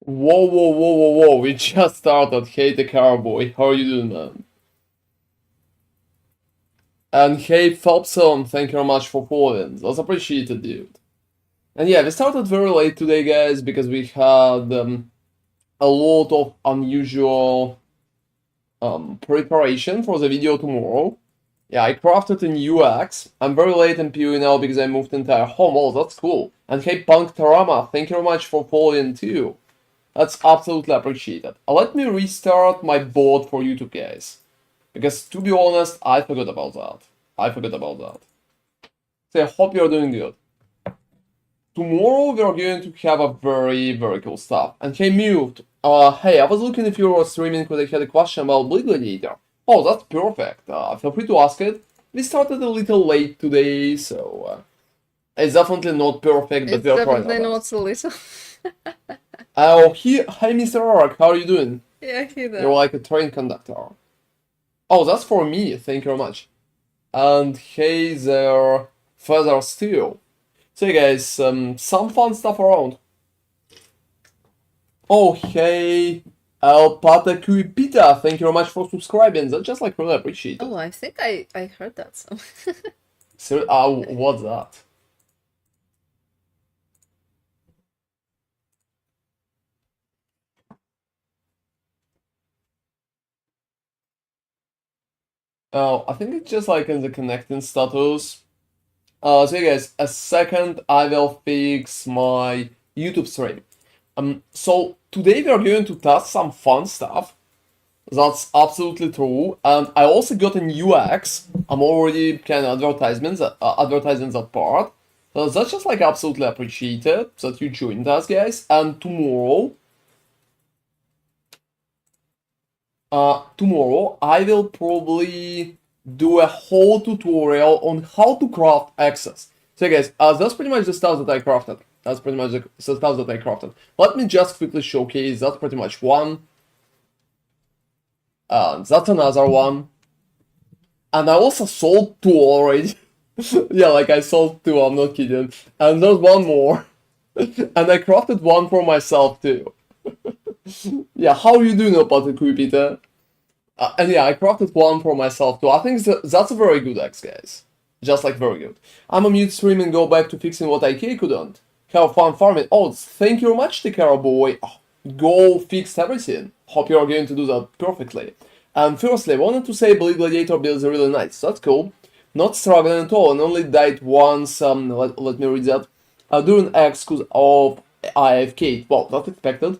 Whoa, whoa, whoa, whoa, whoa, we just started. Hey, the cowboy, how are you doing, man? And hey, Phelpson, thank you very much for following. That's appreciated, dude. And yeah, we started very late today, guys, because we had a lot of unusual preparation for the video tomorrow. Yeah, I crafted a new axe. I'm very late in PoE now because I moved entire home. Oh, that's cool. And hey, Punk Tarama, thank you very much for following too. That's absolutely appreciated. Let me restart my board for YouTube, guys. Because to be honest, I forgot about that. I forgot about that. So I hope you're doing good. Tomorrow we are going to have a very cool stuff. And hey, Mute. Hey, I was looking if you were streaming because I had a question about Blade Gladiator. Oh, that's perfect. Feel free to ask it. We started a little late today, so it's definitely not perfect, but we are trying our definitely not best. so little. Oh, hi, Mr. Ark. How are you doing? Yeah, he You're like a train conductor. Oh, that's for me. Thank you very much. And hey there, Feather Steel. So, guys, some fun stuff around. Oh, hey, El Patacuipita. Thank you very much for subscribing. That's just like really appreciate it. Oh, I think I heard that song. So, what's that? Oh, I think it's just like in the connecting status. So yeah, guys, a second I will fix my YouTube stream. So today we are going to test some fun stuff. That's absolutely true. And I also got a new axe. I'm already kind of advertising that part. So that's just like absolutely appreciated that you joined us, guys. And tomorrow I will probably do a whole tutorial on how to craft axes. So guys, that's pretty much the stuff that I crafted. That's pretty much the stuff that I crafted. Let me just quickly showcase. That's pretty much one. That's another one. And I also sold two already. Yeah, like I sold two, I'm not kidding. And there's one more. And I crafted one for myself too. Yeah, how are you doing, Patrick Peter? And yeah, I crafted one for myself too. I think that's a very good axe, guys. Just like very good. I'm a mute stream and go back to fixing what IK couldn't. Have fun farming. Oh, thank you very much, the boy. Oh, go fix everything. Hope you are going to do that perfectly. And firstly, I wanted to say Blade Gladiator Build is really nice. That's cool. Not struggling at all and only died once. Let me read that. During X because of IFK. Well, that's expected.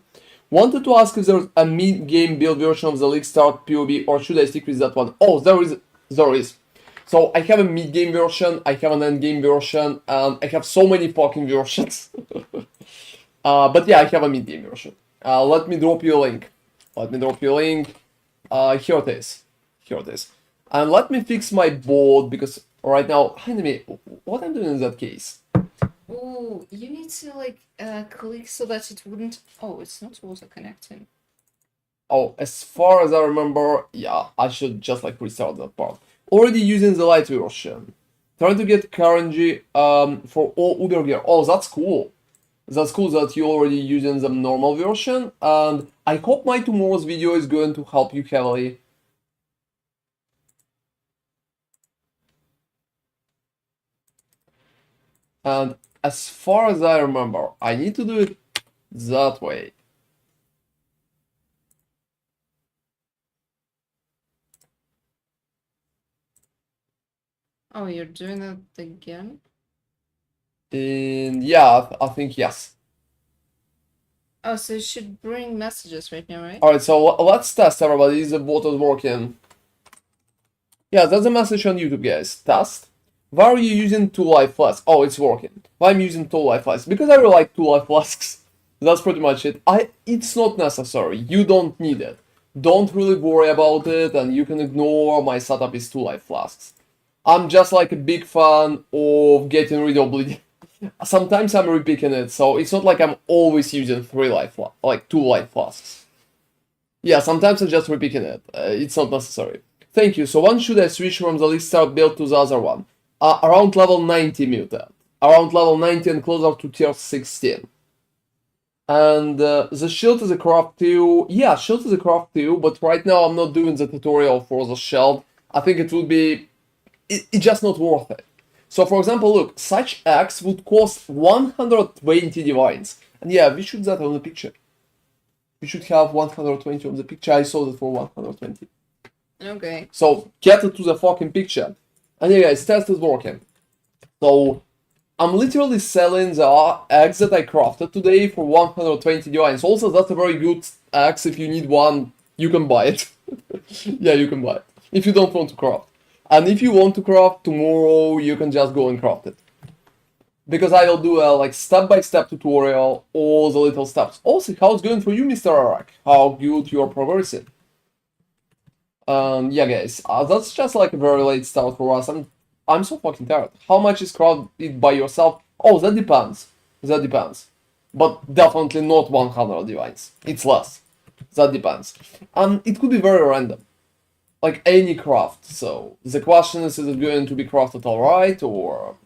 Wanted to ask if there's a mid-game build version of the League Start PoB or should I stick with that one? Oh, there is. So I have a mid-game version, I have an end-game version, and I have so many fucking versions. But yeah, I have a mid-game version. Let me drop you a link. Here it is. And let me fix my board because right now, enemy, what I'm doing in that case? Oh, you need to like click so that it wouldn't. Oh, it's not auto connecting. Oh, as far as I remember, yeah, I should just like restart that part. Already using the light version. Trying to get currency for all Uber gear. Oh, that's cool. That's cool that you're already using the normal version. And I hope my tomorrow's video is going to help you heavily. And as far as I remember, I need to do it that way. Oh, you're doing it again? And yeah, I think yes. Oh, so you should bring messages right now, right? Alright, so let's test everybody. Is the bot is working? Yeah, that's a message on YouTube, guys. Test. Why are you using 2 life flasks? Oh, it's working. Why I'm using 2 life flasks? Because I really like 2 life flasks. That's pretty much it. It's not necessary. You don't need it. Don't really worry about it, and you can ignore my setup is 2 life flasks. I'm just like a big fan of getting rid of bleeding. Sometimes I'm repicking it, so it's not like I'm always using 3 life, like 2 life flasks. Yeah, sometimes I'm just repicking it. It's not necessary. Thank you. So when should I switch from the list start build to the other one? Around level 90 mutant. Around level 90 and closer to tier 16. And the shield is a craft too. Yeah, shield is a craft too, but right now I'm not doing the tutorial for the shield. I think it would be... It's just not worth it. So for example, look, such axe would cost 120 divines. And yeah, we should that on the picture. We should have 120 on the picture. I saw that for 120. Okay. So get it to the fucking picture. And yeah guys, test is working. So I'm literally selling the axe that I crafted today for 120 divines. Also, that's a very good axe. If you need one, you can buy it. Yeah, you can buy it. If you don't want to craft. And if you want to craft tomorrow, you can just go and craft it. Because I will do a like step-by-step tutorial, all the little steps. Also, how's it going for you, Mr. Arak? How good you are progressing? Yeah, guys, that's just like a very late start for us. I'm so fucking tired. How much is crafted by yourself? Oh, that depends. That depends. But definitely not 100 divines. It's less. That depends. And it could be very random. Like any craft. So the question is it going to be crafted alright or...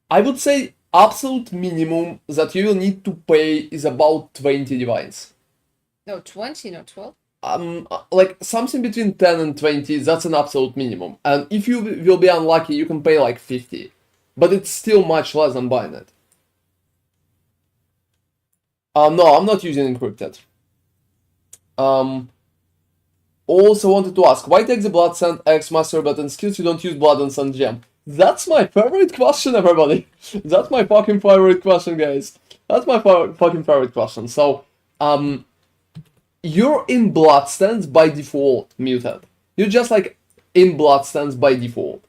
I would say absolute minimum that you will need to pay is about 20 divines. No, 20, not 12. Like something between 10 and 20, that's an absolute minimum. And if you will be unlucky, you can pay like 50. But it's still much less than buying it. No, I'm not using encrypted. Also wanted to ask, why take the Blood Sand X Master button skills you don't use Blood and Sand Gem? That's my favorite question, everybody. That's my fucking favorite question, guys. That's my fucking favorite question. So, you're in Blood Stands by default, Muted. You're just like in Blood Stands by default.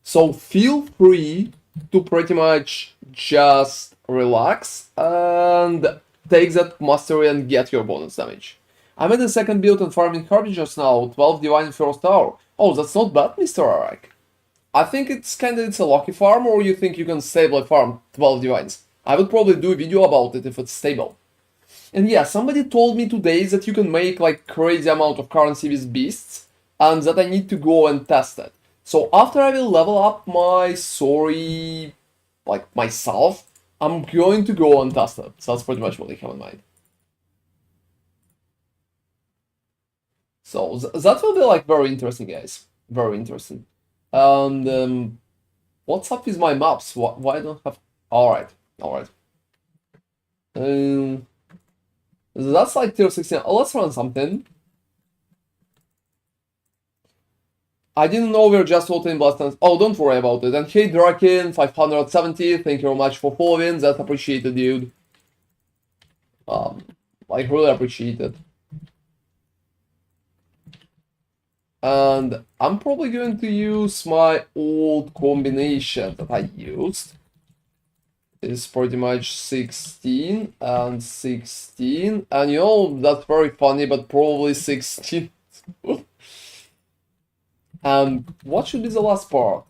So feel free to pretty much just relax and take that mastery and get your bonus damage. I'm at the second build and farming garbage just now, 12 divine first hour. Oh, that's not bad, Mr. Arak. I think it's a lucky farm, or you think you can stably farm 12 divines. I would probably do a video about it if it's stable. And yeah, somebody told me today that you can make like crazy amount of currency with beasts, and that I need to go and test it. So after I will level up my story, like myself, I'm going to go and test it. So that's pretty much what I have in mind. So that will be like very interesting, guys. Very interesting. And what's up with my maps? Why don't have... Alright, alright. That's like tier 16. Oh, let's run something. I didn't know we were just ulting Blastans. Oh, don't worry about it. And hey, Draken, 570, thank you very much for following. That's appreciated, dude. Like, really appreciated. And I'm probably going to use my old combination that I used. It's pretty much 16 and 16. And you know, that's very funny, but probably 16. And what should be the last part?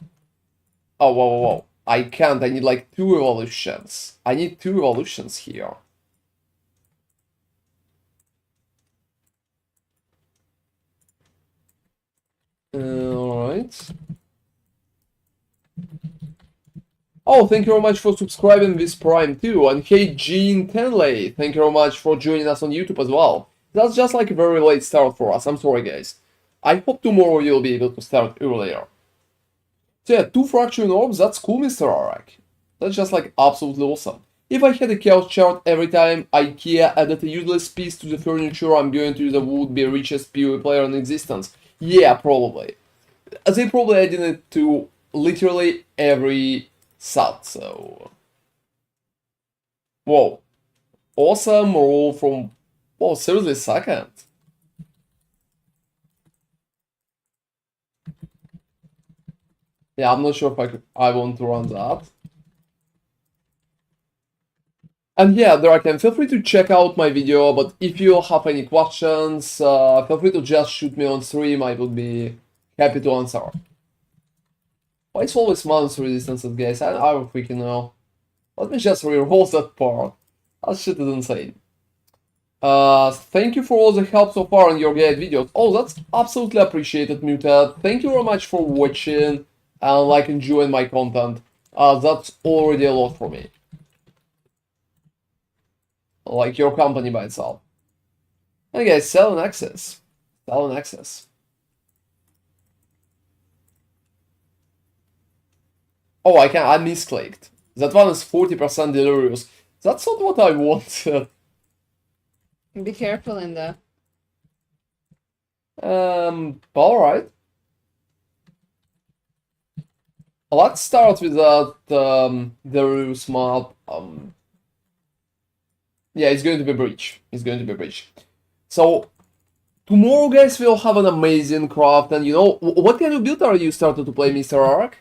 Oh, whoa. I can't. I need like 2 evolutions. I need 2 evolutions here. Alright. Oh, thank you very much for subscribing with Prime too. And hey, Jean Tenley, thank you very much for joining us on YouTube as well. That's just like a very late start for us. I'm sorry, guys. I hope tomorrow you'll be able to start earlier. So yeah, 2 fracturing orbs, that's cool, Mr. Arak. That's just like absolutely awesome. If I had a chaos chart every time IKEA added a useless piece to the furniture, I'm going to use a would-be richest PoE player in existence. Yeah, probably. They probably added it to literally every set, so... Whoa. Awesome roll from... Whoa, seriously, second? Yeah, I'm not sure if I want to run that. And yeah, Draken, feel free to check out my video, but if you have any questions, feel free to just shoot me on stream, I would be happy to answer. Why it's always monster resistances, guys? I don't freaking know. Let me just reroll that part. That shit is insane. Thank you for all the help so far on your guide videos. Oh, that's absolutely appreciated, Muted. Thank you very much for watching and like enjoying my content. That's already a lot for me. like your company by itself. And guys, sell and access. Sell and access. Oh, I misclicked. That one is 40% delirious. That's not what I wanted. Be careful in there. Alright. Let's start with that delirious map. Yeah, it's going to be breach. It's going to be breach. So tomorrow, guys, we'll have an amazing craft, and you know what kind of build are you started to play, Mr. Ark?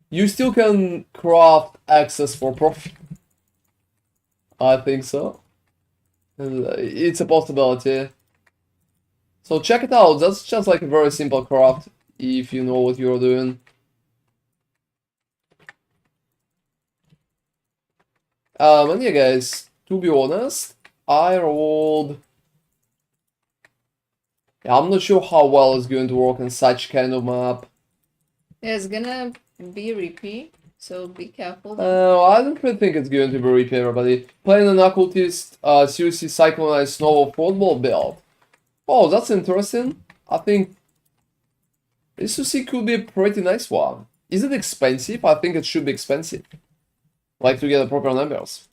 You still can craft access for profit. I think so. It's a possibility. So check it out. That's just like a very simple craft if you know what you're doing. And yeah, guys, to be honest, I rolled. Yeah, I'm not sure how well it's going to work in such kind of map. Yeah, it's gonna be repeat, so be careful. I don't really think it's going to be repeat, everybody. Playing an occultist, seriously cyclonized snow football build. Oh, that's interesting. I think this UC could be a pretty nice one. Is it expensive? I think it should be expensive. Like to get the proper numbers.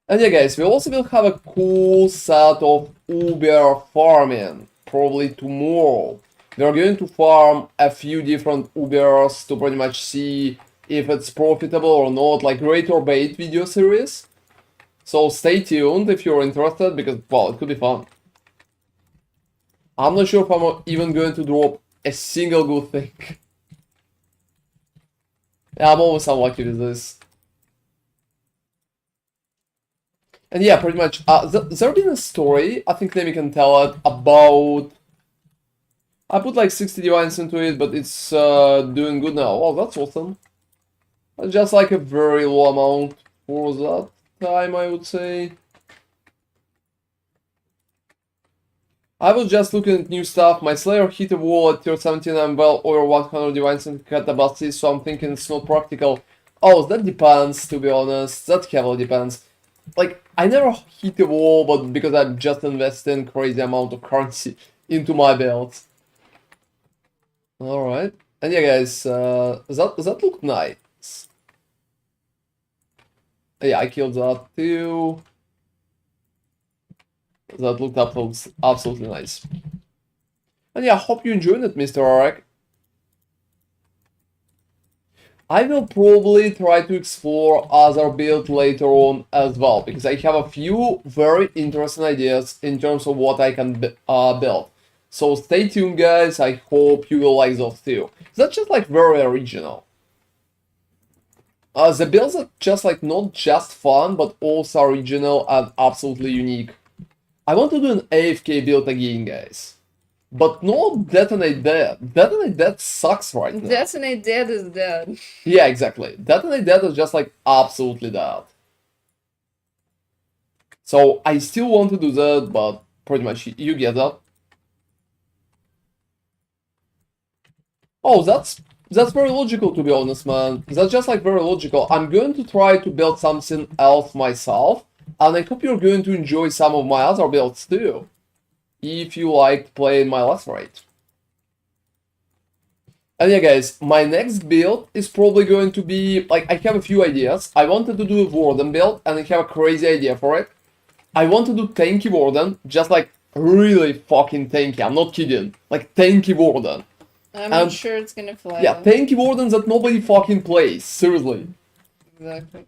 And yeah, guys, we also will have a cool set of Uber farming, probably tomorrow. We are going to farm a few different Ubers to pretty much see if it's profitable or not, like rate or bait video series. So stay tuned if you're interested, because, well, it could be fun. I'm not sure if I'm even going to drop a single good thing. Yeah, I'm always unlucky with this. And yeah, pretty much, there's been a story, I think Nemi can tell it, about... I put like 60 divines into it, but it's doing good now. Oh, that's awesome. Just like a very low amount for that time, I would say. I was just looking at new stuff. My Slayer hit a wall at tier 17 and well over 100 divines in Catabasis, so I'm thinking it's not practical. Oh, that depends, to be honest. That heavily depends. Like, I never hit a wall, but because I'm just investing crazy amount of currency into my builds. Alright. And yeah, guys, that looked nice. Yeah, I killed that too. That looked absolutely nice. And yeah, I hope you enjoyed it, Mr. Arek. I will probably try to explore other builds later on as well, because I have a few very interesting ideas in terms of what I can build. So stay tuned, guys. I hope you will like those too. That's just like very original. The builds are just like not just fun, but also original and absolutely unique. I want to do an AFK build again, guys. But no Detonate Dead. Detonate Dead sucks right now. Detonate Dead is dead. Yeah, exactly. Detonate Dead is just like absolutely dead. So I still want to do that, but pretty much you get that. Oh, that's very logical, to be honest, man. That's just like very logical. I'm going to try to build something else myself, and I hope you're going to enjoy some of my other builds too, if you like playing my Lacerate. And yeah, guys, my next build is probably going to be, like, I have a few ideas. I wanted to do a Warden build, and I have a crazy idea for it. I want to do tanky Warden, just like really fucking tanky, I'm not kidding. Like, tanky Warden. I'm not sure it's gonna fly. Yeah, tanky Wardens that nobody fucking plays, seriously. Exactly.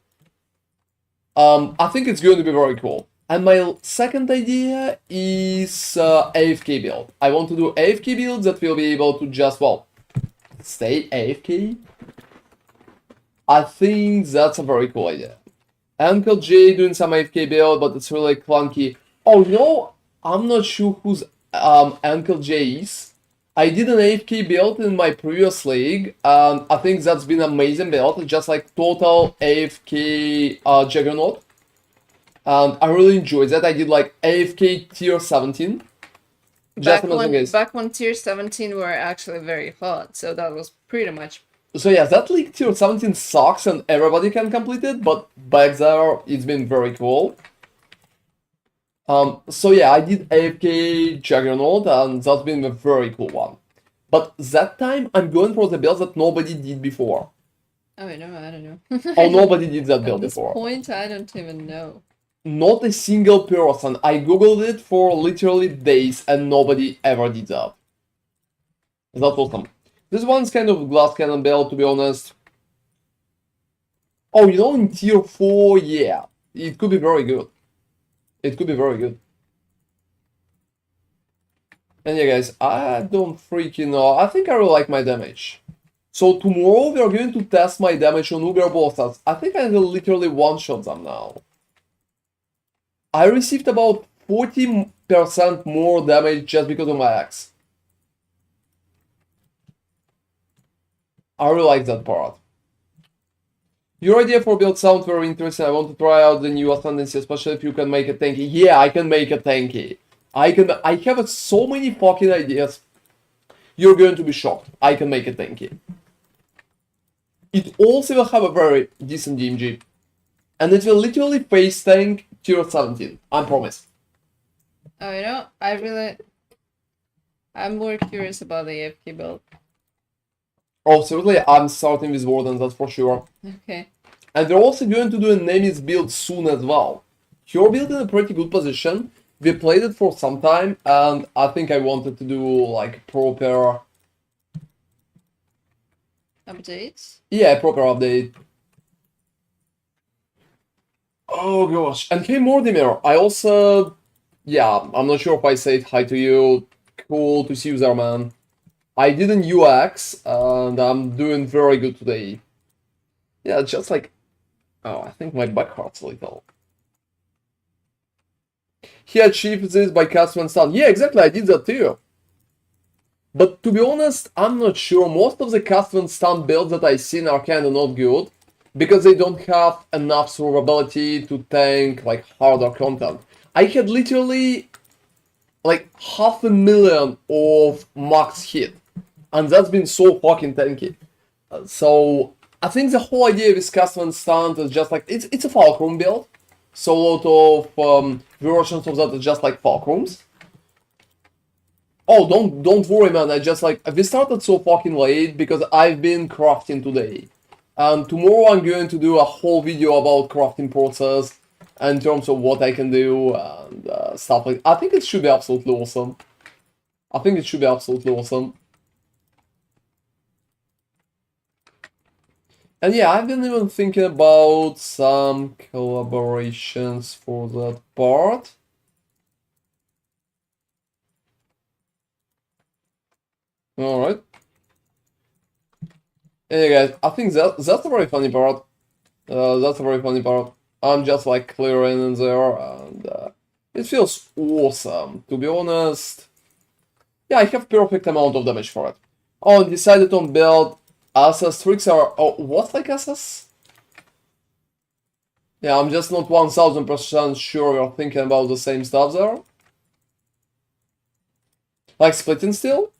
I think it's going to be very cool. And my second idea is AFK build. I want to do AFK builds that will be able to just, well, stay AFK. I think that's a very cool idea. Uncle J doing some AFK build, but it's really clunky. Oh, you know, I'm not sure whose Uncle J is. I did an AFK build in my previous league, and I think that's been an amazing build. It's just like total AFK Juggernaut. And I really enjoyed that. I did like AFK tier 17. Back when tier 17 were actually very hot, so that was pretty much So yeah, that league tier 17 sucks and everybody can complete it, but back there it's been very cool. So yeah, I did AFK Juggernaut and that's been a very cool one. But that time I'm going for the build that nobody did before. Oh, I don't know. Oh, nobody did that At build this before. point, I don't even know. Not a single person. I googled it for literally days and nobody ever did that. That's awesome. This one's kind of glass cannon build, to be honest. Oh, you know, in tier 4, yeah. It could be very good. It could be very good. And yeah, guys, I don't freaking know. I think I really like my damage. So tomorrow we are going to test my damage on Uber bosses. I think I will literally one-shot them now. I received about 40% more damage just because of my axe. I really like that part. Your idea for build sounds very interesting. I want to try out the new Ascendancy, especially if you can make a tanky. Yeah, I can make a tanky. I have so many fucking ideas. You're going to be shocked. I can make a tanky. It also will have a very decent DMG. And it will literally face tank tier 17. I promise. Oh, you know, I'm more curious about the AFK build. Oh, seriously, I'm starting with Warden, that's for sure. Okay. And they're also going to do a Nemesis build soon as well. Your build in a pretty good position. We played it for some time, and I think I wanted to do like proper... Updates? Yeah, proper update. Oh gosh. And hey Mortimer, I also... Yeah, I'm not sure if I said hi to you. Cool to see you there, man. I did an UX, and I'm doing very good today. Yeah, just like... Oh, I think my back hurts a little. He achieved this by casting and stun. Yeah, exactly, I did that too. But to be honest, I'm not sure. Most of the cast and stun builds that I've seen are kinda not good. Because they don't have enough survivability to tank like harder content. I had literally like 500,000 of max hit. And that's been so fucking tanky. So I think the whole idea with cast and stun is just like it's a Fulcrum build. So a lot of versions of that is just like Fulcrums. Oh, don't worry, man. I just like we started so fucking late because I've been crafting today, and tomorrow I'm going to do a whole video about crafting process in terms of what I can do and stuff like. I think it should be absolutely awesome. I think it should be absolutely awesome. And yeah, I've been even thinking about some collaborations for that part. Alright. Anyway, guys, I think that's a very funny part. That's a very funny part. I'm just like clearing in there, and it feels awesome, to be honest. Yeah, I have perfect amount of damage for it. Oh, and decided on build SS tricks are... Oh, what like SS? Yeah, I'm just not 1000% sure you're thinking about the same stuff there. Like splitting still?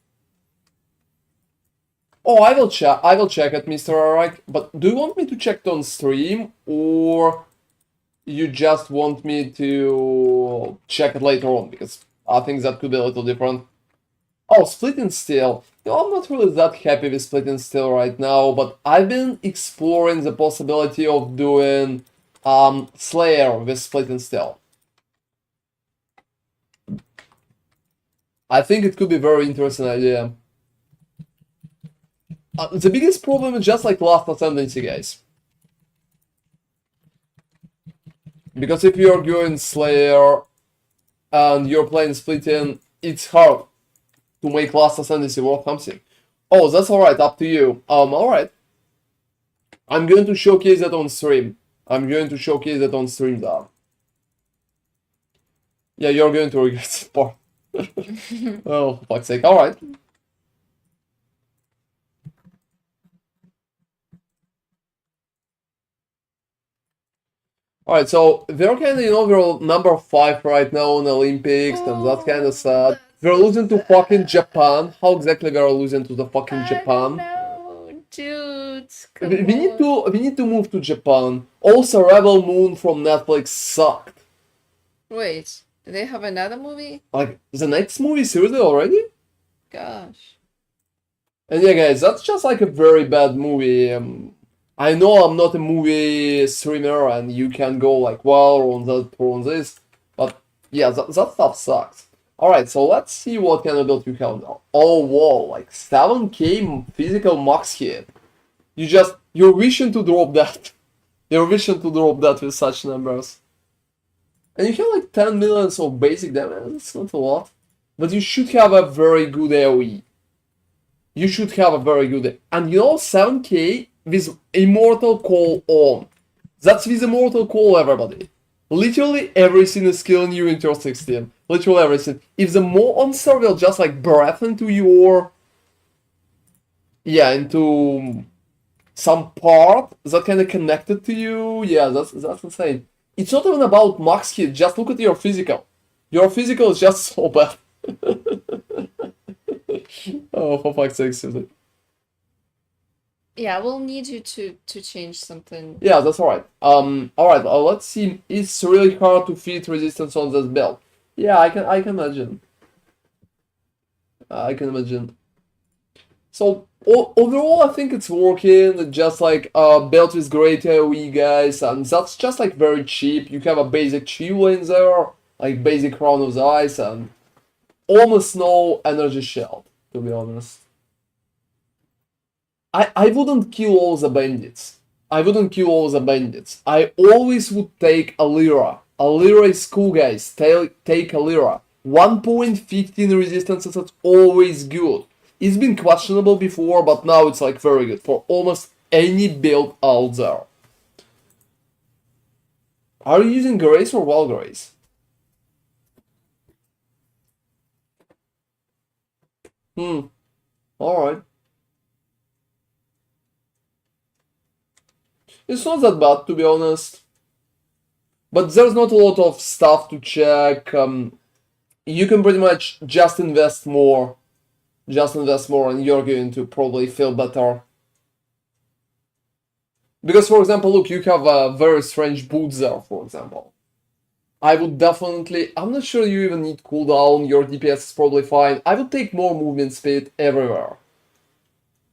Oh, I will check it, Mr. Arak. But do you want me to check it on stream, or you just want me to check it later on? Because I think that could be a little different. Oh, splitting steel. You know, I'm not really that happy with splitting steel right now, but I've been exploring the possibility of doing Slayer with splitting steel. I think it could be a very interesting idea. The biggest problem is just like last ascendancy, guys. Because if you're doing Slayer and you're playing splitting, it's hard to make last ascendancy worth something. Oh, that's alright, up to you. Alright. I'm going to showcase that on stream. Though. Yeah, you're going to regret this part. Oh, for fuck's sake. Alright. Alright, so they're kinda, you know, we're number 5 right now on Olympics, and that's kinda sad. We're losing to fucking Japan. How exactly we are losing to the fucking Japan? dude, We come on. need to move to Japan. Also, Rebel Moon from Netflix sucked. Wait, do they have another movie? Like the next movie seriously already? Gosh. And yeah, guys, that's just like a very bad movie. I know I'm not a movie streamer, and you can go like, well, on that, on this, but yeah, that stuff sucks. All right, so let's see what kind of build you have now. Oh, whoa, like 7k physical max hit. You're wishing to drop that. You're wishing to drop that with such numbers. And you have like 10 millions of basic damage. That's not a lot, but you should have a very good AoE. You should have a very good. And you know, 7k with Immortal Call on. That's with Immortal Call, everybody. Literally everything is killing you in tier 16. Literally everything. If the monster will just like breath into your. Yeah, into some part that kind of connected to you, yeah, that's insane. It's not even about max hit, just look at your physical. Your physical is just so bad. Oh, for fuck's sake, seriously. Yeah, we'll need you to change something. Yeah, that's alright. Alright, let's see. It's really hard to fit resistance on this build. Yeah, I can imagine. I can imagine. So overall, I think it's working. Just like built with great AoE, guys, and that's just like very cheap. You have a basic chi lane there, like basic Crown of the Ice, and almost no energy shield, to be honest. I wouldn't kill all the bandits. I wouldn't kill all the bandits. I always would take a Lyra. A Lyra is cool, guys. Take a Lyra. 1.15 resistance is always good. It's been questionable before, but now it's like very good for almost any build out there. Are you using Grace or Wild Grace? Alright. It's not that bad, to be honest. But there's not a lot of stuff to check. You can pretty much just invest more. Just invest more and you're going to probably feel better. Because, for example, look, you have a very strange boot there, for example. I would definitely... I'm not sure you even need cooldown, your DPS is probably fine. I would take more movement speed everywhere.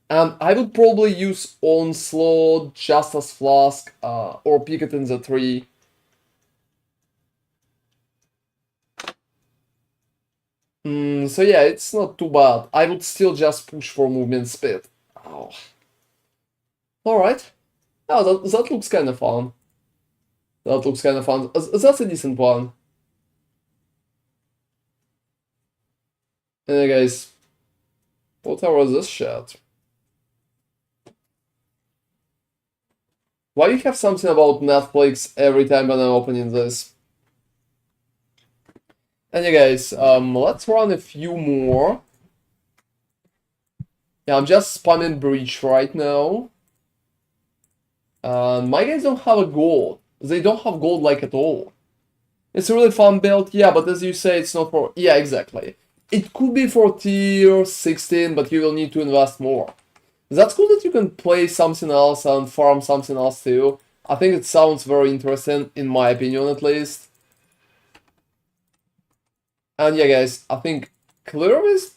And I would probably use Onslaught, Justice Flask, or pick it in the tree. So yeah, it's not too bad. I would still just push for movement speed. Oh. Alright. Oh, that looks kind of fun. That looks kind of fun. That's a decent one. And guys, what was this shit? Why you have something about Netflix every time when I'm opening this? And yeah, guys, let's run a few more. Yeah, I'm just spamming Breach right now. My guys don't have a gold. They don't have gold like at all. It's a really fun build, yeah, but as you say, it's not for... Yeah, exactly. It could be for tier 16, but you will need to invest more. That's cool that you can play something else and farm something else too. I think it sounds very interesting, in my opinion at least. And yeah, guys, I think clear with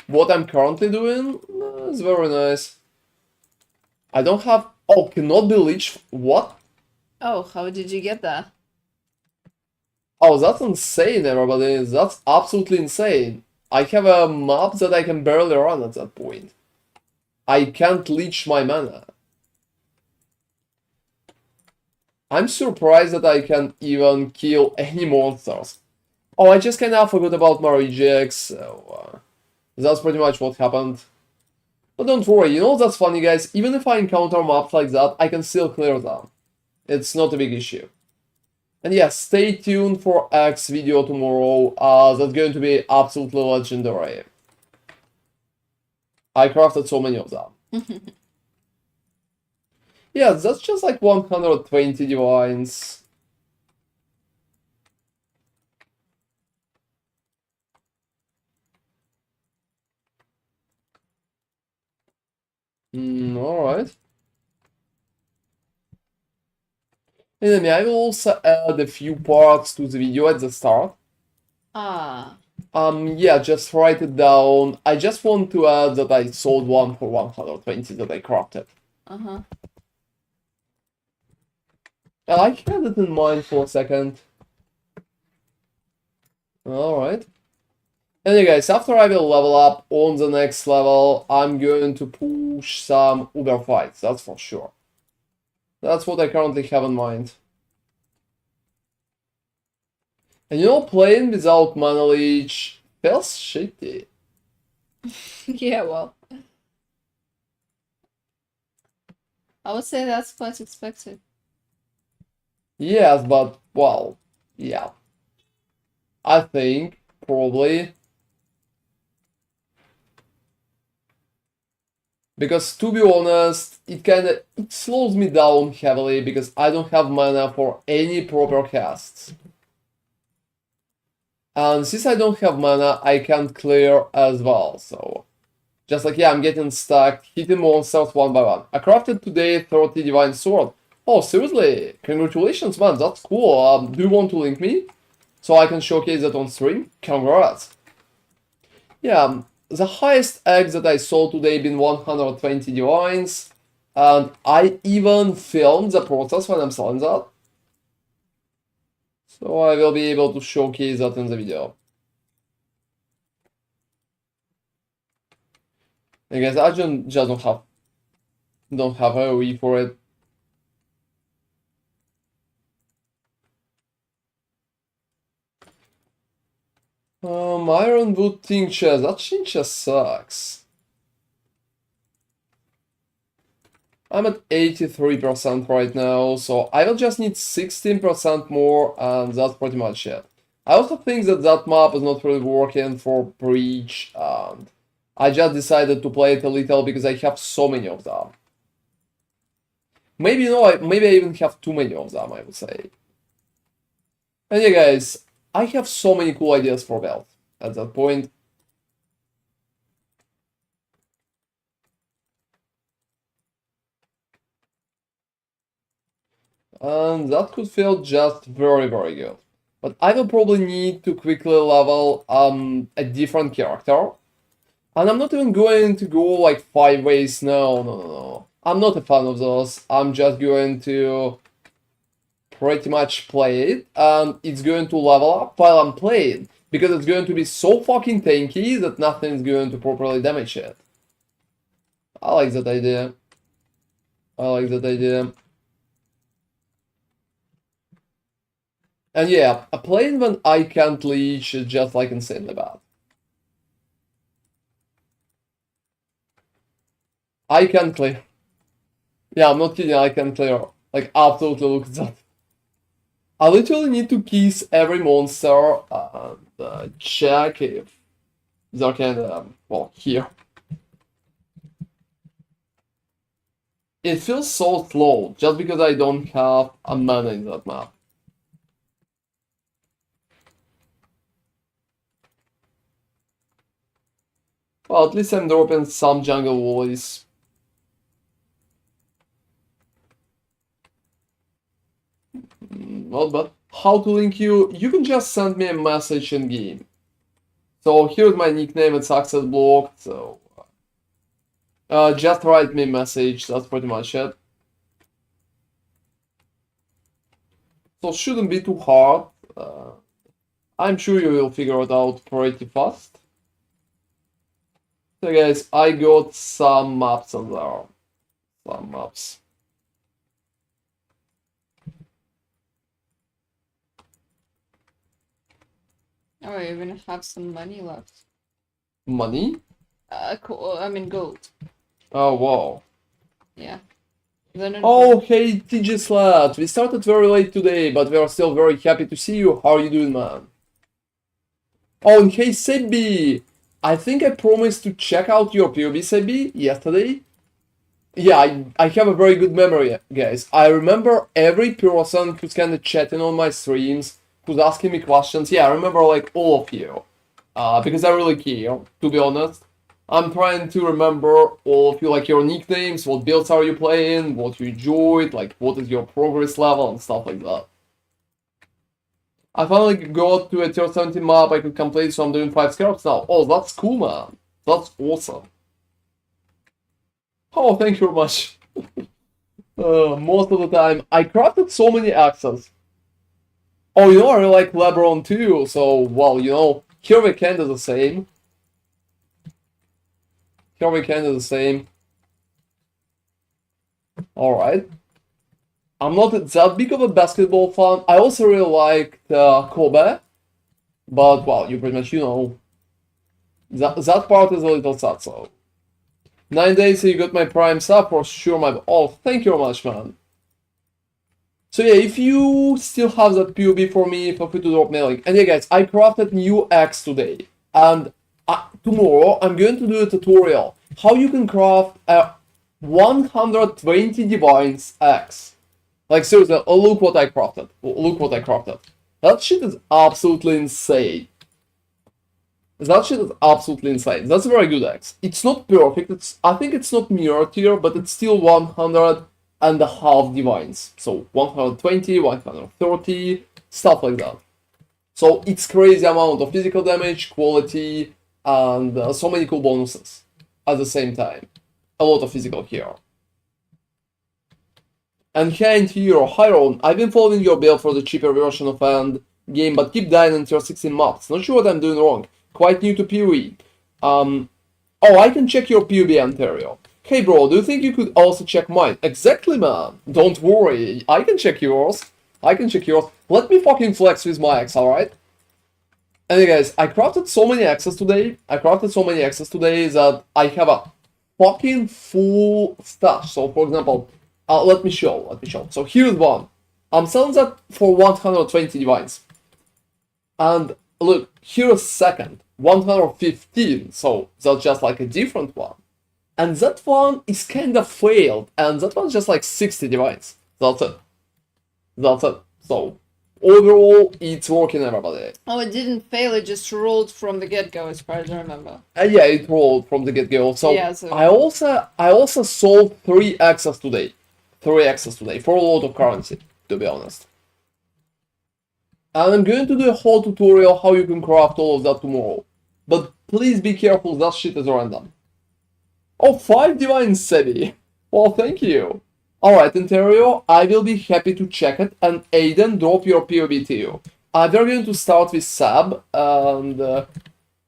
what I'm currently doing is very nice. I don't have... Oh, cannot be leech... What? Oh, how did you get that? Oh, that's insane, everybody. That's absolutely insane. I have a map that I can barely run at that point. I can't leech my mana. I'm surprised that I can even kill any monsters. Oh, I just kinda forgot about my rejects, so that's pretty much what happened. But don't worry, you know that's funny, guys? Even if I encounter maps like that, I can still clear them. It's not a big issue. And yeah, stay tuned for X video tomorrow. That's going to be absolutely legendary. I crafted so many of them. Yeah, that's just like 120 divines. Alright. Anyway, I will also add a few parts to the video at the start. Ah. Yeah, just write it down. I just want to add that I sold one for 120 that I crafted. Uh-huh. I had it in mind for a second. Alright. Anyway guys, after I will level up on the next level, I'm going to push some Uber fights, that's for sure. That's what I currently have in mind. And you know, playing without mana leech feels shitty. Yeah, well. I would say that's quite expected. Yes, but, well, yeah. I think, probably. Because, to be honest, it slows me down heavily because I don't have mana for any proper casts. And since I don't have mana, I can't clear as well, so... Just like, yeah, I'm getting stuck, hitting monsters one by one. I crafted today 30 Divine Sword. Oh, seriously? Congratulations, man, that's cool. Do you want to link me? So I can showcase that on stream? Congrats. Yeah, the highest egg that I sold today been 120 divines. And I even filmed the process when I'm selling that. So I will be able to showcase that in the video. I guess I just don't have AoE for it. Ironwood tincture. That tincture sucks. I'm at 83% right now, so I will just need 16% more, and that's pretty much it. I also think that that map is not really working for Breach, and I just decided to play it a little because I have so many of them. Maybe, maybe I even have too many of them, I would say. And yeah, guys, I have so many cool ideas for build at that point. And that could feel just very, very good. But I will probably need to quickly level a different character. And I'm not even going to go like 5 ways, no. I'm not a fan of those. I'm just going to pretty much play it, and it's going to level up while I'm playing. Because it's going to be so fucking tanky that nothing's going to properly damage it. I like that idea. I like that idea. And yeah, a plane when I can't leech is just like insanely bad. I can clear. Yeah, I'm not kidding, I can clear. Like, absolutely look at that. I literally need to kiss every monster and check if they can, well, here. It feels so slow, just because I don't have a mana in that map. Well, at least I'm dropping some jungle woolies. Not bad. How to link you? You can just send me a message in game. So here's my nickname, it's access blocked, so... just write me a message, that's pretty much it. So shouldn't be too hard. I'm sure you will figure it out pretty fast. So guys, I got some maps on there. Some maps. Oh, you're gonna have some money left. Money? I mean gold. Oh, wow. Yeah. Oh, hey, TG Slat. We started very late today, but we are still very happy to see you. How are you doing, man? Oh, and hey, Sebi. I think I promised to check out your PoE, Sebi, yesterday. Yeah, I have a very good memory, guys. I remember every person who's kind of chatting on my streams, who's asking me questions. Yeah, I remember like all of you. Because I really care, to be honest. I'm trying to remember all of you, like your nicknames, what builds are you playing, what you enjoyed, like what is your progress level and stuff like that. I finally got to a tier 17 map I could complete, so I'm doing 5 scarabs now. Oh, that's cool, man. That's awesome. Oh, thank you very much. Most of the time, I crafted so many axes. Oh, you know, I really like LeBron too, so, well, you know, here we can do the same. Here we can do the same. Alright. I'm not that big of a basketball fan. I also really liked Kobe. But, well, you pretty much, you know, that part is a little sad, so. 9 days, so you got my prime sub for sure, my. Oh, thank you very much, man. So yeah, if you still have that POB for me, feel free to drop me a link. And yeah, guys, I crafted new axe today. And tomorrow, I'm going to do a tutorial how you can craft a 120 divines axe. Like, seriously, look what I crafted. Look what I crafted. That shit is absolutely insane. That shit is absolutely insane. That's a very good axe. It's not perfect. I think it's not mirror tier, but it's still 100 and a half divines. So 120, 130, stuff like that. So it's crazy amount of physical damage, quality, and so many cool bonuses at the same time. A lot of physical here. And Hand Hero, hi Ron, I've been following your build for the cheaper version of End game, but keep dying in tier 16 maps. Not sure what I'm doing wrong. Quite new to PoE. Oh, I can check your PoB, Ontario. Hey bro, do you think you could also check mine? Exactly, man. Don't worry, I can check yours. I can check yours. Let me fucking flex with my axe, alright? Anyway guys, I crafted so many axes today. That I have a fucking full stash. So for example, let me show. So here's one. I'm selling that for 120 divines. And look, here's second. 115, so that's just like a different one. And that one is kind of failed, and that one's just like 60 divines. That's it. So, overall, it's working, everybody. Oh, it didn't fail, it just rolled from the get-go, as far as I remember. Yeah, it rolled from the get-go. So, yeah, so I also sold 3 axes today. 3 axes today, for a lot of currency, to be honest. And I'm going to do a whole tutorial how you can craft all of that tomorrow. But please be careful, that shit is random. Oh, 5 divines, Sebi. Well, thank you. Alright, Ontario, I will be happy to check it. And Aiden, drop your POB to you. We're going to start with Sab. And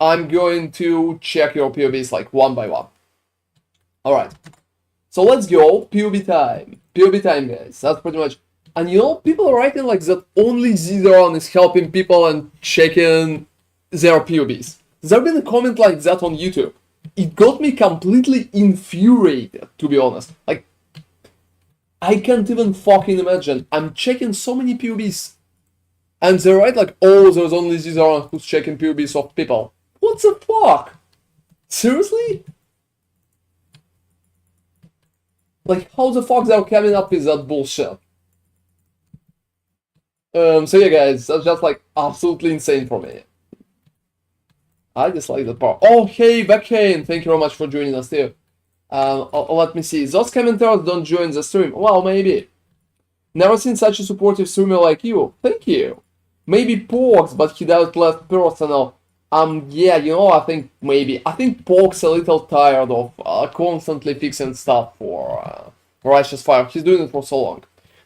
I'm going to check your POBs like one by one. Alright. So let's go. POB time. POB time, guys. That's pretty much. And you know, people are writing like that only Zizeron is helping people and checking their POBs. There's been a comment like that on YouTube. It got me completely infuriated, to be honest. Like, I can't even fucking imagine. I'm checking so many POBs. And they write like, oh, there's only Zizeron who's checking POBs of people. What the fuck? Seriously? Like, how the fuck they're coming up with that bullshit? So yeah, guys, that's just like absolutely insane for me. I dislike that part. Oh, hey, Beckhane, thank you very much for joining us too. Let me see. Those commenters don't join the stream. Well, maybe. Never seen such a supportive streamer like you. Thank you. Maybe Porks, but he does less personal. Yeah, you know, I think Pork's a little tired of constantly fixing stuff for Righteous Fire. He's doing it for so long.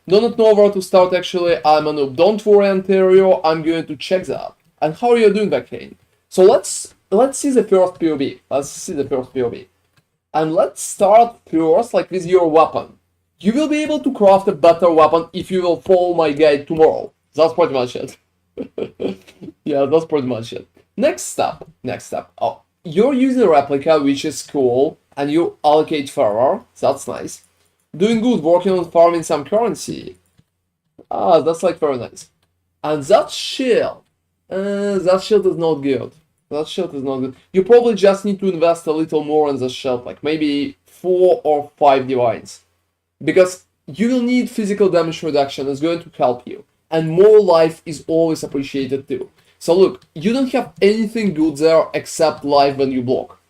Do not know where to start, actually. I'm a noob. Don't worry, Ontario. I'm going to check that. And how are you doing, Beckhane? So let's see the first POB. And let's start first, like, with your weapon. You will be able to craft a better weapon if you will follow my guide tomorrow. That's pretty much it. Yeah, that's pretty much it. Next step. Oh, you're using a replica, which is cool, and you allocate further. That's nice. Doing good, working on farming some currency. That's like very nice. And that shield is not good. You probably just need to invest a little more in the shield, like maybe 4 or 5 divines. Because you will need physical damage reduction, it's going to help you. And more life is always appreciated too. So look, you don't have anything good there except life when you block.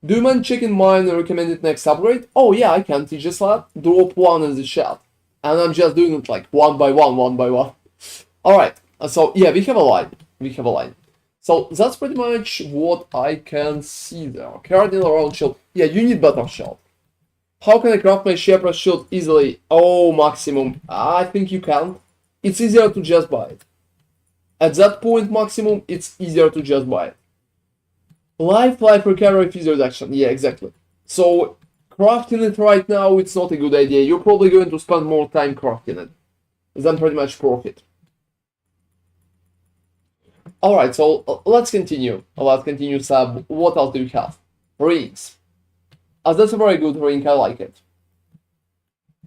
Do you mind checking mine and recommended next upgrade? Oh yeah, I can, TJ Slot. Drop one in the chat. And I'm just doing it like one by one. Alright, so yeah, we have a line. So that's pretty much what I can see there. Cardinal round shield. Yeah, you need better shield. How can I craft my Shepherd shield easily? Oh, maximum. I think you can. It's easier to just buy it. At that point, maximum, it's easier to just buy it. Life recovery, fees reduction. Yeah, exactly. So, crafting it right now, it's not a good idea. You're probably going to spend more time crafting it than pretty much profit. Alright, so let's continue. Sab. What else do you have? Rings. That's a very good ring, I like it.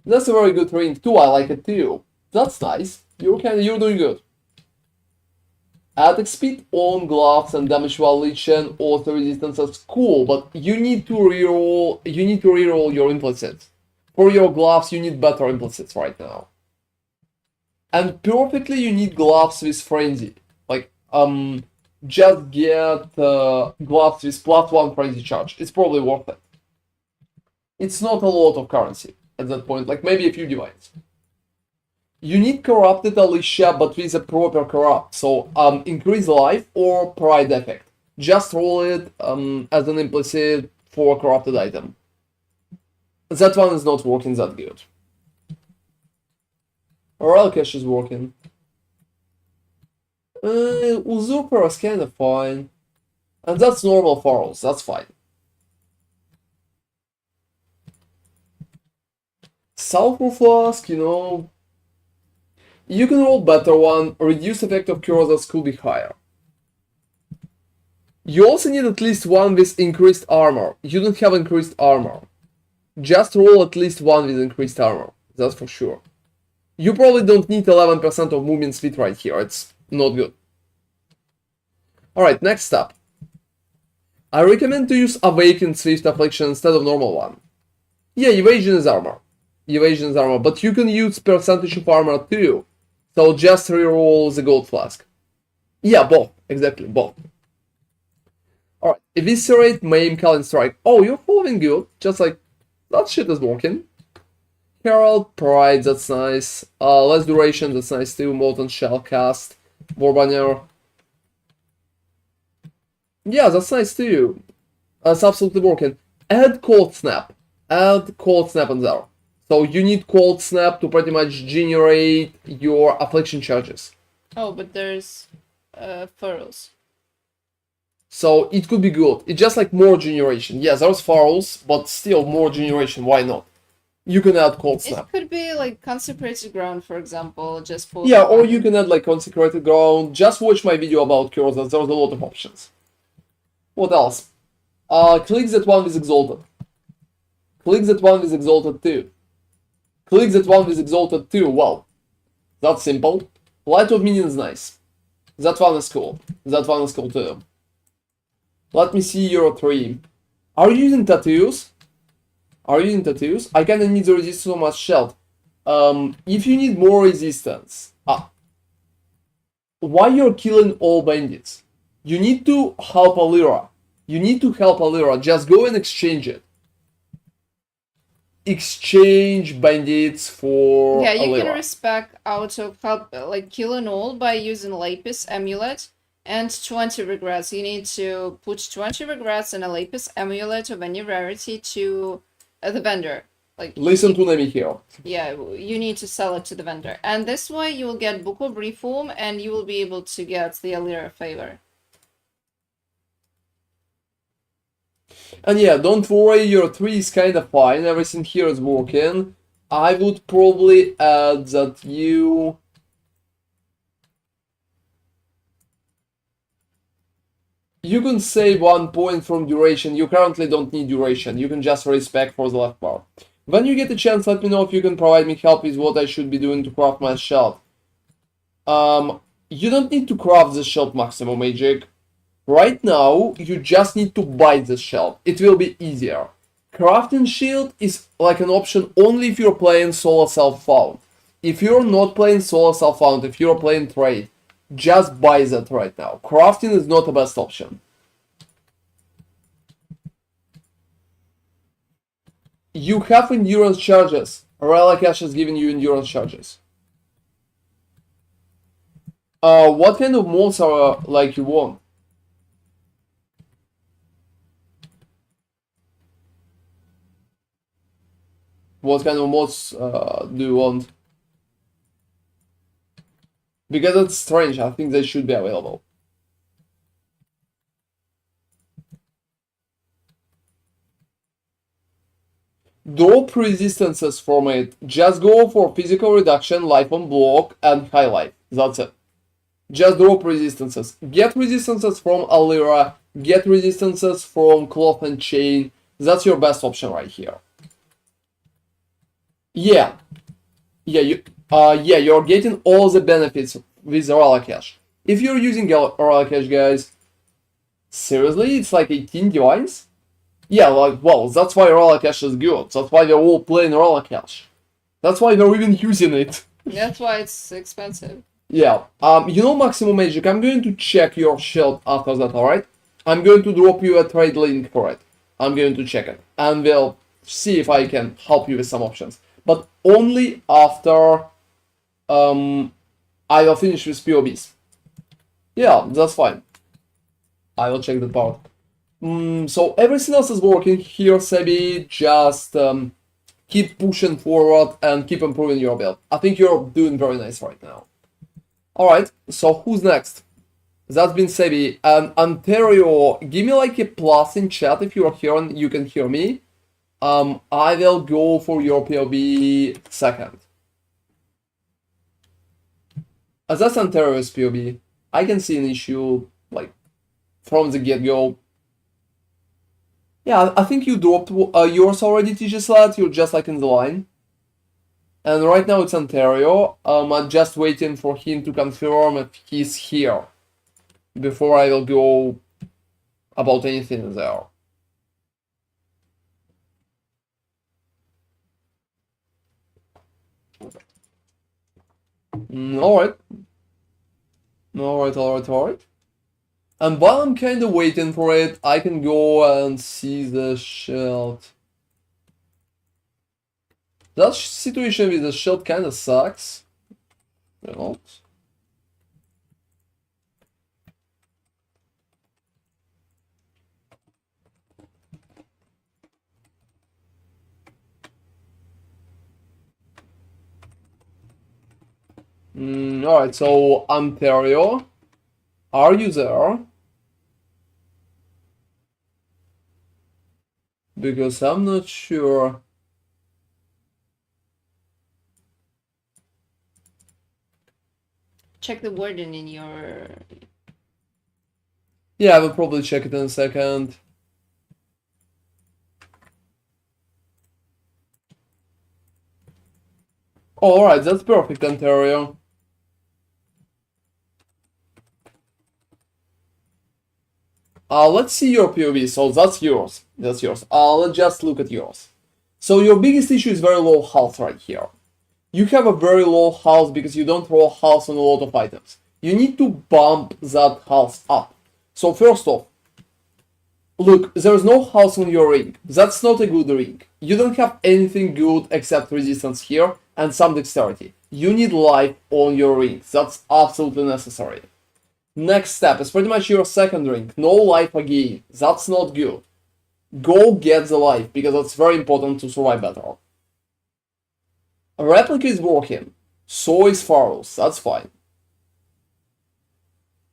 That's a very good ring too, I like it too. That's nice. You're doing good. Attack speed on gloves and damage while leeching, auto resistance, that's cool, but you need to reroll your implicits. For your gloves, you need better implicits right now. And perfectly you need gloves with frenzy. Like, just get gloves with +1 frenzy charge. It's probably worth it. It's not a lot of currency at that point, like maybe a few divines. You need corrupted Alicia, but with a proper corrupt. So increase life or pride effect. Just roll it as an implicit for a corrupted item. That one is not working that good. Royal Cash is working. Usurper is kind of fine. And that's normal Pharaohs, that's fine. Sulfur Flask, you know, you can roll better one, reduce effect of cursors could be higher. You also need at least one with increased armor. You don't have increased armor. Just roll at least one with increased armor, that's for sure. You probably don't need 11% of movement speed right here, it's not good. Alright, next up. I recommend to use Awakened Swift Affliction instead of normal one. Yeah, evasion is armor, but you can use percentage of armor too. So just reroll the gold flask. Yeah, both, exactly, both. Alright, Eviscerate, Maim, Calling Strike. Oh, you're following good, just like, that shit is working. Herald, Pride, that's nice. Less duration, that's nice too. Molten Shell cast. Warbanner. Yeah, that's nice too. That's absolutely working. Add Cold Snap. In there. So you need Cold Snap to pretty much generate your affliction charges. Oh, but there's furrows. So it could be good. It's just like more generation. Yes, there's furrows, but still more generation. Why not? You can add Cold Snap. It could be like Consecrated Ground, for example, just for... Yeah, or you can add like Consecrated Ground. Just watch my video about cursors. There's a lot of options. What else? Click that one with Exalted. Click that one with Exalted too. Click that one with Exalted too. Wow. That's simple. Light of Minions, nice. That one is cool. That one is cool too. Let me see your 3. Are you using tattoos? I kinda need the resistance so much shield. If you need more resistance, why you're killing all bandits? You need to help Alira. Just go and exchange it. Exchange bandits for Yeah, you Alira. can respec out of help, like killing all by using Lapis Amulet and 20 regrets. You need to put 20 regrets and a Lapis Amulet of any rarity to the vendor. Like, Listen to Nemi here. yeah, you need to sell it to the vendor. And this way you will get Book of Reform and you will be able to get the Alira favor. And yeah, don't worry, your 3 is kinda fine, everything here is working. I would probably add that you... You can save 1 point from duration, you currently don't need duration, you can just respec for the left part. When you get a chance, let me know if you can provide me help with what I should be doing to craft my shield. You don't need to craft the shield maximum, Magic. Right now, you just need to buy the shield. It will be easier. Crafting shield is like an option only if you're playing solo self-found. If you're not playing solo self-found, if you're playing trade, just buy that right now. Crafting is not the best option. You have endurance charges. Relic Cache is giving you endurance charges. What kind of mods are like you want? What kind of mods do you want? Because it's strange, I think they should be available. Drop resistances from it. Just go for physical reduction, life on block, and high life. That's it. Just drop resistances. Get resistances from Alira. Get resistances from Cloth and Chain. That's your best option right here. Yeah. Yeah, you're getting all the benefits with Relic Cache. If you're using Relic Cache, guys, seriously, it's like 18 divines? Yeah, like, well, that's why Relic Cache is good. That's why we're all playing Relic Cache. That's why we're even using it. That's why it's expensive. Yeah. You know, Maximum Magic, I'm going to check your shield after that, alright? I'm going to drop you a trade link for it. I'm going to check it. And we'll see if I can help you with some options. But only after I will finish with POBs. Yeah, that's fine. I will check that part. So everything else is working here, Sebi. Just keep pushing forward and keep improving your build. I think you're doing very nice right now. Alright, so who's next? That's been Sebi. And Ontario, give me like a plus in chat if you're here and you can hear me. I will go for your POB second. As that's Ontario's POB, I can see an issue like from the get-go. Yeah, I think you dropped yours already, TG You're just like in the line. And right now it's Ontario. I'm just waiting for him to confirm if he's here before I will go about anything there. Alright. Alright. And while I'm kind of waiting for it, I can go and see the shield. That situation with the shield kind of sucks. You know? Alright, so Ontario, are you there? Because I'm not sure. Check the wording in your... Yeah, I will probably check it in a second. Oh, alright, that's perfect, Ontario. Let's see your POV. So that's yours. Let's just look at yours. So your biggest issue is very low health right here. You have a very low health because you don't roll health on a lot of items. You need to bump that health up. So first off, look, there's no health on your ring. That's not a good ring. You don't have anything good except resistance here and some dexterity. You need life on your ring. That's absolutely necessary. Next step is pretty much your second ring. No life again. That's not good. Go get the life, because it's very important to survive better. A replica is working. So is Pharaoh's. That's fine.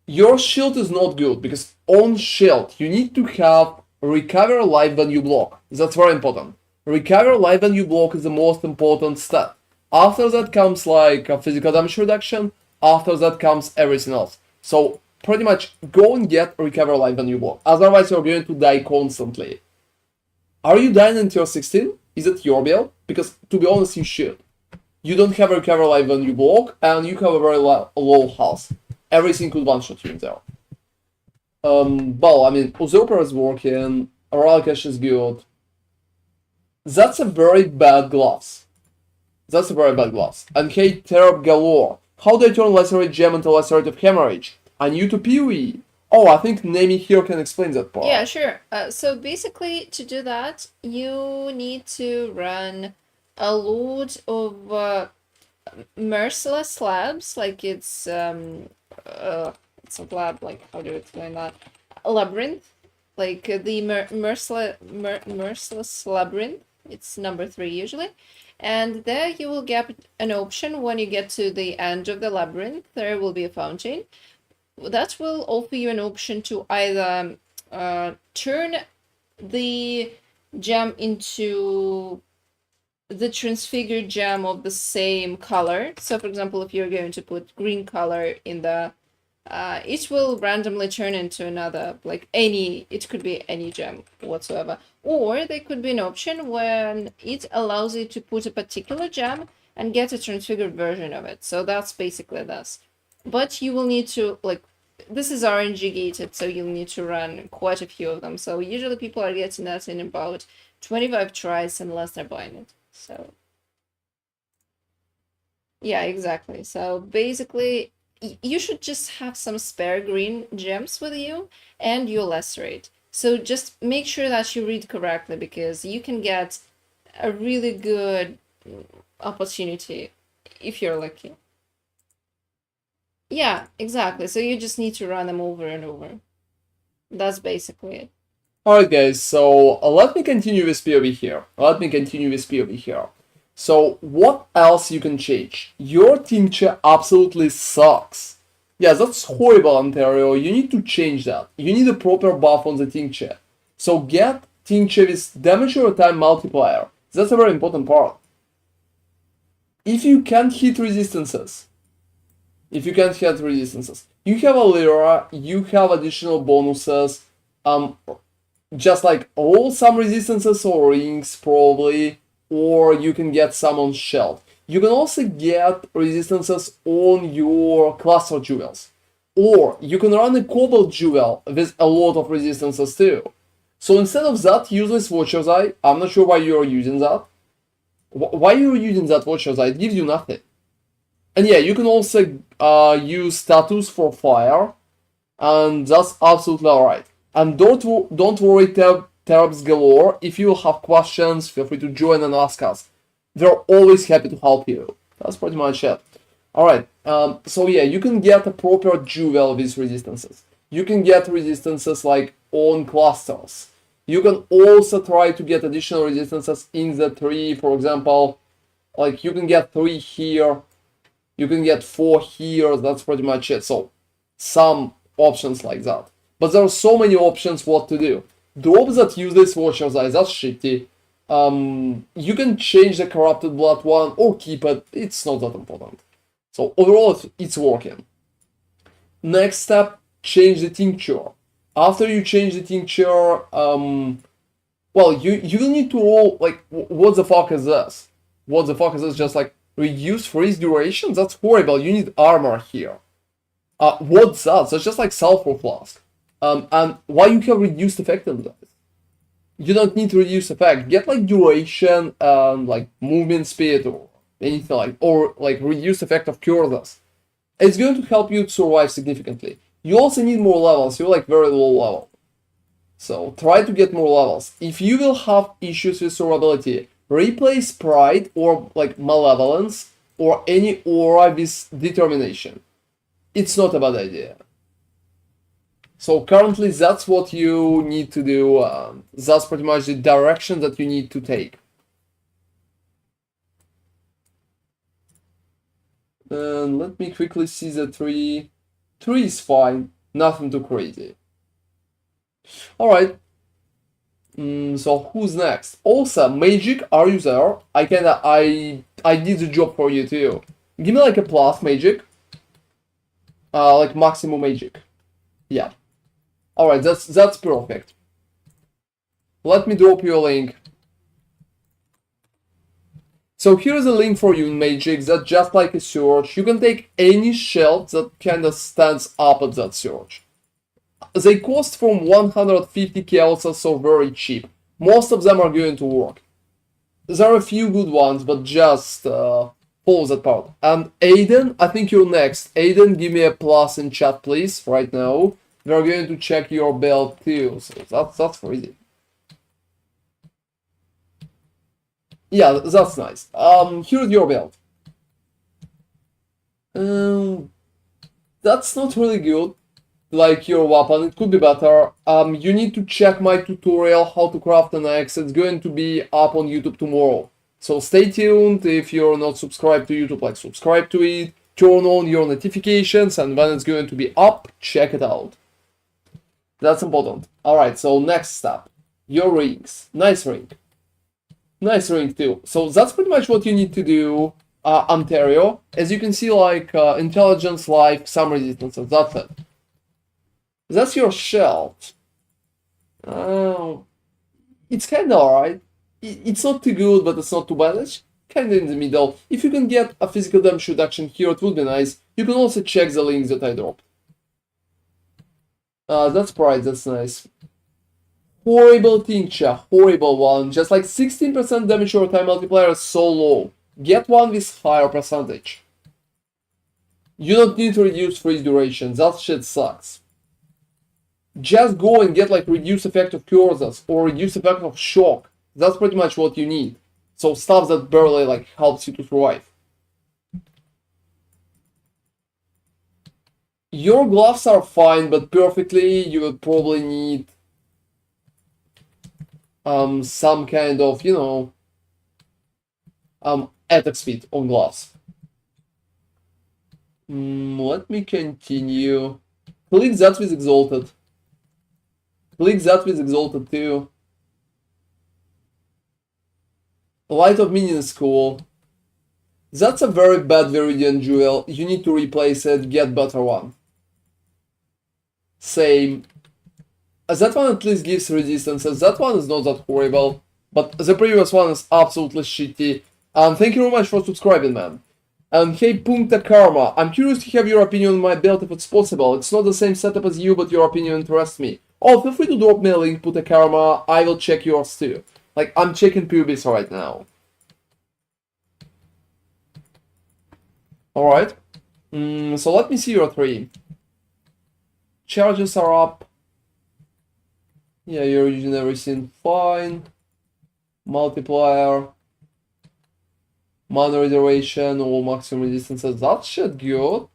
Your shield is not good, because on shield you need to have recover life when you block. That's very important. Recover life when you block is the most important step. After that comes like a physical damage reduction. After that comes everything else. So pretty much go and get recover life when you block. Otherwise you're going to die constantly. Are you dying in tier 16? Is it your build? Because to be honest, you should. You don't have recover life when you block, and you have a very low health. Everything could one-shot you in there. Well, I mean, Usurper is working, Relic Cache is good. That's a very bad gloves. And hey, Terror Galore. How do I turn Lacerate Gem into Lacerate of Hemorrhage? I new to PoE. Oh, I think Nami here can explain that part. Yeah, sure. So basically, to do that, you need to run a load of merciless slabs. Like it's a lab. Like how do you explain that? A labyrinth, like the merciless labyrinth. It's number 3 usually, and there you will get an option when you get to the end of the labyrinth. There will be a fountain that will offer you an option to either turn the gem into the transfigured gem of the same color. So for example, if you're going to put green color in the it will randomly turn into another, like it could be any gem whatsoever. Or there could be an option when it allows you to put a particular gem and get a transfigured version of it. So that's basically this. But you will need to, like, this is RNG gated, so you'll need to run quite a few of them. So usually people are getting that in about 25 tries unless they're buying it. So yeah, exactly. So basically, you should just have some spare green gems with you and your lacerate. So just make sure that you read correctly, because you can get a really good opportunity if you're lucky. Yeah, exactly. So you just need to run them over and over. That's basically it. Alright guys, so let me continue with PoE here. So what else you can change? Your tincture absolutely sucks. Yeah, that's horrible, Ontario. You need to change that. You need a proper buff on the tincture. So get tincture with damage over time multiplier. That's a very important part. If you can't hit resistances, you have a Lyra, you have additional bonuses, just like roll some resistances or rings probably, or you can get some on shelf. You can also get resistances on your cluster jewels, or you can run a cobalt jewel with a lot of resistances too. So instead of that useless Watcher's Eye, I'm not sure why you're using that. Why you're using that Watcher's Eye? It gives you nothing. And yeah, you can also use status for fire, and that's absolutely alright. And don't worry, Terps galore. If you have questions, feel free to join and ask us. They're always happy to help you. That's pretty much it. Alright, so yeah, you can get a proper jewel with resistances. You can get resistances like on clusters. You can also try to get additional resistances in the tree, for example. Like you can get 3 here, you can get 4 here, that's pretty much it. So some options like that. But there are so many options what to do. Drop that useless Watcher's Eye, that's shitty. You can change the Corrupted Blood one or keep it, it's not that important. So overall it's working. Next step, change the tincture. After you change the tincture, well, you will need to roll, like, what the fuck is this? What the fuck is this? Just like reduce freeze duration? That's horrible. You need armor here. What's that? That's just like sulfur flask. And why you have reduced effectiveness? You don't need to reduce effect. Get like duration and like movement speed or anything like, or like reduce effect of cureless. It's going to help you survive significantly. You also need more levels. You're like very low level. So try to get more levels. If you will have issues with survivability, replace Pride or like Malevolence or any aura with Determination. It's not a bad idea. So currently that's what you need to do. That's pretty much the direction that you need to take. And let me quickly see the tree. Tree is fine, nothing too crazy. Alright. So who's next? Also, Magic, are you there? I did the job for you too. Give me like a plus Magic. Like maximum Magic. Yeah. Alright, that's perfect. Let me drop you a link. So here's a link for you in Magic that's just like a search. You can take any shelf that kinda stands up at that search. They cost from 150 kelsa, so very cheap. Most of them are going to work. There are a few good ones, but just follow that part. And Aiden, I think you're next. Aiden, give me a plus in chat, please, right now. we're going to check your build too. So that's crazy. Yeah, that's nice. Here's your build. That's not really good. Like your weapon, it could be better. You need to check my tutorial how to craft an axe. It's going to be up on YouTube tomorrow. So stay tuned. If you're not subscribed to YouTube, like subscribe to it. Turn on your notifications, and when it's going to be up, check it out. That's important. Alright, so next step. Your rings. Nice ring. Nice ring too. So that's pretty much what you need to do, Ontario. As you can see, like intelligence, life, some resistances. That's it. That's your shield. It's kinda alright. It's not too good, but it's not too bad. It's kinda in the middle. If you can get a physical damage reduction here, it would be nice. You can also check the links that I dropped. That's price, that's nice. Horrible tincture, horrible one. Just like 16% damage over time multiplier is so low. Get one with higher percentage. You don't need to reduce freeze duration, that shit sucks. Just go and get like reduced effect of cursors or reduced effect of shock. That's pretty much what you need. So stuff that barely like helps you to survive. Your gloves are fine, but perfectly you would probably need some kind of, you know, attack speed on gloves. Let me continue. Click that with exalted. Click that with exalted too. Light of Minion is cool. That's a very bad Viridian Jewel. You need to replace it, get better one. Same. That one at least gives resistances. That one is not that horrible. But the previous one is absolutely shitty. Thank you very much for subscribing, man. And hey, Punta Karma, I'm curious to have your opinion on my build if it's possible. It's not the same setup as you, but your opinion interests me. Oh, feel free to drop me a link, Punta Karma. I will check yours too. Like, I'm checking pubis right now. Alright. So let me see your 3. Charges are up. Yeah, you're using everything fine. Multiplier. Mana regeneration, all maximum resistances. That shit good.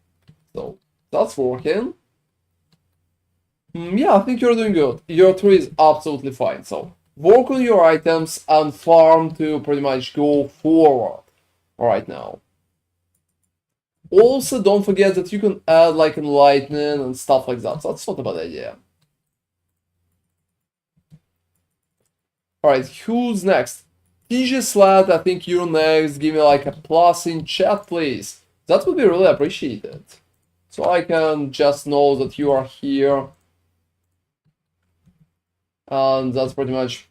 So, that's working. Yeah, I think you're doing good. Your 3 is absolutely fine. So, work on your items and farm to pretty much go forward right now. Also, don't forget that you can add like enlightening and stuff like that. So that's not a bad idea. Alright, who's next? TJ Slat, I think you're next. Give me like a plus in chat, please. That would be really appreciated. So I can just know that you are here. And that's pretty much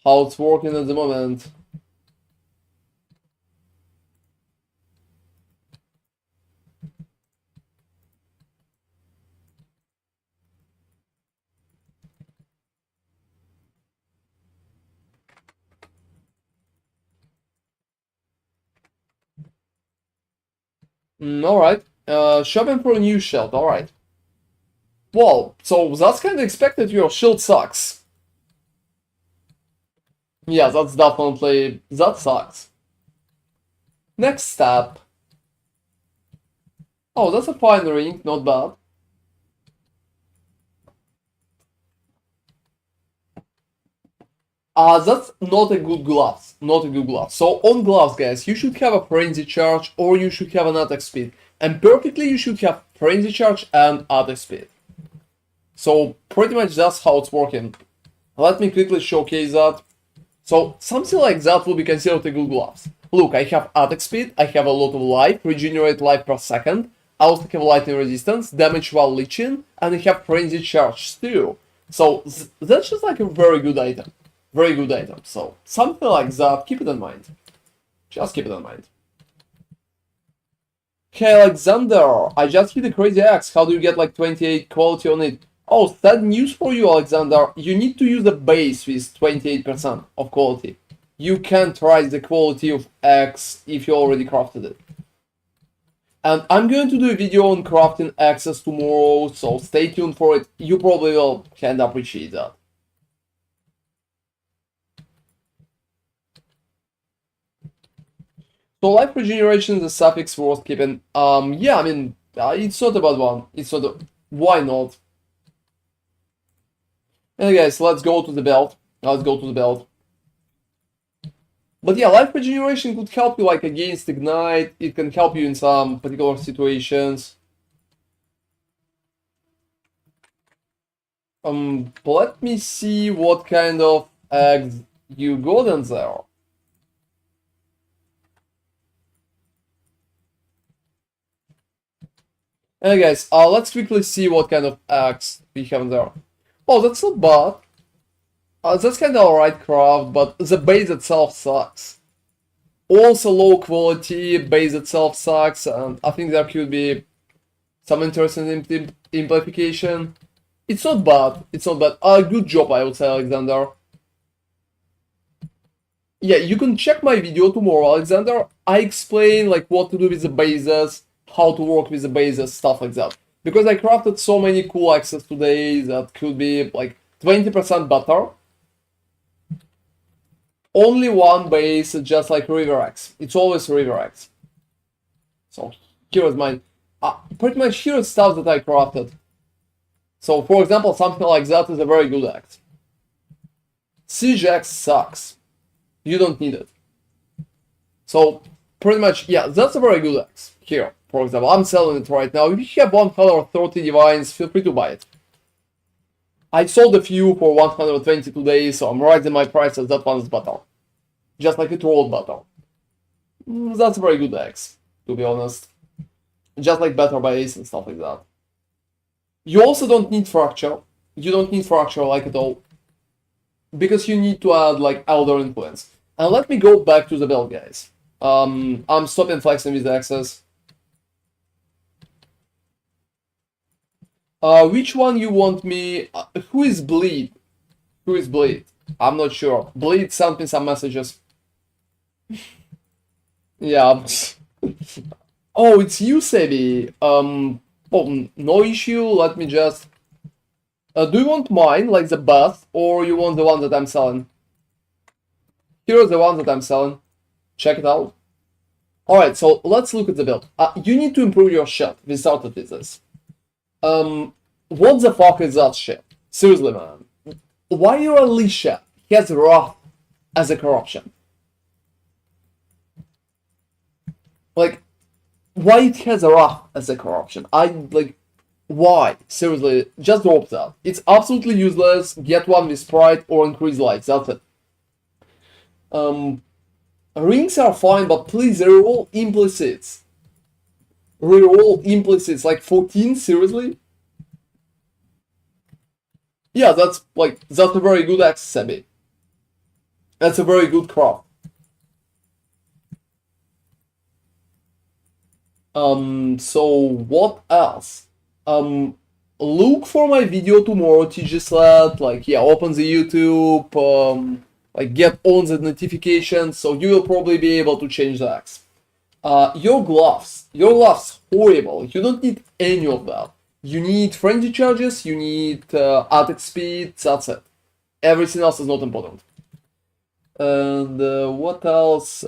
how it's working at the moment. Alright. Shopping for a new shield, alright. Well, so that's kinda expected, your shield sucks. Yeah, that's definitely... that sucks. Next step. Oh, that's a fine ring, not bad. That's not a good glove. Not a good glove. So on gloves, guys, you should have a frenzy charge or you should have an attack speed. And perfectly, you should have frenzy charge and attack speed. So pretty much that's how it's working. Let me quickly showcase that. So something like that will be considered a good gloves. Look, I have attack speed, I have a lot of life, regenerate life per second. I also have lightning resistance, damage while leeching, and I have frenzy charge too. So that's just like a very good item. Very good item. So something like that, keep it in mind. Just keep it in mind. Hey Alexander, I just hit a crazy axe. How do you get like 28 quality on it? Oh, sad news for you, Alexander. You need to use the base with 28% of quality. You can't rise the quality of axe if you already crafted it. And I'm going to do a video on crafting axes tomorrow, so stay tuned for it. You probably will kind of appreciate that. So life regeneration is a suffix worth keeping. Yeah, I mean, it's not a bad one. It's not a... Why not? Anyway, guys, let's go to the belt. Let's go to the belt. But yeah, life regeneration could help you like against Ignite. It can help you in some particular situations. Let me see what kind of eggs you got in there. Hey guys, let's quickly see what kind of eggs we have in there. Oh, that's not bad. That's kind of alright craft, but the base itself sucks. Also low quality, base itself sucks, and I think there could be some interesting implication. It's not bad, it's not bad. Good job, I would say, Alexander. Yeah, you can check my video tomorrow, Alexander. I explain like what to do with the bases, how to work with the bases, stuff like that. Because I crafted so many cool axes today that could be like 20% better. Only one base, just like River Axe. It's always River Axe. So here's mine. Pretty much here's stuff that I crafted. So for example, something like that is a very good axe. Siege Axe sucks. You don't need it. So pretty much, yeah, that's a very good axe. Here, for example, I'm selling it right now. If you have 130 divines, feel free to buy it. I sold a few for 120 today, so I'm raising my prices. That one's better. Just like a troll better. That's a very good axe, to be honest. Just like better base and stuff like that. You also don't need fracture. You don't need fracture like at all. Because you need to add like Elder Influence. And let me go back to the build, guys. I'm stopping flexing with the axes. Which one you want me? Who is Bleed? Who is Bleed? I'm not sure. Bleed sent me some messages. Yeah. Oh, it's you, Sebi. Oh, no issue. Let me just... do you want mine, like the bath, or you want the one that I'm selling? Here's the one that I'm selling. Check it out. Alright, so let's look at the build. You need to improve your shit. We started with this. What the fuck is that shit? Seriously, man. Why your Alicia has Wrath as a corruption? Like, why it has Wrath as a corruption? Why? Seriously, just drop that. It's absolutely useless. Get one with Sprite or increase life. That's it. Rings are fine, but please reroll implicits. Reroll implicits, like 14, seriously? Yeah, that's a very good axe, Sebi. That's a very good craft. So what else? Look for my video tomorrow, TGSLAT, open the YouTube, get on the notifications, so you will probably be able to change the axe. Your gloves horrible. You don't need any of that. You need frenzy charges, you need attack speed, that's it. Everything else is not important. And what else?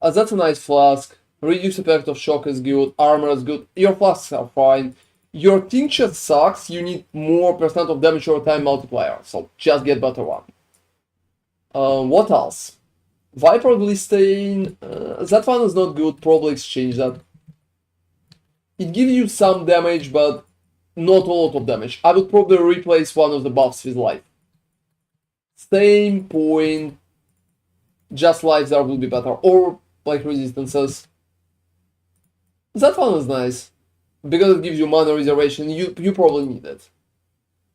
That's a nice flask. Reduce effect of shock is good, armor is good, your flasks are fine. Your tincture sucks, you need more percent of damage over time multiplier, so just get better one. What else? Viper Glistane, that one is not good, probably exchange that. It gives you some damage, but not a lot of damage. I would probably replace one of the buffs with life. Same point, just life there will be better, or like resistances. That one is nice, because it gives you mana reservation, you probably need it.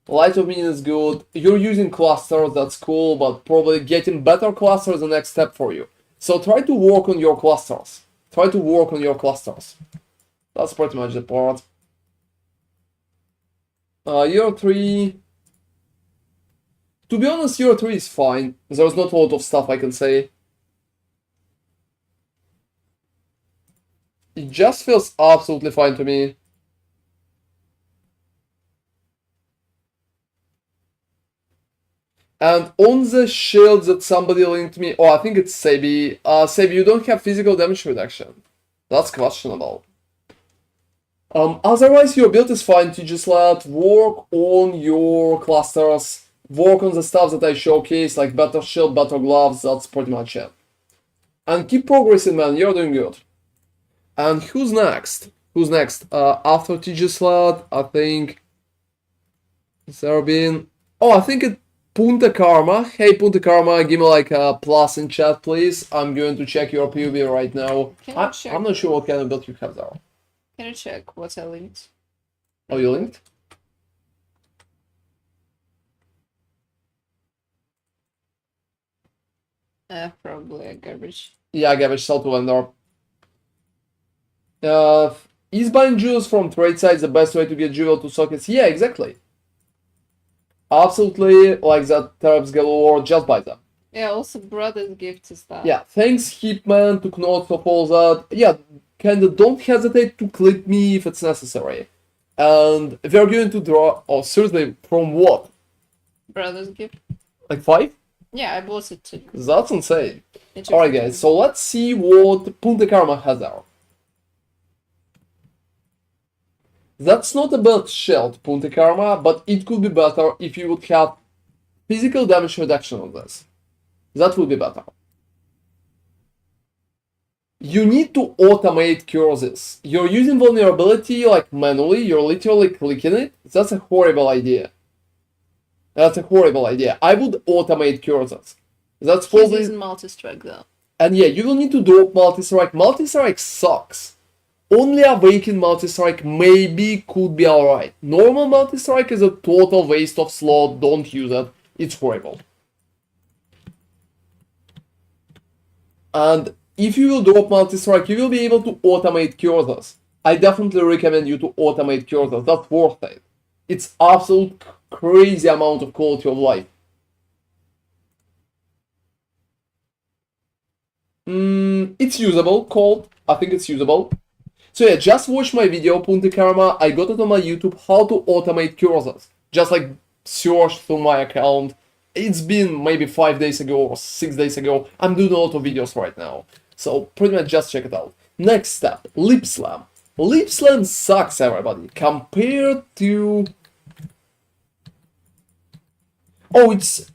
Light of Minion is good, you're using clusters, that's cool, but probably getting better clusters is the next step for you. So try to work on your clusters. That's pretty much the part. Year 3... To be honest, Year 3 is fine, there's not a lot of stuff I can say. It just feels absolutely fine to me. And on the shield that somebody linked me, oh, I think it's Sebi. Sebi, you don't have physical damage reduction. That's questionable. Otherwise, your build is fine. You just work on your clusters, work on the stuff that I showcase, like better shield, better gloves. That's pretty much it. And keep progressing, man. You're doing good. And who's next? Who's next? After Tigislat, I think. Has there been? Oh, I think it. Punta Karma. Hey, Punta Karma, give me like a plus in chat, please. I'm going to check your POV right now. I'm not sure what kind of build you have there. Can you check what I linked? Oh, you linked? Probably a garbage. Yeah, garbage, sell to vendor. Is buying jewels from trade sites the best way to get jewel to sockets? Yeah, exactly. Absolutely, like that Terps galore, just buy them. Yeah, also brother's gift is that. Yeah, thanks Hitman, took notes of all that. Yeah, kinda don't hesitate to clip me if it's necessary. And if you're going to draw, oh seriously, from what? Brother's gift. Like 5? Yeah, I bought it too. That's insane. Alright guys, so let's see what Punta Karma has there. That's not a bad shield, Punta Karma, but it could be better if you would have physical damage reduction on this. That would be better. You need to automate curses. You're using vulnerability like manually, you're literally clicking it. That's a horrible idea. That's a horrible idea. I would automate curses. That's probably... He's using multi-strike though. And yeah, you will need to drop multi-strike. Multi-strike sucks. Only Awakened multi-strike maybe could be alright. Normal multi-strike is a total waste of slot, don't use it. It's horrible. And if you will drop multi-strike, you will be able to automate curses. I definitely recommend you to automate curses, that's worth it. It's absolute crazy amount of quality of life. It's usable, cold. I think it's usable. So yeah, just watch my video, Punta Karma. I got it on my YouTube, how to automate cursors. Just like search through my account. It's been maybe 5 days ago or 6 days ago. I'm doing a lot of videos right now. So pretty much just check it out. Next step, Lip Slam. Lip Slam sucks, everybody. Compared to... Oh, it's...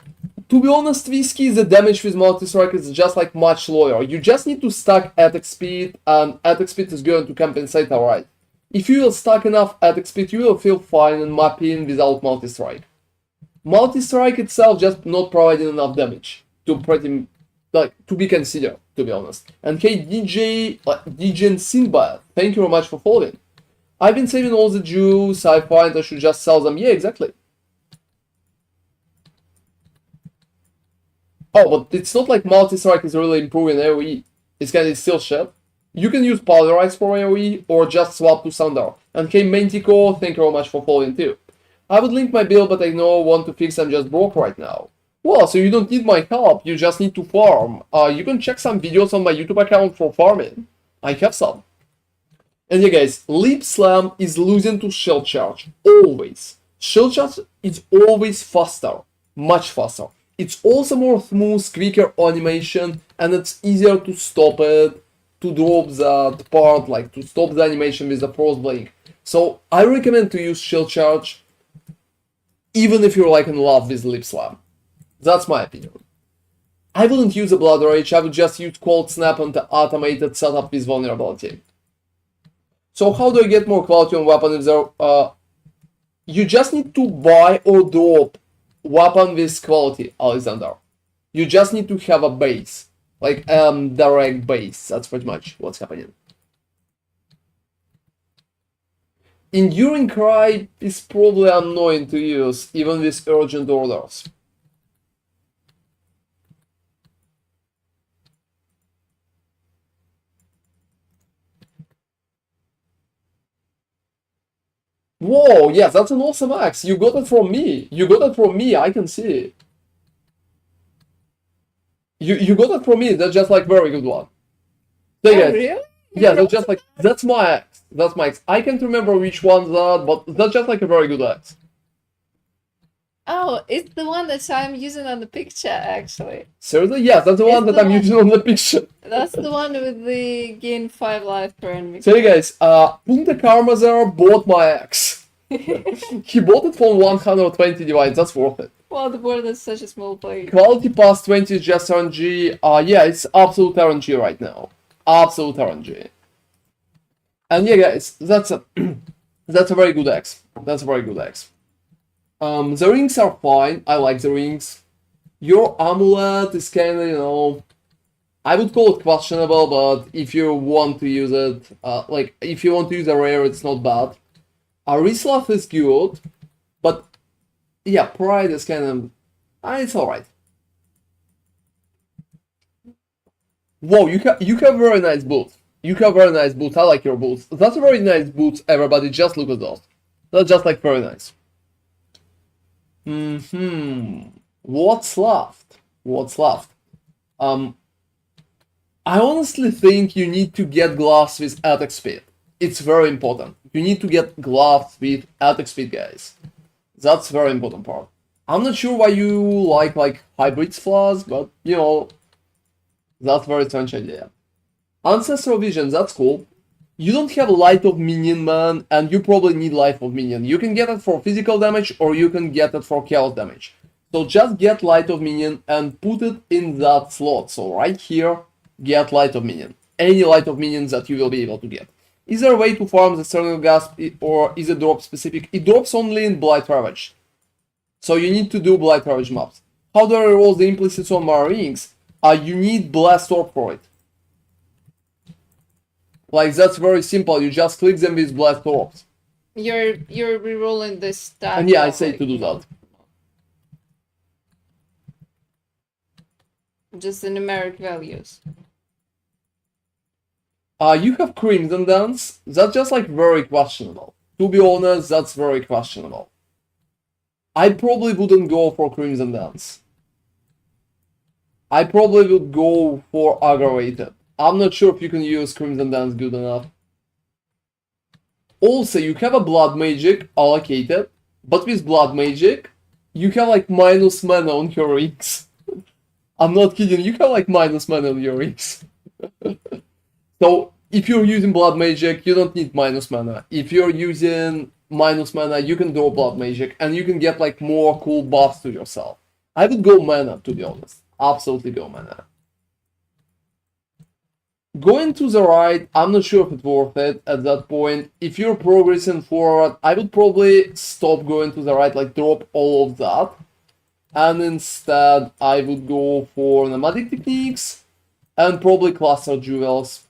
To be honest, Whiskey, the damage with multi-strike is just like much lower. You just need to stack attack speed, and attack speed is going to compensate alright. If you will stack enough attack speed, you will feel fine in mapping without multi-strike. Multi-strike itself just not providing enough damage to pretty, like, to be considered, to be honest. And hey, DJ and Sinbad, thank you very much for following. I've been saving all the jewels, I find I should just sell them. Yeah, exactly. Oh, but it's not like multi-strike is really improving AoE. It's kinda still shit. You can use Polarize for AoE, or just swap to Sundar. And hey, Mantico, thank you very much for following too. I would link my build, but I know want to fix I'm just broke right now. Well, so you don't need my help, you just need to farm. You can check some videos on my YouTube account for farming. I have some. And yeah guys, Lip Slam is losing to Shield Charge, always. Shield Charge is always faster, much faster. It's also more smooth, quicker animation, and it's easier to stop it, to drop that part, like to stop the animation with the Frost Blink. So I recommend to use Shield Charge, even if you're like in love with Lip Slam. That's my opinion. I wouldn't use a Blood Rage, I would just use Cold Snap and the automated setup with vulnerability. So how do I get more quality on weapon if there... you just need to buy or drop weapon with quality, Alexander. You just need to have a base. Like, direct base. That's pretty much what's happening. Enduring Cry is probably annoying to use, even with urgent orders. Whoa, yes, that's an awesome axe. You got it from me. You got it from me, I can see. You got it from me, that's just like very good one. So, Oh, guys, really? Yeah, that's just like, that's my axe. That's my axe. I can't remember which one's that, but that's just like a very good axe. Oh, it's the one that I'm using on the picture, actually. Seriously? Yes, that's the one that I'm using on the picture. That's the one with the gain 5 life per enemy. So hey guys, Punta Karmazar bought my axe. He bought it for 120 divines, that's worth it. Well, the board is such a small play. Quality past 20 is just RNG. Yeah, it's absolute RNG right now. Absolute RNG. And yeah guys, that's a that's a very good axe. That's a very good axe. The rings are fine. I like the rings. Your amulet is kinda, you know, I would call it questionable, but if you want to use it, like if you want to use a rare, it's not bad. Arislav is good, but yeah, Pride is kind of, it's alright. Whoa, you have very nice boots. You have very nice boots. I like your boots. That's a very nice boots, everybody. Just look at those. That's just like very nice. What's left? What's left? I honestly think you need to get gloves with attack speed. It's very important. You need to get gloves with attack speed, guys. That's very important part. I'm not sure why you like hybrid flaws, but you know, that's very strange idea. Ancestral Vision, that's cool. You don't have Light of Minion, man, and you probably need Light of Minion. You can get it for physical damage, or you can get it for chaos damage. So just get Light of Minion and put it in that slot. So right here, get Light of Minion. Any Light of Minions that you will be able to get. Is there a way to farm the Eternal Gasp, or is it drop specific? It drops only in Blight Ravage. So you need to do Blight Ravage maps. How do I roll the implicits on my rings? You need Blast Orb for it. Like, that's very simple. You just click them with Blast Orbs. You're rerolling this stat. And yeah, I say to do that. Just the numeric values. You have Crimson Dance. That's just like very questionable. To be honest, that's very questionable. I probably wouldn't go for Crimson Dance. I probably would go for Aggravated. I'm not sure if you can use Crimson Dance good enough. Also, you have a Blood Magic allocated, but with Blood Magic, you have like minus mana on your rings. I'm not kidding, you have like minus mana on your rings. So, if you're using Blood Magic, you don't need minus mana. If you're using minus mana, you can draw Blood Magic, and you can get like more cool buffs to yourself. I would go mana, to be honest. Absolutely go mana. Going to the right, I'm not sure if it's worth it at that point. If you're progressing forward, I would probably stop going to the right, like drop all of that. And instead, I would go for Nomadic Techniques and probably Cluster Jewels.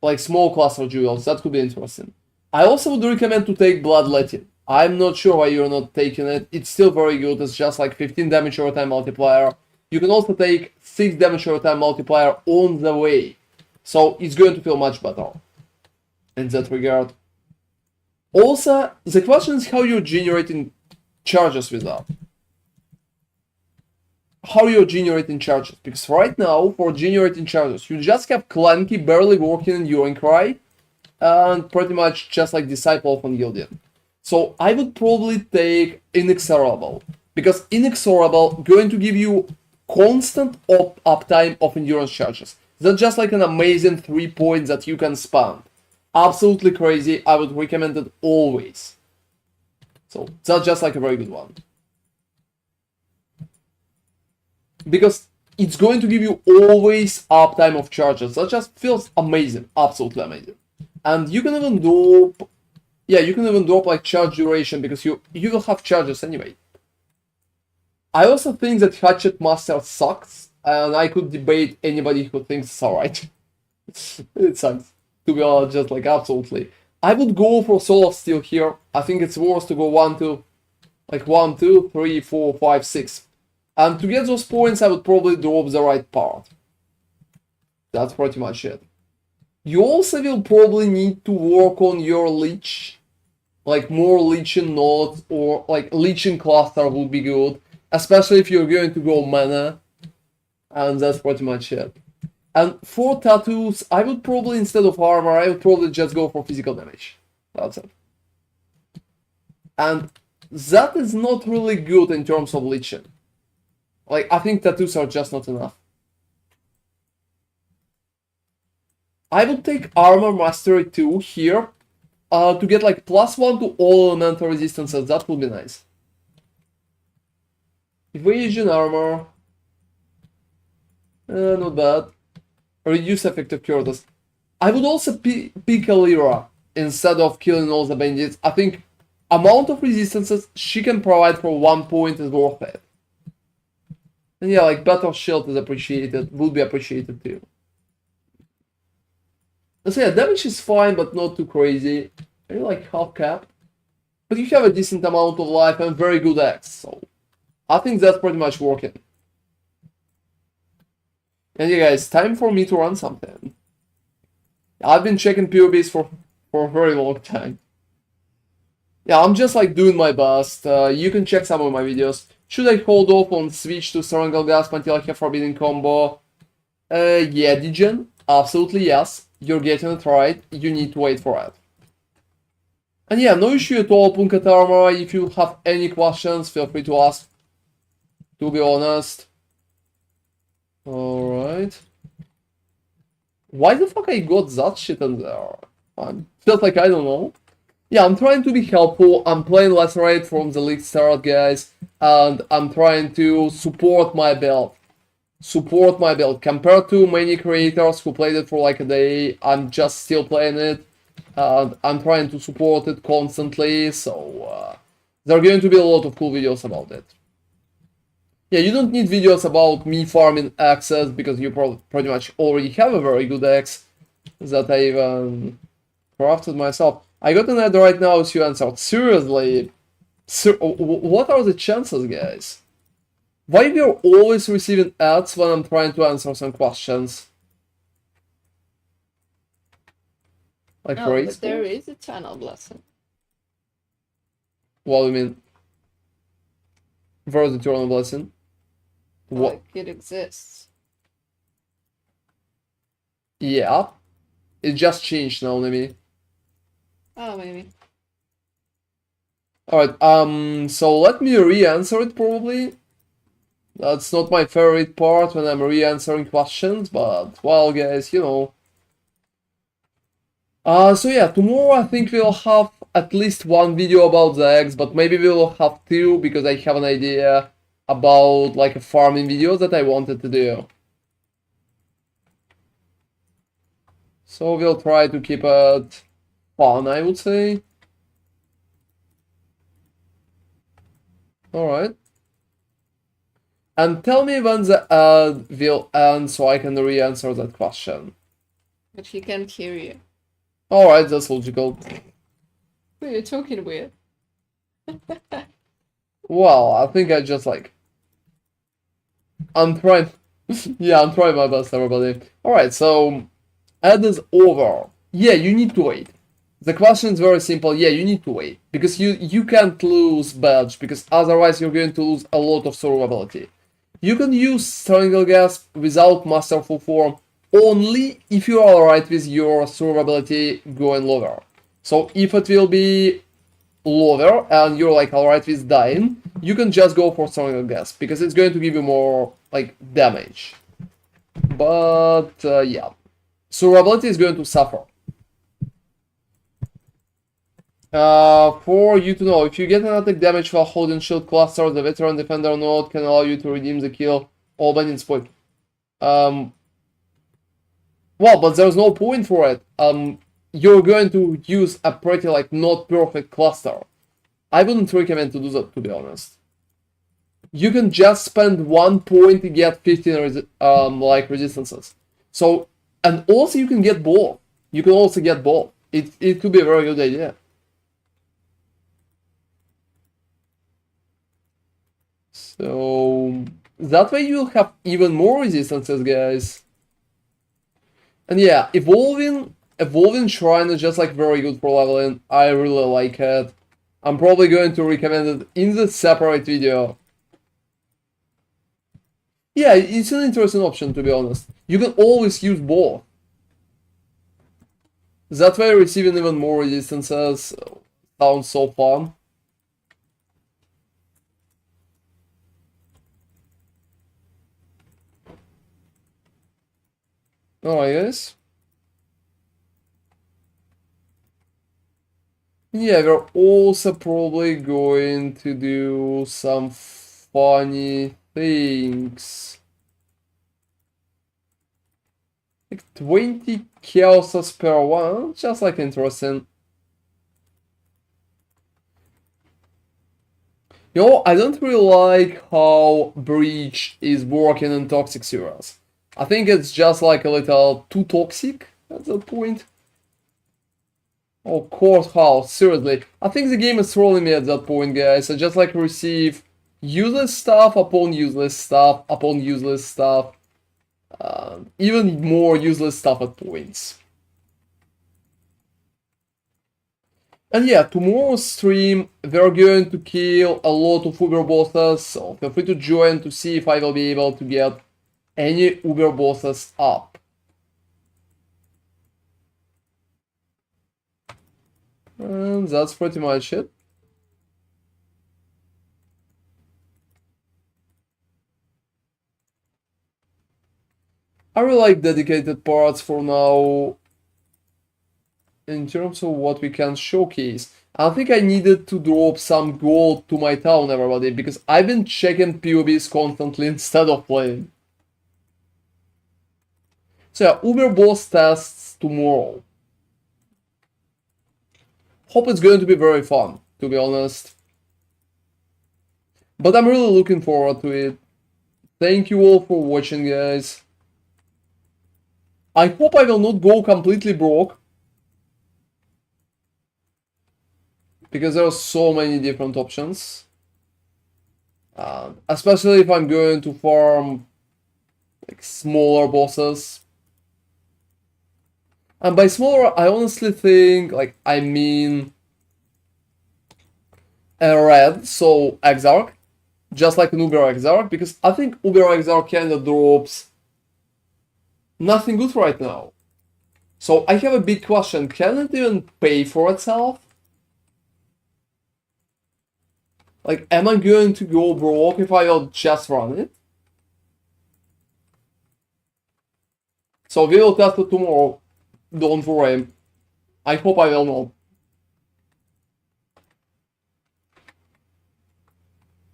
Like small Cluster Jewels, that could be interesting. I also would recommend to take Bloodletting. I'm not sure why you're not taking it. It's still very good, it's just like 15 damage over time multiplier. You can also take 6 damage over time multiplier on the way. So it's going to feel much better in that regard. Also, the question is how you're generating charges with that. How you're generating charges. Because right now, for generating charges, you just have Clanky barely working in Urine Cry, and pretty much just like Disciple of Ungilded. So I would probably take Inexorable. Because Inexorable going to give you constant uptime of endurance charges. That's just like an amazing 3 points that you can spam. Absolutely crazy. I would recommend it always. So that's just like a very good one. Because it's going to give you always uptime of charges. That just feels amazing. Absolutely amazing. And you can even drop, yeah, you can even drop like charge duration because you will have charges anyway. I also think that Hatchet Master sucks, and I could debate anybody who thinks it's alright. It sucks, to be honest, just like absolutely. I would go for Soul of Steel here. I think it's worth to go 1, 2, like 1, 2, 3, 4, 5, 6. And to get those points, I would probably drop the right part. That's pretty much it. You also will probably need to work on your leech. Like more leeching nodes, or like leeching cluster would be good. Especially if you're going to go mana. And that's pretty much it. And for tattoos, I would probably, instead of armor, I would probably just go for physical damage. That's it. And that is not really good in terms of leeching. Like, I think tattoos are just not enough. I would take Armor Mastery 2 here to get like +1 to all elemental resistances. That would be nice. Evasion Armor. Not bad. Reduce effective curses. I would also pick a Lyra instead of killing all the bandits. I think amount of resistances she can provide for 1 point is worth it. And yeah, like Battle Shield is appreciated, would be appreciated too. So yeah, damage is fine, but not too crazy. Maybe like half cap. But you have a decent amount of life and very good X, so I think that's pretty much working. And yeah guys, time for me to run something. I've been checking PoBs for a very long time. Yeah, I'm just like doing my best. You can check some of my videos. Should I hold off on switch to Strangle Gasp until I have Forbidden Combo? Yeah, Degen, absolutely yes. You're getting it right. You need to wait for it. And yeah, no issue at all, Punkat Armor. If you have any questions, feel free to ask. To be honest. Alright. Why the fuck I got that shit in there? Feels like I don't know. Yeah, I'm trying to be helpful. I'm playing Lacerate from the league start, guys. And I'm trying to support my build. Support my build. Compared to many creators who played it for like a day, I'm just still playing it. And I'm trying to support it constantly. So, there are going to be a lot of cool videos about it. Yeah, you don't need videos about me farming axes because you pretty much already have a very good axe that I even crafted myself. I got an ad right now as you answered. Seriously? What are the chances, guys? Why we are always receiving ads when I'm trying to answer some questions? Like No, but there is a Channel Blessing. What do you mean? Where's the Eternal Blessing? What? Like, it exists. Yeah. It just changed now, maybe. Oh, maybe. Alright, so let me re-answer it probably. That's not my favorite part when I'm re-answering questions, but, well, guys, you know. So yeah, tomorrow I think we'll have at least one video about the eggs, but maybe we'll have two because I have an idea about like a farming video that I wanted to do. So we'll try to keep it fun, I would say. Alright. And tell me when the ad will end so I can re-answer that question. But he can't hear you. Alright, that's logical. You're talking weird. Well, I think I just like... I'm trying... yeah, I'm trying my best, everybody. Alright, so... ad is over. Yeah, you need to wait. The question is very simple. Yeah, you need to wait. Because you can't lose badge, because otherwise you're going to lose a lot of survivability. You can use Strangle Gasp without Masterful Form only if you are alright with your survivability going lower. So if it will be lower and you're like alright with dying, you can just go for Strangle Gasp because it's going to give you more like damage. But yeah, survivability is going to suffer. For you to know, if you get an attack damage while holding shield cluster, the veteran defender node can allow you to redeem the kill all bandits point. Well, but there's no point for it. You're going to use a pretty like not perfect cluster. I wouldn't recommend to do that, to be honest. You can just spend 1 point to get 15 like resistances. So, and also you can get both. You can also get both. It could be a very good idea. So that way you'll have even more resistances, guys. And yeah, evolving shrine is just like very good for leveling. I really like it. I'm probably going to recommend it in the separate video. Yeah, it's an interesting option, to be honest. You can always use both. That way receiving even more resistances sounds so fun. Alright, guys. Yeah, we're also probably going to do some funny things. Like 20 chaoses per one, just like interesting. I don't really like how Breach is working in Toxic Series. I think it's just like a little too toxic at that point. Oh, Courthouse, seriously. I think the game is trolling me at that point, guys. I just like receive useless stuff upon useless stuff upon useless stuff. Even more useless stuff at points. And yeah, tomorrow's stream, we're going to kill a lot of Uber bosses, so feel free to join to see if I will be able to get any Uber bosses up. And that's pretty much it. I really like dedicated parts for now in terms of what we can showcase. I think I needed to drop some gold to my town, everybody, because I've been checking POBs constantly instead of playing. So yeah, Uber boss tests tomorrow. Hope it's going to be very fun, to be honest. But I'm really looking forward to it. Thank you all for watching, guys. I hope I will not go completely broke, because there are so many different options. Especially if I'm going to farm like smaller bosses. And by smaller, I honestly think, like, I mean a red, so Exarch, just like an Uber Exarch, because I think Uber Exarch kinda drops nothing good right now. So I have a big question, can it even pay for itself? Like, am I going to go broke if I will just run it? So we will test it tomorrow, don't worry. I hope I will not.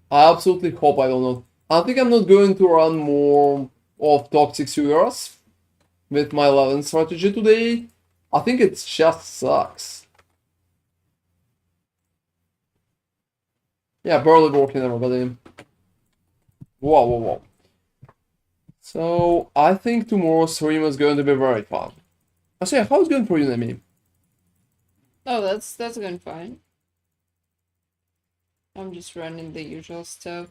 I absolutely hope I will not. I think I'm not going to run more of Toxic Sewers with my 11 strategy today. I think it just sucks. Yeah, barely broken, everybody. Whoa, whoa, whoa. So, I think tomorrow's stream is going to be very fun. So yeah, how's it going for you, Nemi? Oh, that's going fine. I'm just running the usual stuff.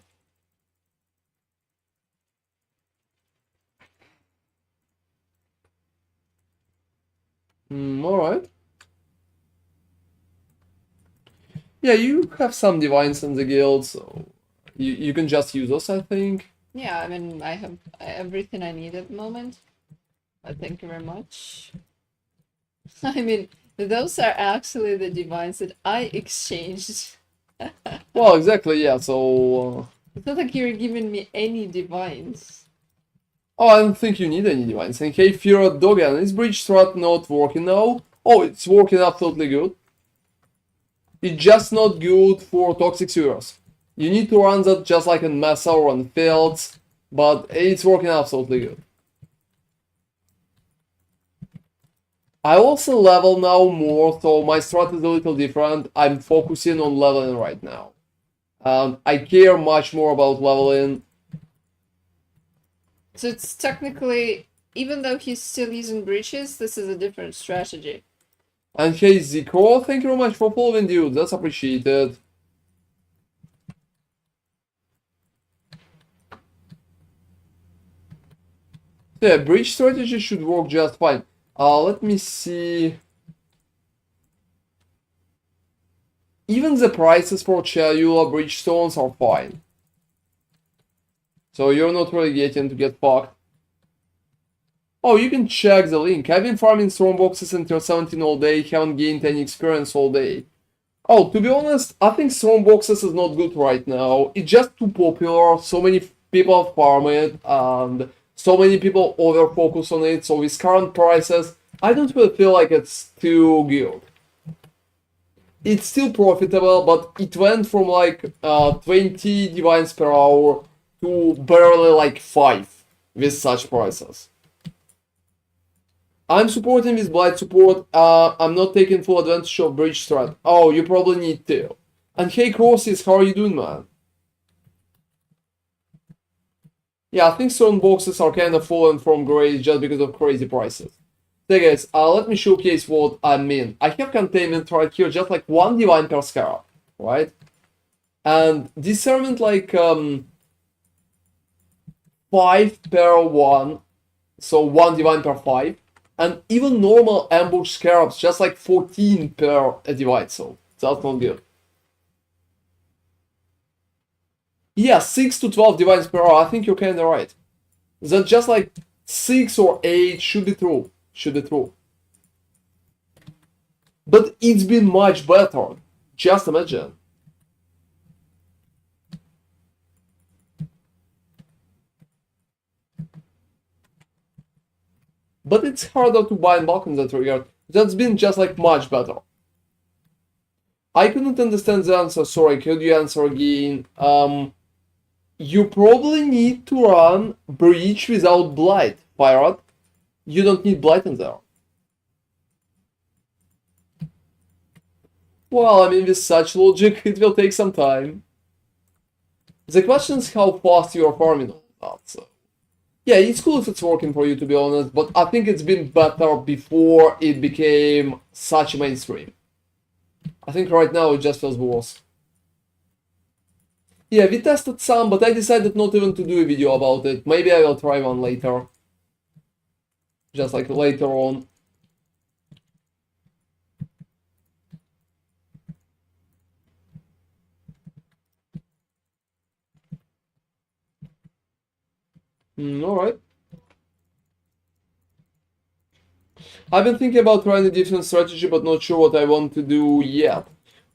Alright. Yeah, you have some divines in the guild, so you can just use us, I think. Yeah, I mean, I have everything I need at the moment. Thank you very much. I mean, those are actually the divines that I exchanged. Well, exactly, yeah, so... It's not like you're giving me any divines. Oh, I don't think you need any divines. And hey, Fear Dogan, is Bridge Strat not working now? Oh, it's working absolutely good. It's just not good for Toxic Sewers. You need to run that just like in Mesa or on Fields, but it's working absolutely good. I also level now more, so my strat is a little different. I'm focusing on leveling right now. I care much more about leveling. So it's technically, even though he's still using breaches, this is a different strategy. And hey, Zico, thank you very much for following, dude. That's appreciated. Yeah, bridge strategy should work just fine. Let me see. Even the prices for Chalula Bridgestones are fine. So you're not really getting to get fucked. Oh, you can check the link. I've been farming storm boxes until 17 all day, haven't gained any experience all day. Oh, to be honest, I think storm boxes is not good right now. It's just too popular, so many people farm it, and so many people over-focus on it, so with current prices, I don't really feel like it's too good. It's still profitable, but it went from like 20 divines per hour to barely like 5 with such prices. I'm supporting with blight support. I'm not taking full advantage of bridge strat. Oh, you probably need to. And hey Crosses, how are you doing, man? Yeah, I think certain boxes are kind of fallen from grace just because of crazy prices. So guys, let me showcase what I mean. I have containment right here, just like 1 divine per scarab, right? And discernment like 5 per 1, so 1 divine per 5. And even normal ambush scarabs, just like 14 per a divine, so that's not good. Yeah, 6 to 12 divines per hour, I think you're kinda right. That just like 6 or 8 should be true. Should be true. But it's been much better. Just imagine. But it's harder to buy in bulk in that regard. That's been just like much better. I couldn't understand the answer, sorry, could you answer again? You probably need to run Breach without Blight, Pirate. You don't need Blight in there. Well, I mean, with such logic, it will take some time. The question is how fast you are farming all that, so... Yeah, it's cool if it's working for you, to be honest, but I think it's been better before it became such mainstream. I think right now it just feels worse. Yeah, we tested some, but I decided not even to do a video about it. Maybe I will try one later. Just like later on. Alright. I've been thinking about trying a different strategy, but not sure what I want to do yet.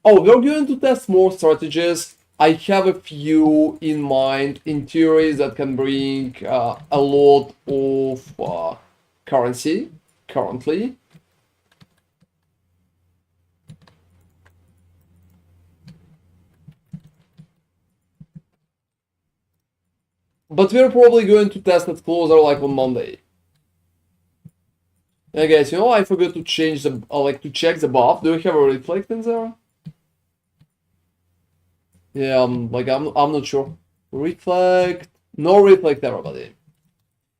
Oh, we're going to test more strategies. I have a few in mind, in theories that can bring a lot of currency currently. But we're probably going to test it closer, like on Monday. Yeah, guys, you know, I forgot to change the, like, to check the buff. Do we have a reflect in there? Yeah, I'm not sure. Reflect, no reflect, everybody.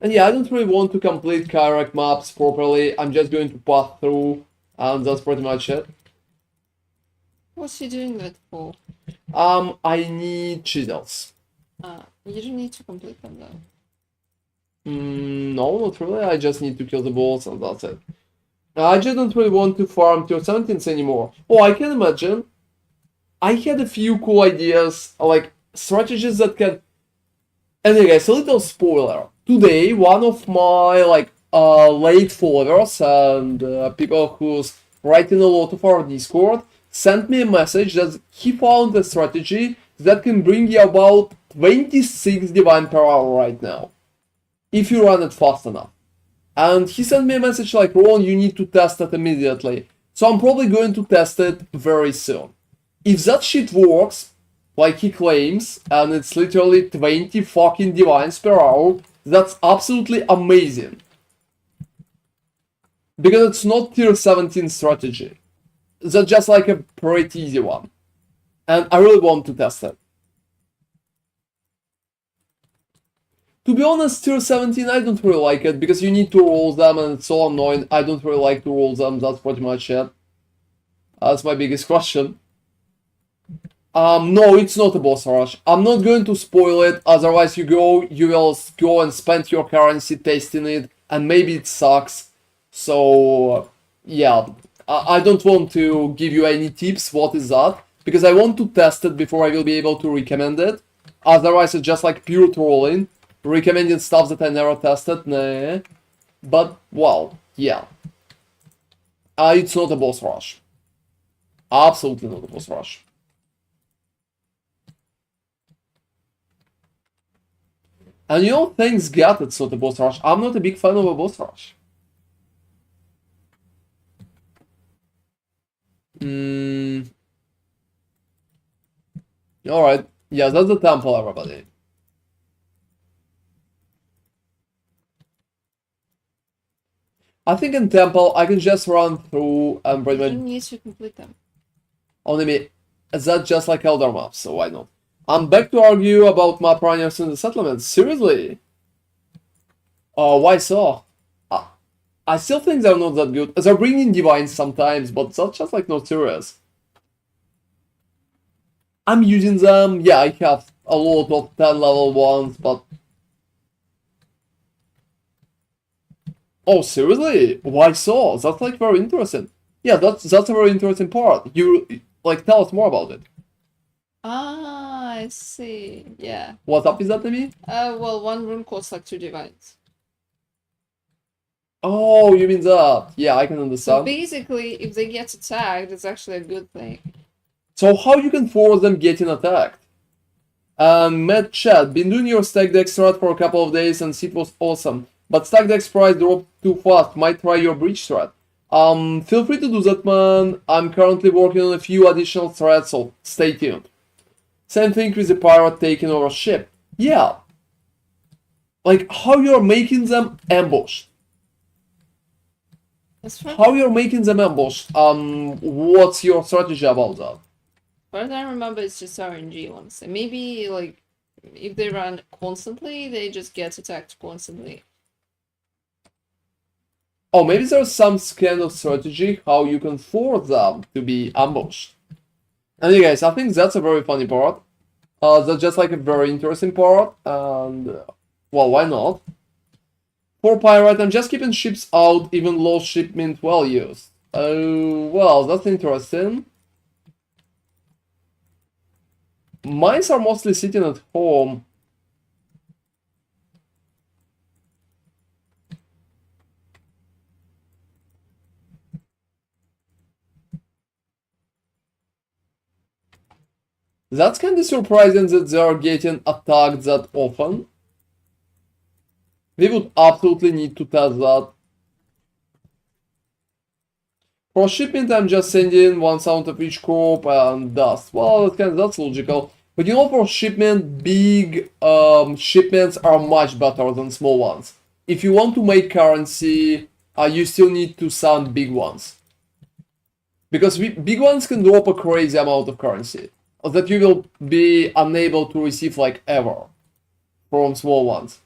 And yeah, I don't really want to complete Kyrak maps properly. I'm just going to pass through, and that's pretty much it. What's he doing that for? I need chisels. You don't need to complete them though. No, not really. I just need to kill the boss, and that's it. I just don't really want to farm tier 17s anymore. Oh, I can imagine. I had a few cool ideas, like strategies that can... Anyway, guys, a little spoiler. Today, one of my late followers and people who's writing a lot of our Discord sent me a message that he found a strategy that can bring you about 26 divine per hour right now, if you run it fast enough. And he sent me a message like, Ron, you need to test it immediately. So I'm probably going to test it very soon. If that shit works, like he claims, and it's literally 20 fucking divines per hour, that's absolutely amazing. Because it's not tier 17 strategy. That's just like a pretty easy one. And I really want to test it. To be honest, tier 17, I don't really like it, because you need to roll them and it's so annoying. I don't really like to roll them, that's pretty much it. That's my biggest question. No, it's not a boss rush. I'm not going to spoil it, otherwise you will go and spend your currency testing it, and maybe it sucks. So, yeah, I don't want to give you any tips, what is that, because I want to test it before I will be able to recommend it. Otherwise, it's just like pure trolling. Recommending stuff that I never tested, nah. But, well, yeah. It's not a boss rush. Absolutely not a boss rush. And you know, thanks God it's not a boss rush. I'm not a big fan of a boss rush. Alright. Yeah, that's the temple, everybody. I think in temple, I can just run through and pretty You much... don't need to complete them. Only me. That's just like Elder maps, so why not? I'm back to argue about map runners in the settlements. Seriously? Why so? I still think they're not that good. They're bringing divines sometimes, but that's just like not serious. I'm using them. Yeah, I have a lot of 10 level ones, but... Oh, seriously? Why so? That's like very interesting. Yeah, that's a very interesting part. You, like, tell us more about it. Ah, I see. Yeah. What up is that to me? Well, one rune costs like 2 divines. Oh, you mean that? Yeah, I can So understand. basically, if they get attacked, it's actually a good thing. So how you can force them getting attacked? Matt Chat, been doing your stack deck strat for a couple of days and it was awesome. But stack deck's price dropped too fast. Might try your breach strat. Feel free to do that, man. I'm currently working on a few additional threats, so stay tuned. Same thing with the pirate taking over ship. Yeah. Like, how you're making them ambushed. How you're making them ambushed. What's your strategy about that? What I remember is just RNG ones. And maybe, like, if they run constantly, they just get attacked constantly. Oh, maybe there's some kind of strategy how you can force them to be ambushed. Anyway, guys, I think that's a very funny part. That's just like a very interesting part, and well, why not? For pirate, I'm just keeping ships out, even low shipment values. Oh, well, that's interesting. Mines are mostly sitting at home. That's kind of surprising that they are getting attacked that often. We would absolutely need to test that. For shipment, I'm just sending one sound of each corp and dust. Well, that's logical. But you know, for shipment, big shipments are much better than small ones. If you want to make currency, you still need to send big ones. Because big ones can drop a crazy amount of currency that you will be unable to receive like ever from small ones.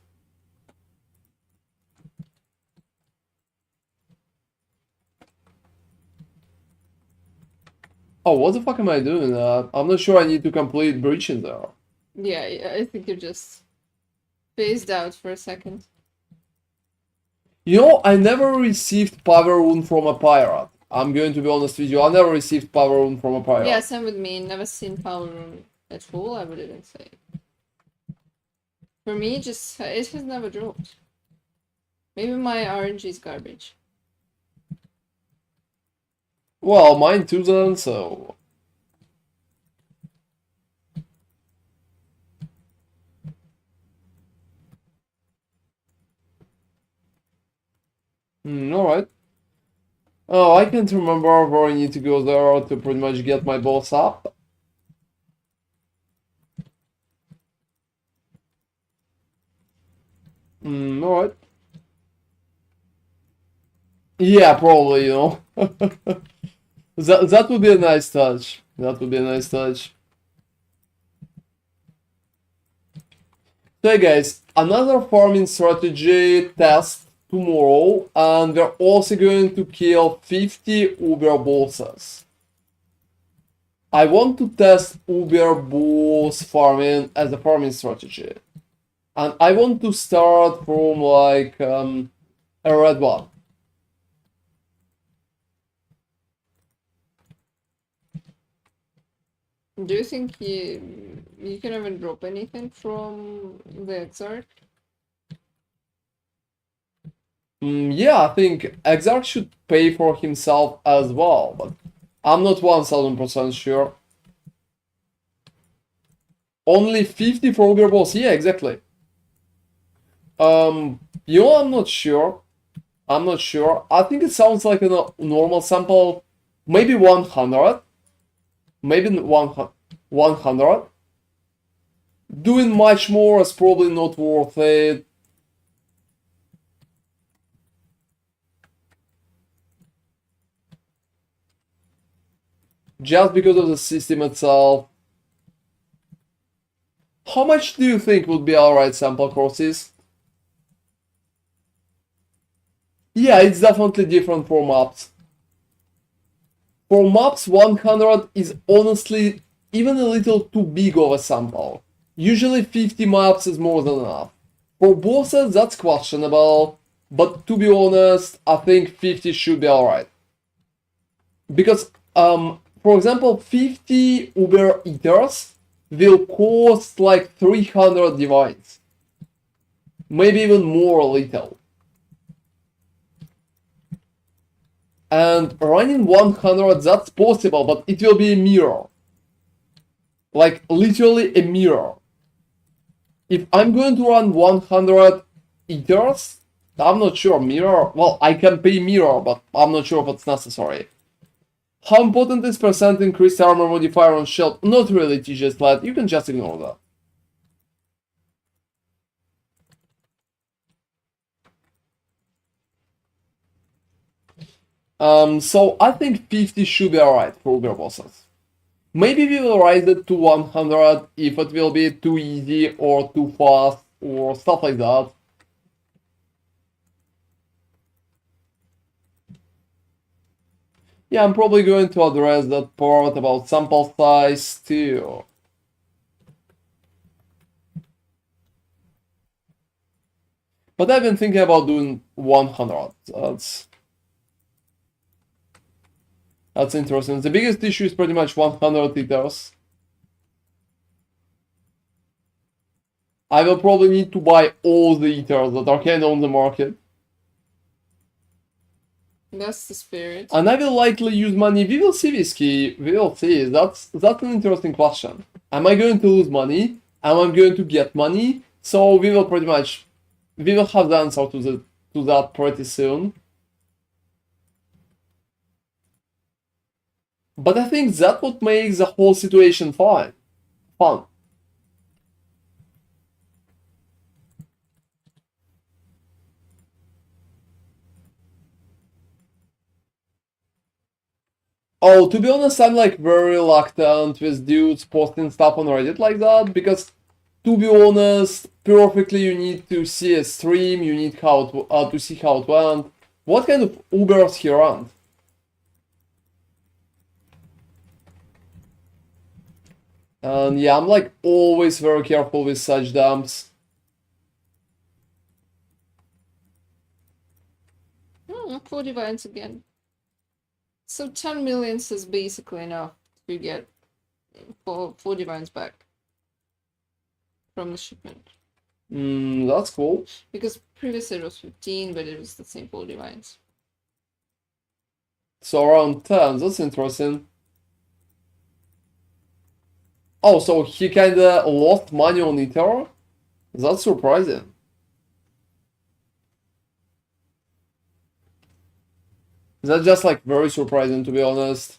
Oh, what the fuck am I doing? I'm not sure I need to complete breach in there. Yeah, I think you just phased out for a second. You know, I never received power rune from a pirate. I'm going to be honest with you, I never received power rune from a pirate. Yeah, same with me. Never seen power rune at all, I would even say. For me, just it has never dropped. Maybe my RNG is garbage. Well, mine too then, so... Alright. Oh, I can't remember where I need to go there to pretty much get my boss up. Alright. Yeah, probably, you know. That would be a nice touch. That would be a nice touch. So, hey guys, another farming strategy test tomorrow, and we're also going to kill 50 Uber bosses. I want to test Uber boss farming as a farming strategy. And I want to start from like a red one. Do you think you can even drop anything from the Exarch? Yeah, I think Exarch should pay for himself as well, but I'm not 1000% sure. Only 50 for Ogre Boss, yeah, exactly. You know, I'm not sure. I'm not sure. I think it sounds like a normal sample. Maybe 100. Maybe 100. Doing much more is probably not worth it. Just because of the system itself. How much do you think would be alright sample courses? Yeah, it's definitely different for maps. For maps, 100 is honestly even a little too big of a sample. Usually 50 maps is more than enough. For bosses, that's questionable, but to be honest, I think 50 should be alright. Because, for example, 50 Uber Eaters will cost like 300 divines. Maybe even more a little. And running 100, that's possible, but it will be a mirror. Like, literally a mirror. If I'm going to run 100 Eaters, I'm not sure. Mirror, well, I can pay mirror, but I'm not sure if it's necessary. How important is percent increased armor modifier on shield? Not really, TJ Slat. You can just ignore that. So I think 50 should be alright for Uber bosses. Maybe we will raise it to 100 if it will be too easy or too fast or stuff like that. Yeah, I'm probably going to address that part about sample size too. But I've been thinking about doing 100. That's interesting. The biggest issue is pretty much 100 liters. I will probably need to buy all the liters that are kind of on the market. That's the spirit. And I will likely use money. We will see, Whiskey. We will see. That's an interesting question. Am I going to lose money? Am I going to get money? So we will pretty much, we will have the answer to that pretty soon. But I think that's what makes the whole situation fun. Oh, to be honest, I'm like very reluctant with dudes posting stuff on Reddit like that because, to be honest, perfectly you need to see a stream, you need to see how it went. What kind of Ubers he ran? And yeah, I'm like always very careful with such dumps. 4 divines again. So 10 millions is basically enough to get 4 divines back from the shipment. That's cool. Because previously it was 15, but it was the same 4 divines. So around 10, that's interesting. Oh, so he kinda lost money on Ether? That's surprising. That's just like very surprising, to be honest.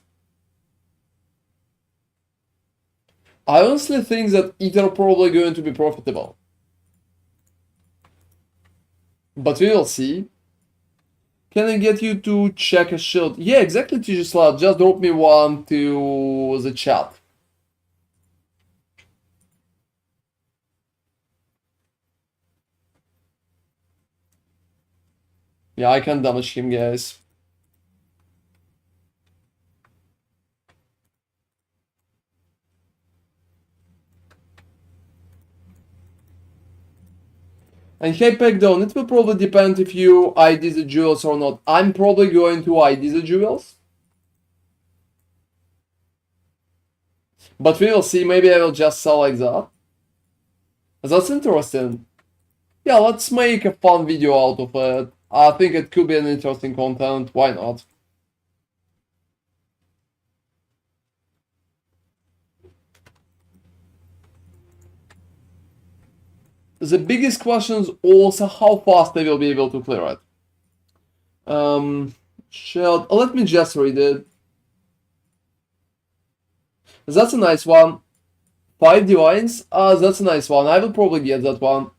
I honestly think that Ether probably going to be profitable. But we will see. Can I get you to check a shield? Yeah, exactly, TG Slot. Just drop me one to the chat. Yeah, I can damage him, guys. And hey, Packdown, it will probably depend if you ID the jewels or not. I'm probably going to ID the jewels. But we will see. Maybe I will just sell like that. That's interesting. Yeah, let's make a fun video out of it. I think it could be an interesting content. Why not? The biggest question is also how fast I will be able to clear it. Let me just read it. That's a nice one. 5 divines? That's a nice one. I will probably get that one.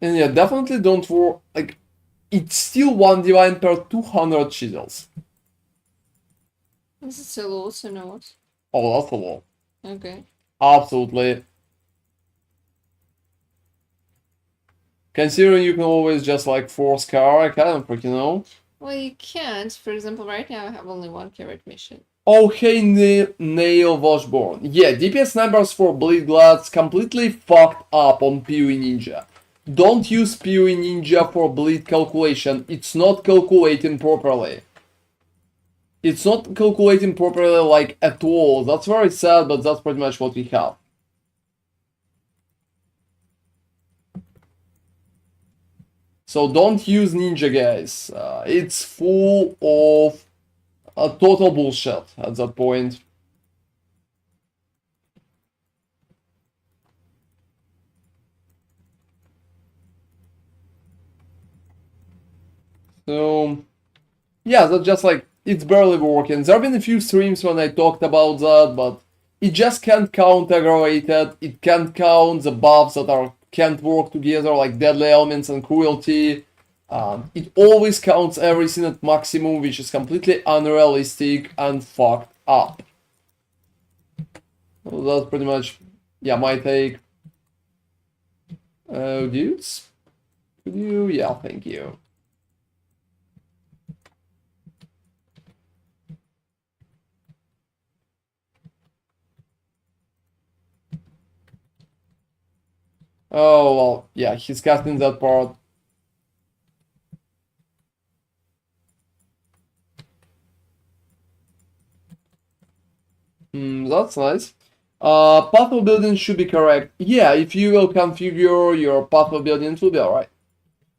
And yeah, definitely don't worry. Like, it's still 1 divine per 200 chisels. Is it a lot or not? Oh, that's a lot. Okay. Absolutely. Considering you can always just like force car, I kind of freaking know. Well, you can't. For example, right now I have only 1 carrot mission. Oh, hey, Nail Washborn. Yeah, DPS numbers for Bleed Glads completely fucked up on PoE Ninja. Don't use PoE Ninja for bleed calculation. It's not calculating properly. It's not calculating properly like at all. That's very sad, but that's pretty much what we have. So don't use Ninja, guys. It's full of total bullshit at that point. So yeah, that's just like it's barely working. There have been a few streams when I talked about that, but it just can't count aggravated. It can't count the buffs that can't work together, like deadly elements and cruelty. It always counts everything at maximum, which is completely unrealistic and fucked up. So that's pretty much, yeah, my take. Dudes? Could you? Yeah, thank you. Oh, well, yeah, he's casting that part. That's nice. Path of building should be correct. Yeah, if you will configure your path of building, it will be alright.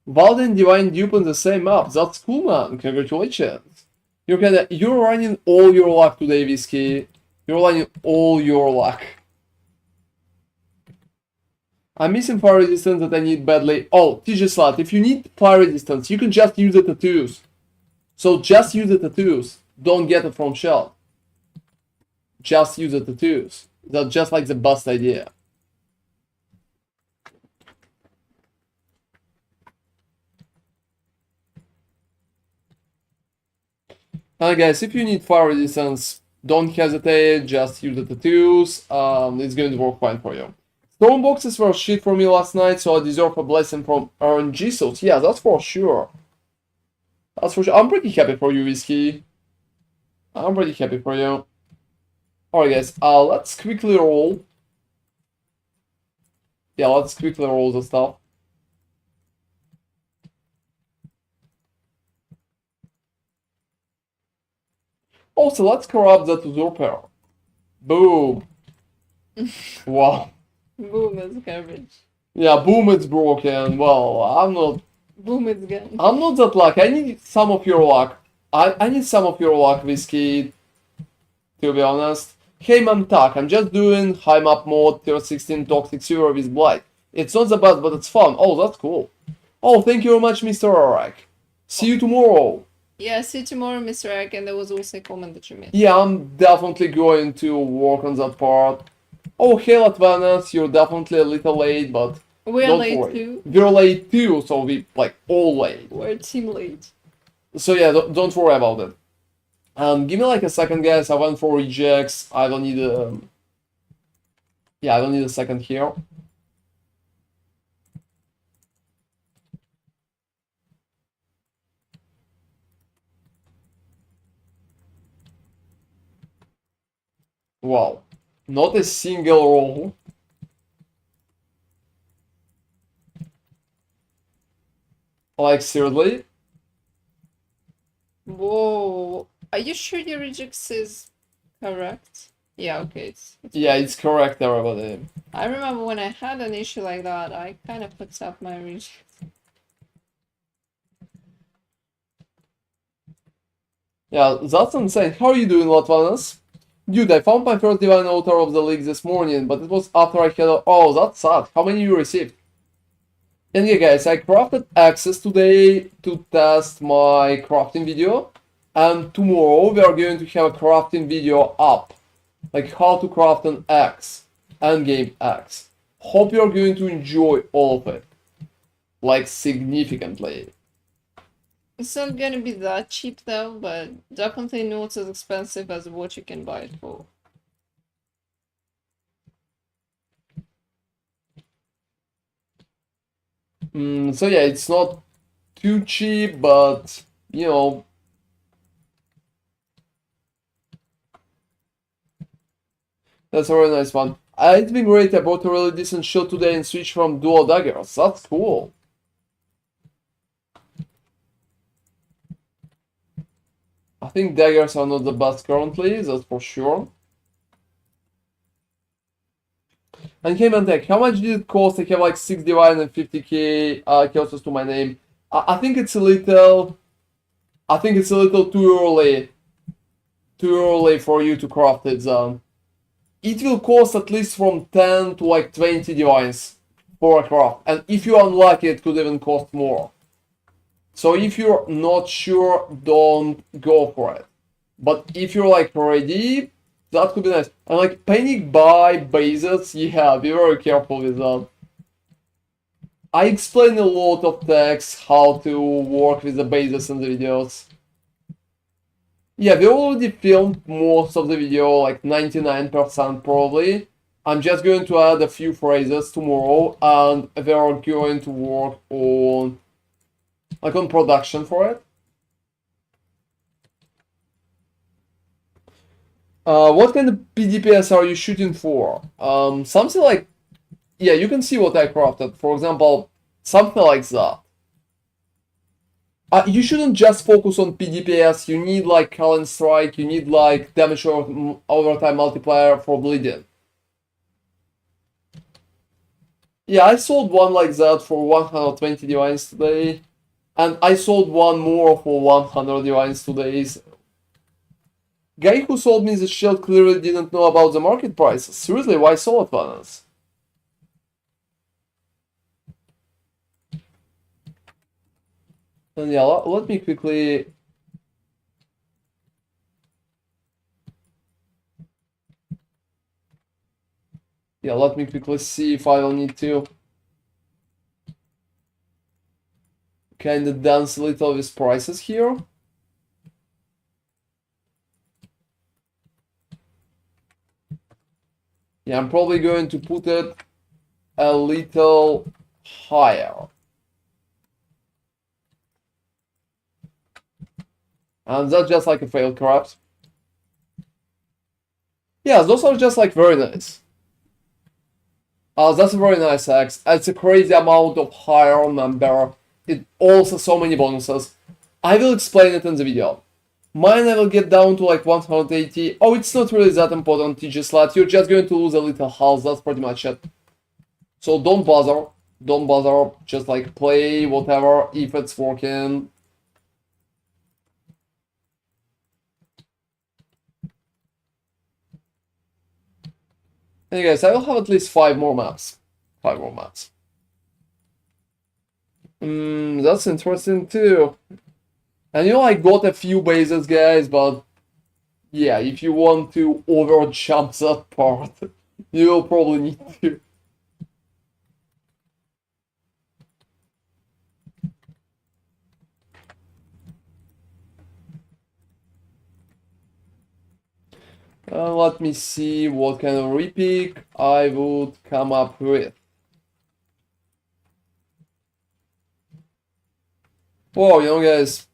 Valden Divine dupe on the same map. That's cool, man. Congratulations. You're running all your luck today, Whiskey. You're running all your luck. I'm missing fire resistance that I need badly. Oh, TG Slot, if you need fire resistance, you can just use the tattoos. So just use the tattoos. Don't get it from Shell. Just use the tattoos. That's just like the best idea. And guys, if you need fire resistance, don't hesitate, just use the tattoos. It's going to work fine for you. Stone boxes were shit for me last night, so I deserve a blessing from RNG souls. Yeah, that's for sure. That's for sure. I'm pretty happy for you, Whiskey. I'm pretty happy for you. Alright guys, let's quickly roll. Yeah, let's quickly roll the stuff. Also, let's corrupt that usurper. Boom. Wow. Boom is garbage. Yeah, boom, it's broken. Well, I'm not Boom is gone. I'm not that lucky. I need some of your luck. I need some of your luck, Whiskey, to be honest. Hey, Mamtak, I'm just doing high map mode, tier 16 Toxic Sewer with Blight. It's not the best, but it's fun. Oh, that's cool. Oh, thank you very much, Mr. Arak. See you tomorrow. Yeah, see you tomorrow, Mr. Egg, and there was also a comment that you missed. Yeah, I'm definitely going to work on that part. Oh, hey, Latvanas, you're definitely a little late, but We're don't late worry. too. We're late too, so we, like, all late. We're team late. So yeah, don't worry about it. Give me like a second, guys. I went for rejects. I don't need a... Yeah, I don't need a second here. Wow. Not a single roll. Like, seriously? Whoa. Are you sure your rejects is correct? Yeah, okay, it's Yeah, it's correct, everybody. I remember when I had an issue like that, I kind of put up my rejects. Yeah, that's insane. How are you doing, Latvanas? Dude, I found my first Divine Altar of the League this morning, but it was after I had a... Oh, that's sad. How many you received? And yeah, guys, I crafted axes today to test my crafting video. And tomorrow we are going to have a crafting video up. Like how to craft an axe. Endgame axe. Hope you're going to enjoy all of it. Like, significantly. It's not gonna be that cheap though, but definitely not as expensive as what you can buy it for. So yeah, it's not too cheap, but, you know... That's a very nice one. It's been great. I bought a really decent shield today and switched from dual daggers. That's cool. I think daggers are not the best currently, that's for sure. And hey man, how much did it cost? I have like 6 divine and 50k chaoses to my name. I think it's a little... I think it's a little too early. Too early for you to craft it, Zone. It will cost at least from 10 to like 20 divines for a craft. And if you're unlucky, it could even cost more. So if you're not sure, don't go for it. But if you're like ready, that could be nice. And like panic buy bases, yeah, be very careful with that. I explain a lot of text how to work with the bases in the videos. Yeah, we already filmed most of the video, like 99% probably. I'm just going to add a few phrases tomorrow, and we are going to work on on production for it. What kind of PDPS are you shooting for? Something like, yeah, you can see what I crafted. For example, something like that. You shouldn't just focus on PDPS. You need like Callan Strike. You need like damage over time multiplier for bleeding. Yeah, I sold one like that for 120 divines today. And I sold one more for 100 divines today. Guy who sold me the shield clearly didn't know about the market prices. Seriously, why so advanced? And yeah, let me quickly... Yeah, let me quickly see if I'll need to kind of dance a little with prices here. Yeah, I'm probably going to put it a little higher. And that's just like a failed corrupt. Yeah, those are just like very nice. That's a very nice axe. It's a crazy amount of higher number. It also so many bonuses. I will explain it in the video. Mine I will get down to like 180. Oh, it's not really that important, TG slot. You're just going to lose a little health, that's pretty much it. So don't bother. Don't bother. Just like play whatever if it's working. Hey guys, I will have at least 5 more maps. 5 more maps. That's interesting too. And you know, I got a few bases, guys, but yeah, if you want to over jump that part, you will probably need to. Let me see what kind of repick I would come up with. Whoa, you know, guys.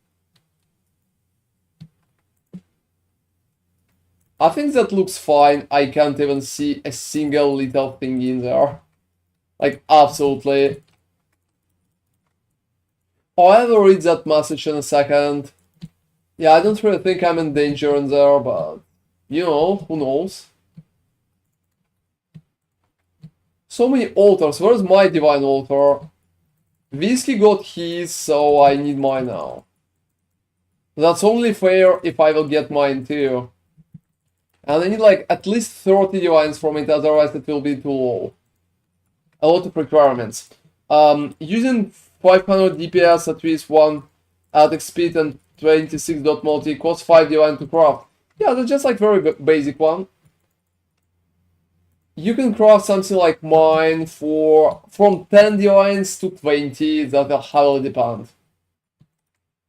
I think that looks fine. I can't even see a single little thing in there. Like, absolutely. I will read that message in a second. Yeah, I don't really think I'm in danger in there, but you know, who knows? So many altars. Where's my divine altar? Whiskey got his, so I need mine now. That's only fair if I will get mine too. And I need like at least 30 divines from it, otherwise it will be too low. A lot of requirements. Using 500 DPS at least 1 attack speed and 26 dot multi costs 5 divine to craft. Yeah, that's just like very basic one. You can craft something like mine for from 10 divines to 20, that will highly depend.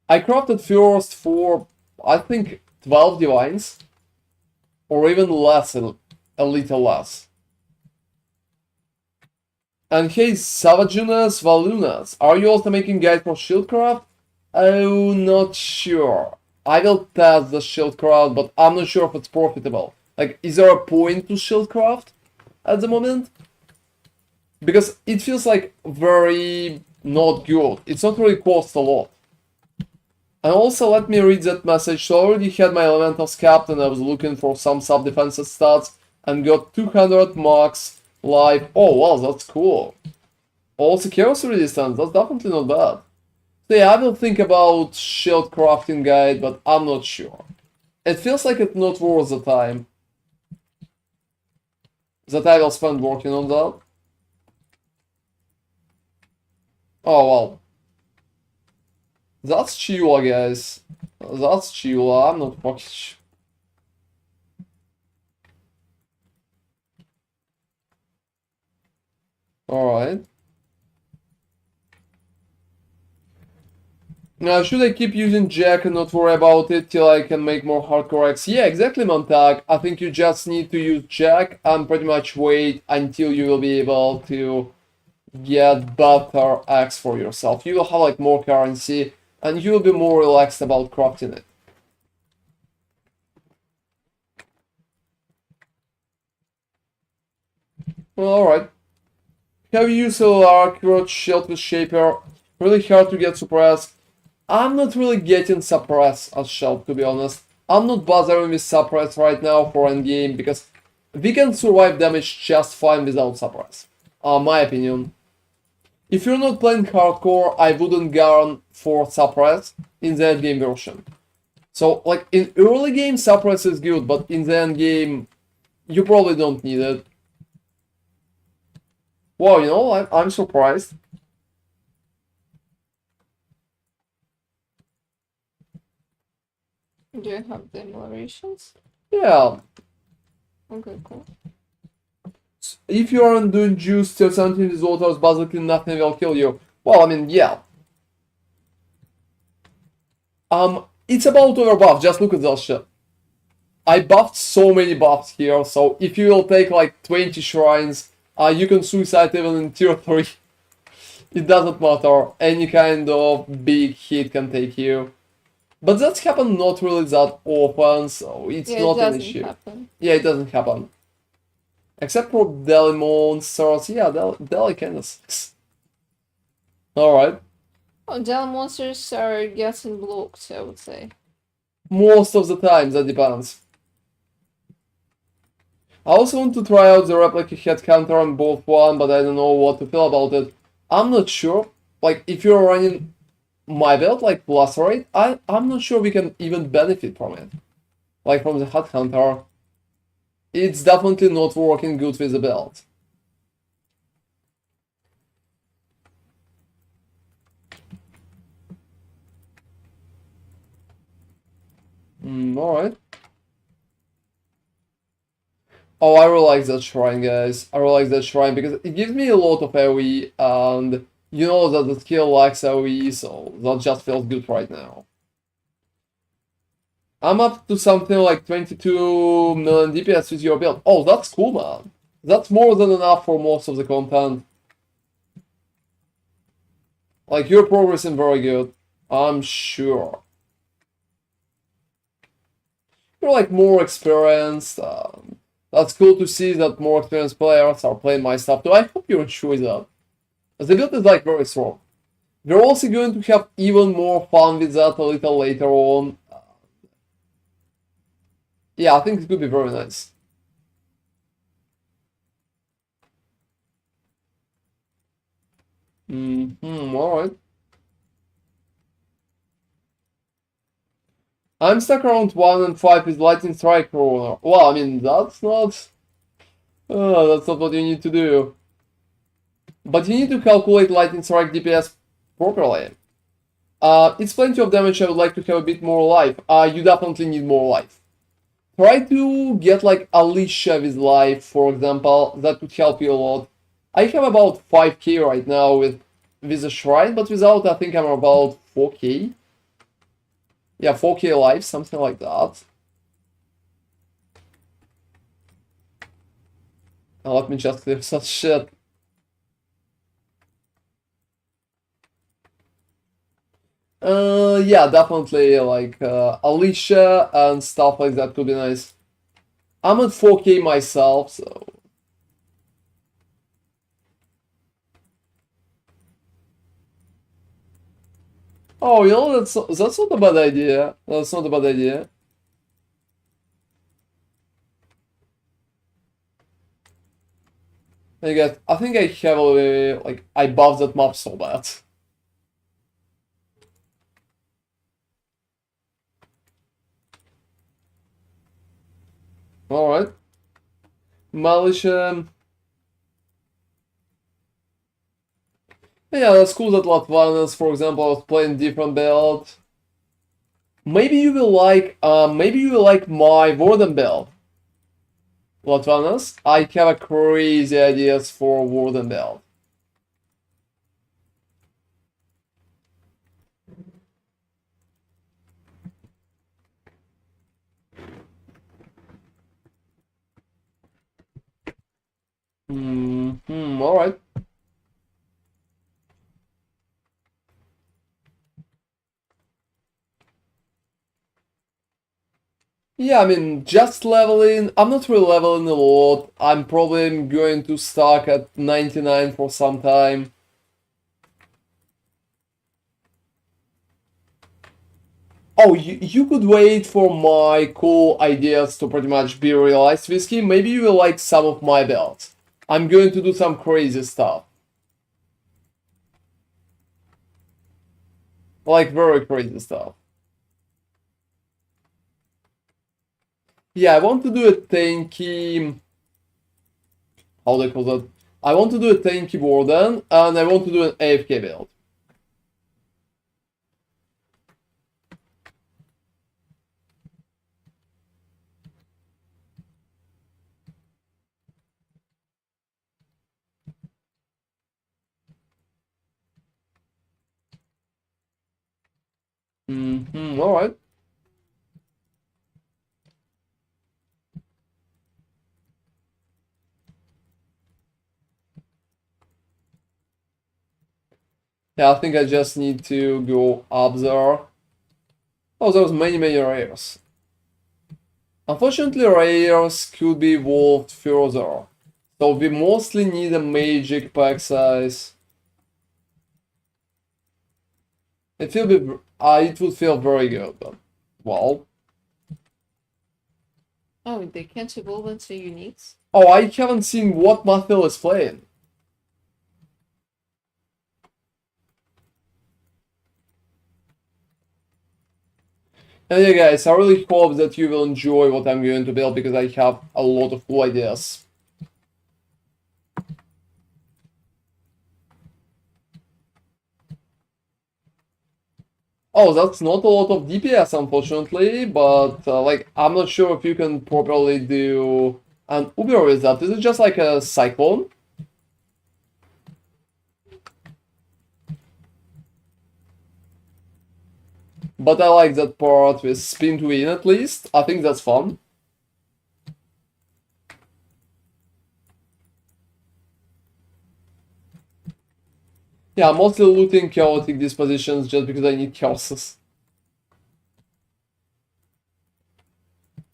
I crafted first for, I think, 12 divines, or even less, a little less. And hey, Savajunas Valunas, are you also making guide for shieldcraft? Oh, not sure. I will test the shieldcraft, but I'm not sure if it's profitable. Like, is there a point to shieldcraft at the moment? Because it feels like very not good. It's not really cost a lot. And also, let me read that message. So I already had my elementals capped and I was looking for some sub-defensive stats and got 200 max life. Oh, wow, that's cool. Also, chaos resistance, that's definitely not bad. So yeah, I will think about shield crafting guide, but I'm not sure. It feels like it's not worth the time that I will spend working on that. Oh, well. That's Chila, guys. That's Chila, I'm not fucking sure. Alright. Now, should I keep using Jack and not worry about it till I can make more hardcore X? Yeah, exactly, Montag. I think you just need to use Jack and pretty much wait until you will be able to get better X for yourself. You will have like more currency and you will be more relaxed about crafting it. Alright. Have you used a accurate shield with Shaper? Really hard to get suppressed. I'm not really getting suppressed as Shell, to be honest. I'm not bothering with suppress right now for endgame because we can survive damage just fine without suppress. My opinion. If you're not playing hardcore, I wouldn't guarantee for suppress in the endgame version. So, like, in early game, suppress is good, but in the endgame, you probably don't need it. Wow, you know, I'm surprised. Do you have the narrations? Yeah. Okay, cool. If you aren't doing juice till 17 disorders, basically nothing will kill you. Well, I mean, yeah. It's about overbuff, just look at that shit. I buffed so many buffs here, so if you will take like 20 shrines, you can suicide even in tier 3. It doesn't matter, any kind of big hit can take you. But that's happened not really that often, so it's not an issue. Happen. Yeah, it doesn't happen. Except for Deli monsters, yeah, Deli kinda sucks. Alright. Oh, Dell monsters are getting blocked, I would say. Most of the time, that depends. I also want to try out the replica head counter on both one, but I don't know what to feel about it. I'm not sure. Like, if you're running my build, like Lacerate, I'm not sure we can even benefit from it. Like, from the head counter. It's definitely not working good with the build. Alright. Oh, I really like that shrine, guys. I really like that shrine because it gives me a lot of AoE, and you know that the skill lacks AoE, so that just feels good right now. I'm up to something like 22 million DPS with your build. Oh, that's cool, man. That's more than enough for most of the content. Like, you're progressing very good. I'm sure. you're like more experienced. That's cool to see that more experienced players are playing my stuff too. I hope you enjoy that. The build is like very strong. We're also going to have even more fun with that a little later on. Yeah, I think it could be very nice. Alright. I'm stuck around 1 and 5 with Lightning Strike Runner. Well, I mean, that's not what you need to do. But you need to calculate Lightning Strike DPS properly. It's plenty of damage. I would like to have a bit more life. You definitely need more life. Try to get like Alicia with life, for example. That would help you a lot. I have about 5k right now with a shrine, but without I think I'm about 4k. Yeah, 4k life, something like that. Let me just clear such shit. Yeah, definitely like Alicia and stuff like that could be nice. I'm at 4k myself, so. Oh, you know, that's not a bad idea. That's not a bad idea. I think I heavily, like, I buffed that map so bad. Alright. Malicious. Yeah, that's cool that Latvanas, for example, was playing different build. Maybe you will like my Warden build. Latvanas, I have a crazy ideas for Warden build. Alright. Yeah, I mean, just leveling. I'm not really leveling a lot. I'm probably going to stuck at 99 for some time. Oh, you could wait for my cool ideas to pretty much be realized, Whiskey. Maybe you will like some of my builds. I'm going to do some crazy stuff. Like, very crazy stuff. Yeah, I want to do a tanky... How do I call that? I want to do a tanky Warden, and I want to do an AFK build. Alright. Yeah, I think I just need to go up there. Oh, there's many rares. Unfortunately, rares could be evolved further. So we mostly need a magic pack size. It would feel very good, but well. Oh, they can't evolve into uniques? Oh, I haven't seen what Mathil is playing. And yeah, guys, I really hope that you will enjoy what I'm going to build because I have a lot of cool ideas. Oh, that's not a lot of DPS, unfortunately, but like, I'm not sure if you can properly do an Uber with that. Is it just like a Cyclone? But I like that part with spin to win at least. I think that's fun. Yeah, I'm mostly looting chaotic dispositions just because I need chaoses.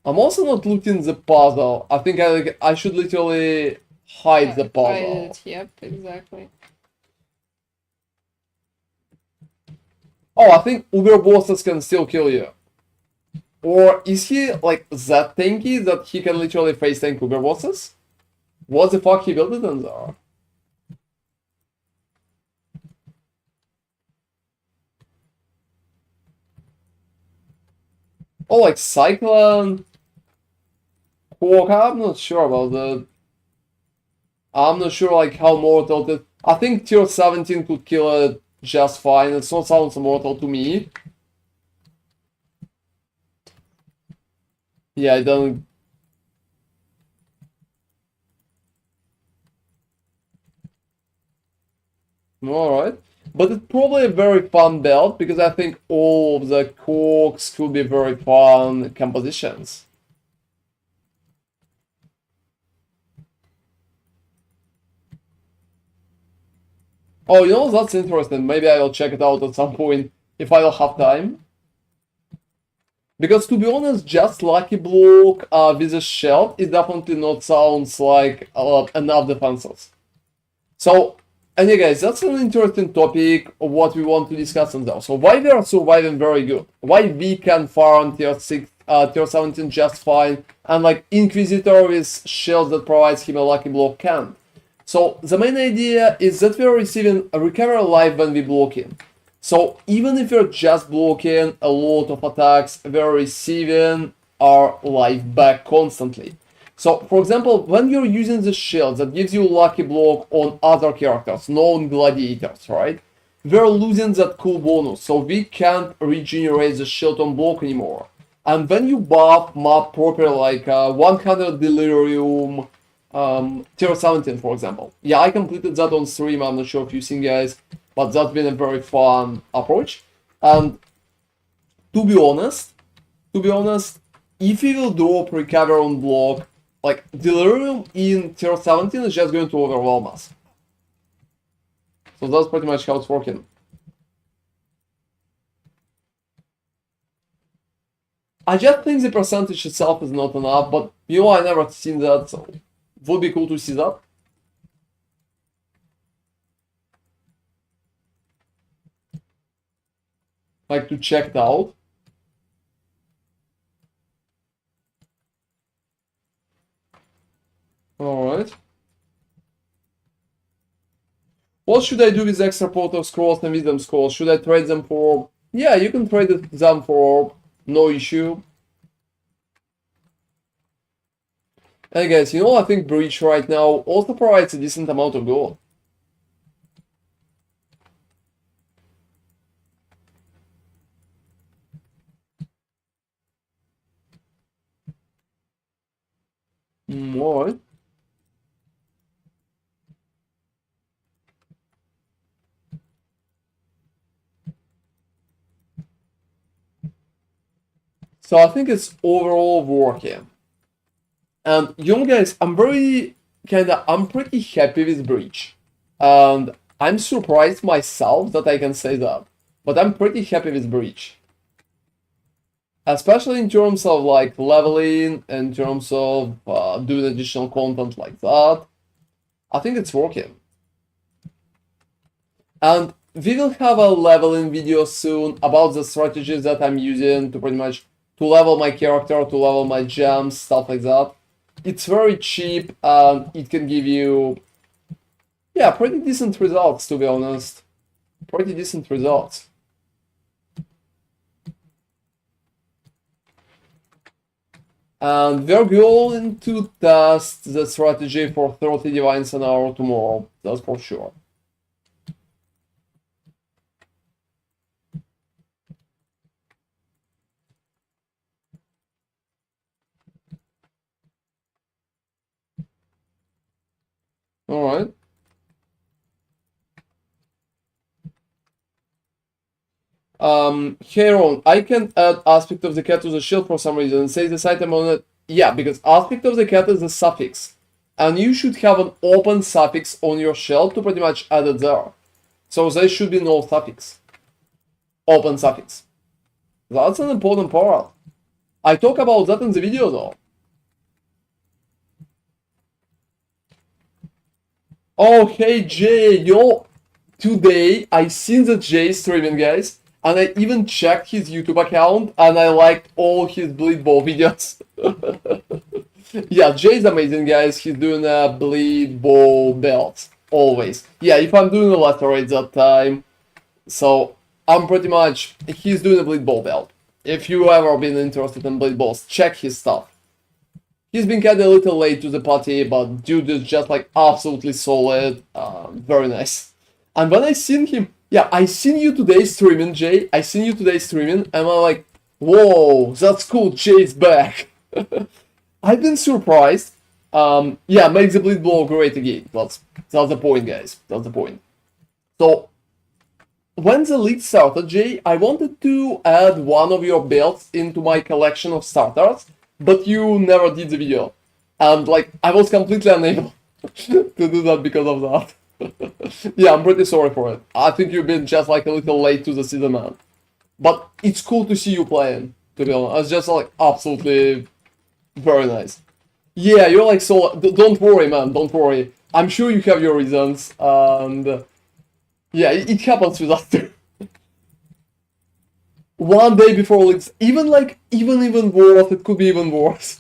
I'm also not looking the puzzle. I think I should literally hide the Hide puzzle. it. Yep, exactly. Oh, I think Uber bosses can still kill you. Or is he like that tanky that he can literally face tank Uber bosses? What the fuck he built it in there? Oh, like Cyclone? Quark? I'm not sure about that. I'm not sure like how mortal it. I think tier 17 could kill it just fine. It not sounds mortal to me. Yeah, I don't. Alright. But it's probably a very fun build because I think all of the Quarks could be very fun compositions. Oh, you know, that's interesting. Maybe I'll check it out at some point if I don't have time. Because to be honest, just Lucky Block with a shield, it definitely not sounds like enough defenses. So, anyway guys, that's an interesting topic of what we want to discuss on that. So why we are surviving very good? Why we can farm tier 6, tier 17 just fine, and like Inquisitor with shields that provides him a Lucky Block can't. So the main idea is that we are receiving a recover life when we blocking. So even if you're just blocking a lot of attacks, we're receiving our life back constantly. So for example, when you're using the shield that gives you lucky block on other characters, non-gladiators, right? We're losing that cool bonus, so we can't regenerate the shield on block anymore. And when you buff map proper like 100 delirium, tier 17 for example. Yeah, I completed that on stream, I'm not sure if you've seen guys, but that's been a very fun approach. And to be honest, if you will drop recover on block, like delirium in tier 17 is just going to overwhelm us. So that's pretty much how it's working. I just think the percentage itself is not enough, but you know, I never seen that, so would be cool to see that. Like to check it out. Alright. What should I do with extra portal scrolls and wisdom scrolls? Should I trade them for... Yeah, you can trade them for no issue. And guys, you know, I think Breach right now also provides a decent amount of gold. Alright. So I think it's overall working. And you know guys, I'm pretty happy with Breach. And I'm surprised myself that I can say that. But I'm pretty happy with Breach. Especially in terms of like leveling, in terms of doing additional content like that. I think it's working. And we will have a leveling video soon about the strategies that I'm using to pretty much to level my character, to level my gems, stuff like that. It's very cheap and it can give you, yeah, pretty decent results, to be honest. Pretty decent results. And we're going to test the strategy for 30 divines an hour tomorrow, that's for sure. Alright. Heron, I can add aspect of the cat to the shield for some reason. Say this item on it. Yeah, because aspect of the cat is a suffix. And you should have an open suffix on your shield to pretty much add it there. So there should be no suffix. Open suffix. That's an important part. I talk about that in the video though. Oh, hey Jay, yo, today I seen the Jay streaming, guys, and I even checked his YouTube account, and I liked all his Bleed Ball videos. Yeah, Jay's amazing, guys. He's doing a Bleed Ball build, always. Yeah, if I'm doing a Lacerate that time, so I'm pretty much, he's doing a Bleed Ball build. If you ever been interested in Bleed Balls, check his stuff. He's been kinda a little late to the party, but dude is just like absolutely solid, very nice. And when I seen him, yeah, I seen you today streaming, Jay. I seen you today streaming, and I'm like, whoa, that's cool, Jay's back. I've been surprised. Yeah, make the Bleed Ball great again. That's the point, guys. That's the point. So, when the league started, Jay, I wanted to add one of your builds into my collection of starters, but you never did the video. And, like, I was completely unable to do that because of that. Yeah, I'm pretty sorry for it. I think you've been just, like, a little late to the season, man. But it's cool to see you playing, to be honest. It's just, like, absolutely very nice. Yeah, you're, like, so... Don't worry, man, don't worry. I'm sure you have your reasons, and... yeah, it happens with us too. One day before leaks, even worse, it could be even worse.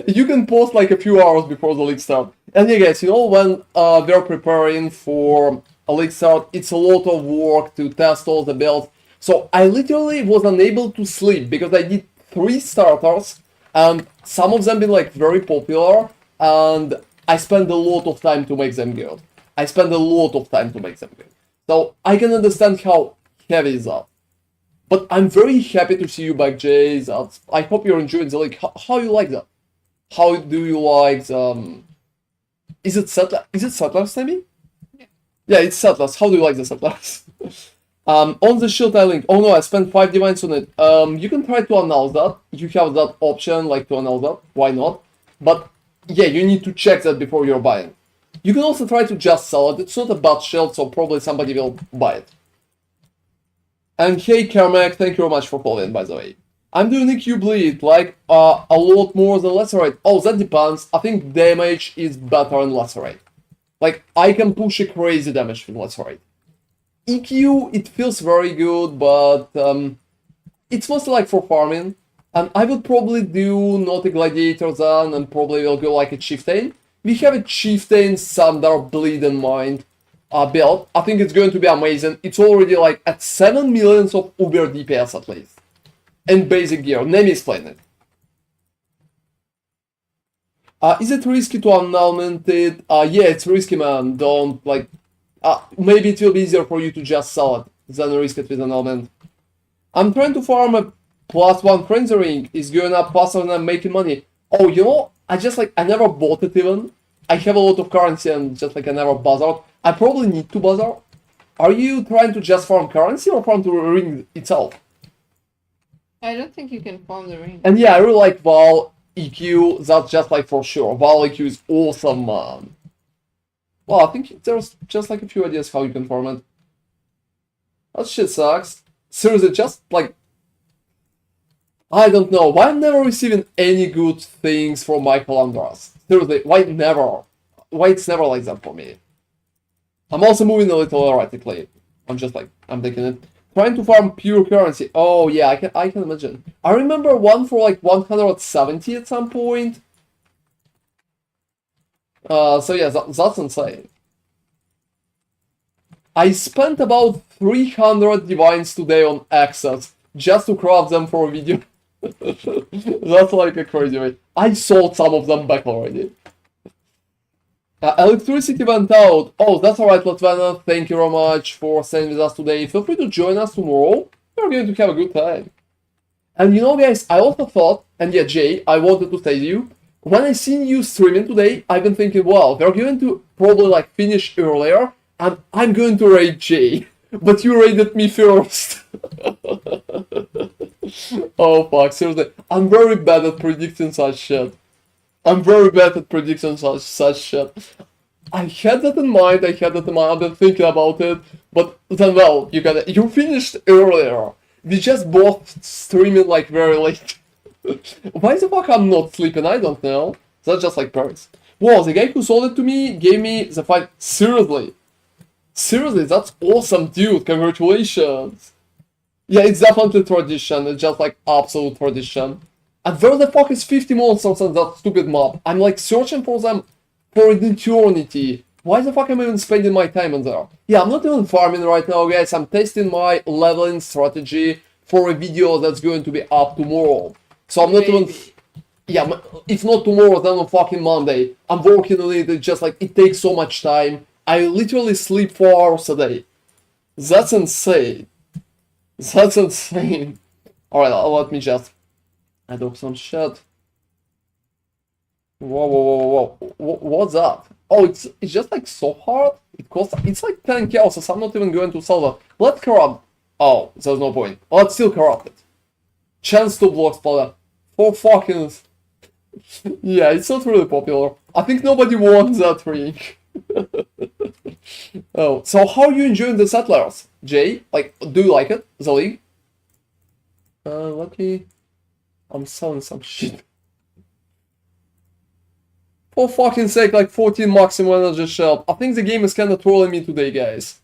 You can post like a few hours before the league start. And yeah guys, you know, when we're preparing for a league start, it's a lot of work to test all the builds. So I literally was unable to sleep because I did 3 starters, and some of them been like very popular, and I spent a lot of time to make them good. So I can understand how heavy is that. But I'm very happy to see you back, Jay. I hope you're enjoying the league. How you like that? How do you like is it Settlers, Sammy? Yeah. Yeah, it's Settlers. How do you like the Settlers? On the shield I linked. Oh no, I spent 5 divines on it. You can try to announce that. You have that option, like to announce that. Why not? But yeah, you need to check that before you're buying. You can also try to just sell it. It's not a bad shield, so probably somebody will buy it. And hey Carmack, thank you very much for following, by the way. I'm doing EQ bleed, like, a lot more than Lacerate. Oh, that depends. I think damage is better in Lacerate. Like, I can push a crazy damage with Lacerate. EQ, it feels very good, but it's mostly like for farming. And I would probably do not a Gladiator then, and probably will go like a Chieftain. We have a Chieftain Thunder Bleed in mind build. I think it's going to be amazing. It's already like at 7 million of Uber DPS at least. And basic gear. Name is playing it. Is it risky to annulment it? Yeah, it's risky, man. Don't, like... maybe it will be easier for you to just sell it than risk it with annulment. I'm trying to farm a +1 frenzy ring. It's going up faster than I'm making money. Oh, you know, I never bought it even. I have a lot of currency and just like I never buzzed. I probably need to buzz out. Are you trying to just farm currency or farm the ring itself? I don't think you can farm the ring. And yeah, I really like Val EQ. That's just like for sure. Val EQ is awesome, man. Well, I think there's just like a few ideas how you can farm it. That shit sucks. Seriously, just like... I don't know. Why I'm never receiving any good things from my Calandras? Seriously, why never? Why it's never like that for me? I'm also moving a little erratically. I'm just like, I'm taking it. Trying to farm pure currency. Oh yeah, I can imagine. I remember one for like 170 at some point. So yeah, that's insane. I spent about 300 divines today on access just to craft them for a video. That's like a crazy way. I sold some of them back already. Electricity went out. Oh, that's alright, Latvana. Thank you very much for staying with us today. Feel free to join us tomorrow. We're going to have a good time. And you know, guys, I also thought, and yeah, Jay, I wanted to say to you, when I seen you streaming today, I've been thinking, well, we're going to probably like finish earlier, and I'm going to raid Jay. But you raided me first. Oh fuck, seriously. I'm very bad at predicting such shit. I've been thinking about it, but then, well, you finished earlier. We just both streaming like very late. Why the fuck I'm not sleeping? I don't know. That's just like Paris. Whoa, the guy who sold it to me gave me the 5. Seriously. Seriously, that's awesome, dude. Congratulations. Yeah, it's definitely tradition. It's just like absolute tradition. And where the fuck is 50 monsters on that stupid mob? I'm like searching for them for an eternity. Why the fuck am I even spending my time in there? Yeah, I'm not even farming right now, guys. I'm testing my leveling strategy for a video that's going to be up tomorrow. So I'm not even... Yeah, if not tomorrow, then on fucking Monday. I'm working on it. It's just like, it takes so much time. I literally sleep 4 hours a day. That's insane. That's insane. Alright, let me just add up some shit. Whoa, whoa, whoa, whoa. What's that? Oh, it's just like so hard. It's like 10k, so I'm not even going to sell that. Let's corrupt. Oh, there's no point. Let's still corrupt it. Chance to block spoiler. For fucking... Yeah, it's not really popular. I think nobody wants that ring. Oh, so how are you enjoying the Settlers, Jay? Like, do you like it, the league? Let me... I'm selling some shit. For fucking sake, like 14 maximum energy shell. I think the game is kinda trolling me today, guys.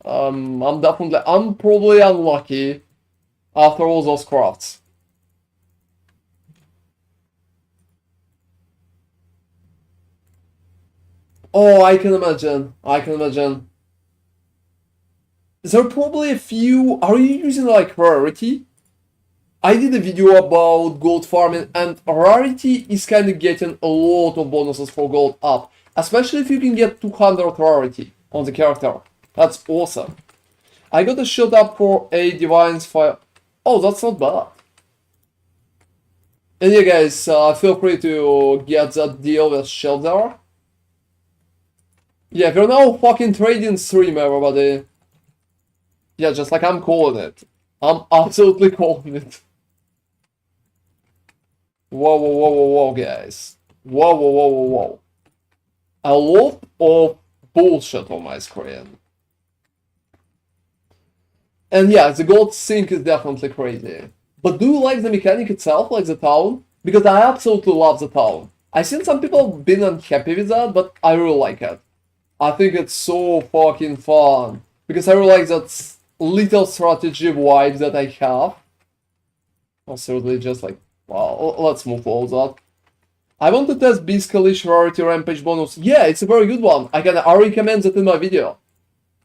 I'm probably unlucky after all those crafts. Oh, I can imagine. I can imagine. There are probably a few... Are you using like rarity? I did a video about gold farming, and rarity is kind of getting a lot of bonuses for gold up. Especially if you can get 200 rarity on the character. That's awesome. I got a shield up for a Divine's Fire. Oh, that's not bad. And yeah, guys, feel free to get that deal with shield there. Yeah, we're now fucking trading stream, everybody. Yeah, just like I'm calling it. I'm absolutely calling it. Whoa, whoa, whoa, whoa, whoa, guys. Whoa, whoa, whoa, whoa, whoa. A lot of bullshit on my screen. And yeah, the gold sink is definitely crazy. But do you like the mechanic itself, like the town? Because I absolutely love the town. I've seen some people been unhappy with that, but I really like it. I think it's so fucking fun. Because I really like that little strategy vibe that I have. Also, just like, well, let's move all that. I want to test Beast Kalish Rarity Rampage bonus. Yeah, it's a very good one. I recommend that in my video.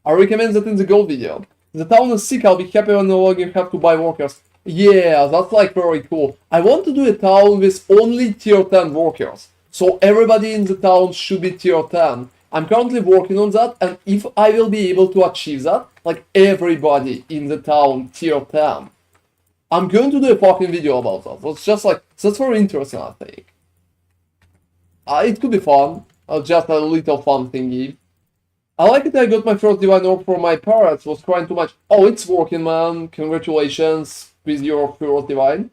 I recommend that in the gold video. The town is sick, I'll be happy when no longer have to buy workers. Yeah, that's like very cool. I want to do a town with only tier 10 workers. So everybody in the town should be tier 10. I'm currently working on that, and if I will be able to achieve that, like everybody in the town tier 10, I'm going to do a fucking video about that. It's just like, that's very interesting, I think. It could be fun. Just a little fun thingy. I like it that I got my first Divine Orb for my parents. Was crying too much. Oh, it's working, man. Congratulations with your first Divine.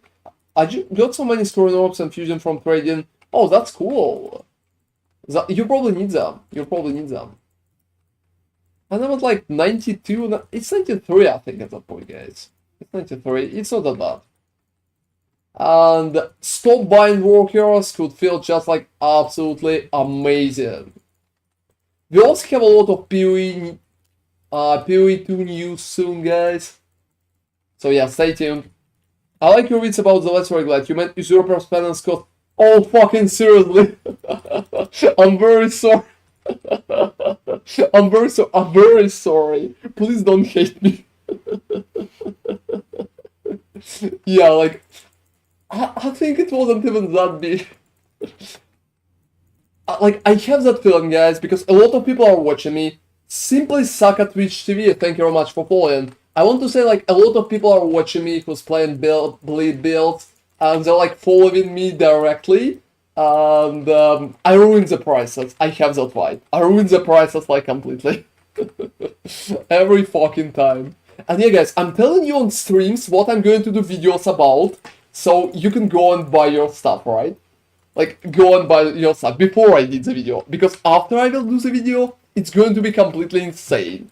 I got so many Storing Orbs and Fusion from trading. Oh, that's cool. You probably need them. You probably need them. And I'm at like 92. It's 93, I think, at that point, guys. It's 93. It's not that bad. And stop buying workers could feel just like absolutely amazing. We also have a lot of PoE 2 news soon, guys. So yeah, stay tuned. I like your reads about the Lacerate Gladiator. You meant Usurper's Penance cost. Oh, fucking seriously. I'm very sorry. I'm very sorry. Please don't hate me. Yeah, like, I think it wasn't even that big. Like, I have that feeling, guys, because a lot of people are watching me. Simply suck at Twitch TV. Thank you very much for following. I want to say, like, a lot of people are watching me who's playing Bleed builds, and they're like following me directly. And I ruined the prices. I have that vibe. I ruined the prices like completely. Every fucking time. And yeah, guys, I'm telling you on streams what I'm going to do videos about, so you can go and buy your stuff, right? Like, go and buy your stuff before I did the video. Because after I will do the video, it's going to be completely insane.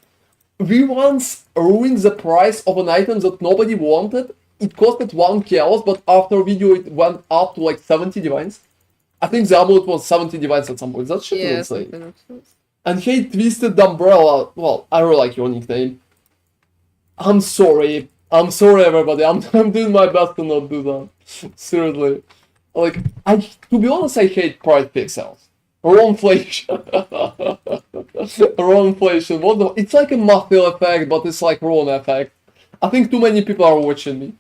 We once ruined the price of an item that nobody wanted it costed 1 chaos, but after video it went up to like 70 divines. I think the amulet was 70 divines at some point. That shit is insane. And hey, Twisted Umbrella. Well, I really like your nickname. I'm sorry. I'm sorry, everybody. I'm doing my best to not do that. Seriously. Like, to be honest, I hate Pride Pixels. Ronflation. Ronflation. What the? It's like a Matthew effect, but it's like Ron effect. I think too many people are watching me.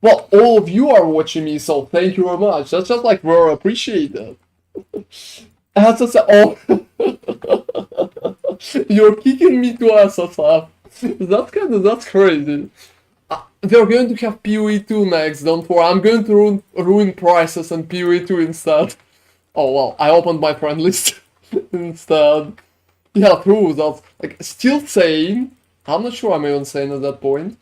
Well, all of you are watching me, so thank you very much. That's just like very appreciated. That's just oh, you're kicking me to SSF. That's crazy. They're going to have PoE 2 next. Don't worry. I'm going to ruin prices and PoE 2 instead. Oh well, I opened my friend list instead. Yeah, true. That's like still sane. I'm not sure I'm even sane at that point.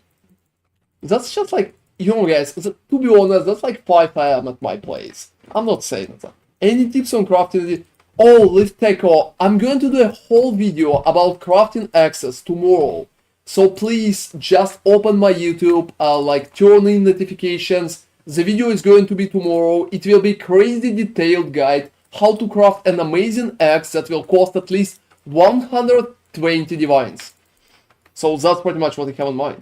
That's just like, you know, guys, to be honest, that's like 5 AM at my place. I'm not saying that. Any tips on crafting? Oh, let's take off. I'm going to do a whole video about crafting access tomorrow. So please just open my YouTube, like turn in notifications. The video is going to be tomorrow. It will be crazy detailed guide how to craft an amazing axe that will cost at least 120 divines. So that's pretty much what I have in mind.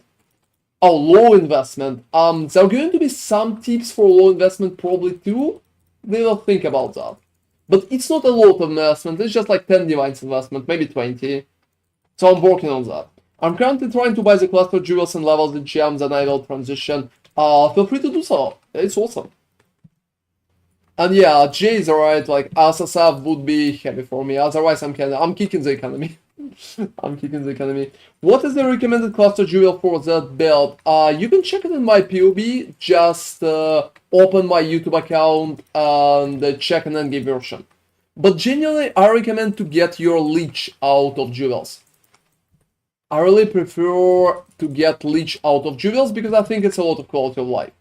Oh, low investment. There are going to be some tips for low investment probably too. We will think about that. But it's not a lot of investment. It's just like 10 divines investment, maybe 20. So I'm working on that. I'm currently trying to buy the cluster jewels and levels the gems, and I will transition. Feel free to do so. It's awesome. And yeah, Jay is alright. Like SSF would be happy for me. Otherwise, I'm kicking the economy. I'm kicking the economy. What is the recommended cluster jewel for that build? You can check it in my POB. Just open my YouTube account and check an endgame version. But generally, I recommend to get your leech out of jewels. I really prefer to get leech out of jewels because I think it's a lot of quality of life.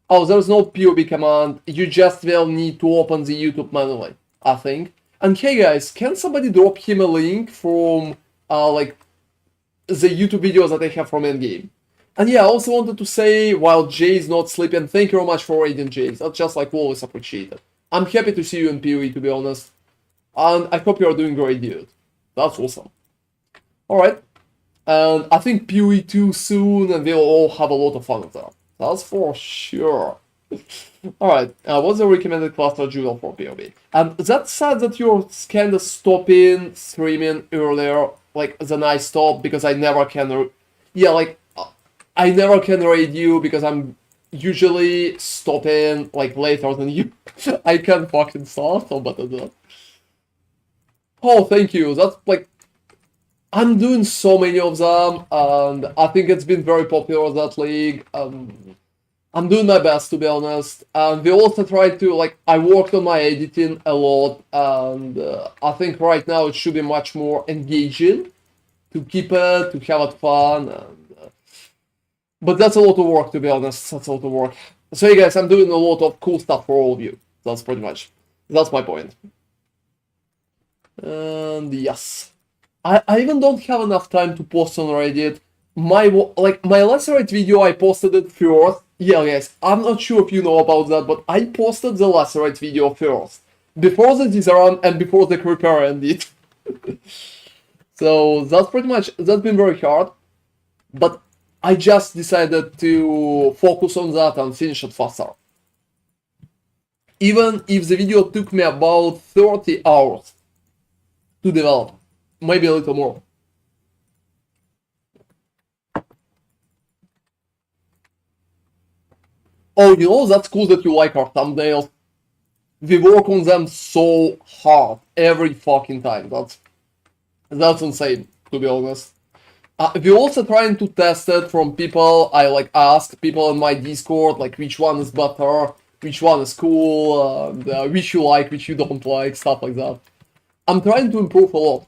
Oh, there's no POB command. You just will need to open the YouTube manually, I think. And hey guys, can somebody drop him a link from like the YouTube videos that I have from endgame? And yeah, I also wanted to say, while Jay is not sleeping, thank you very much for raiding Jay. That's just like always appreciated. I'm happy to see you in PoE, to be honest. And I hope you're doing great, dude. That's awesome. Alright. And I think PoE 2 soon, and we'll all have a lot of fun with that. That's for sure. Alright, what's the recommended cluster jewel for PoB? And that said that you're kinda stopping streaming earlier, like, than I stopped, because I never can... Yeah, like, I never can raid you, because I'm usually stopping, like, later than you. I can't fucking start, so better than that. Oh, thank you, that's, like... I'm doing so many of them, and I think it's been very popular, that league. I'm doing my best, to be honest. And we also try to, like, I worked on my editing a lot, and I think right now it should be much more engaging to keep it, to have it fun. And, but that's a lot of work, to be honest. That's a lot of work. So, you guys, I'm doing a lot of cool stuff for all of you. That's pretty much, that's my point. And yes. I even don't have enough time to post on Reddit. My Lacerate video, I posted it first. Yeah, guys, I'm not sure if you know about that, but I posted the Lacerate video first. Before the Dizaran and before the Creeper ended. So, that's pretty much, that's been very hard. But I just decided to focus on that and finish it faster. Even if the video took me about 30 hours to develop. Maybe a little more. Oh, you know, that's cool that you like our thumbnails. We work on them so hard every fucking time. That's insane, to be honest. We're also trying to test it from people. I like ask people in my Discord, like which one is better, which one is cool, which you like, which you don't like, stuff like that. I'm trying to improve a lot.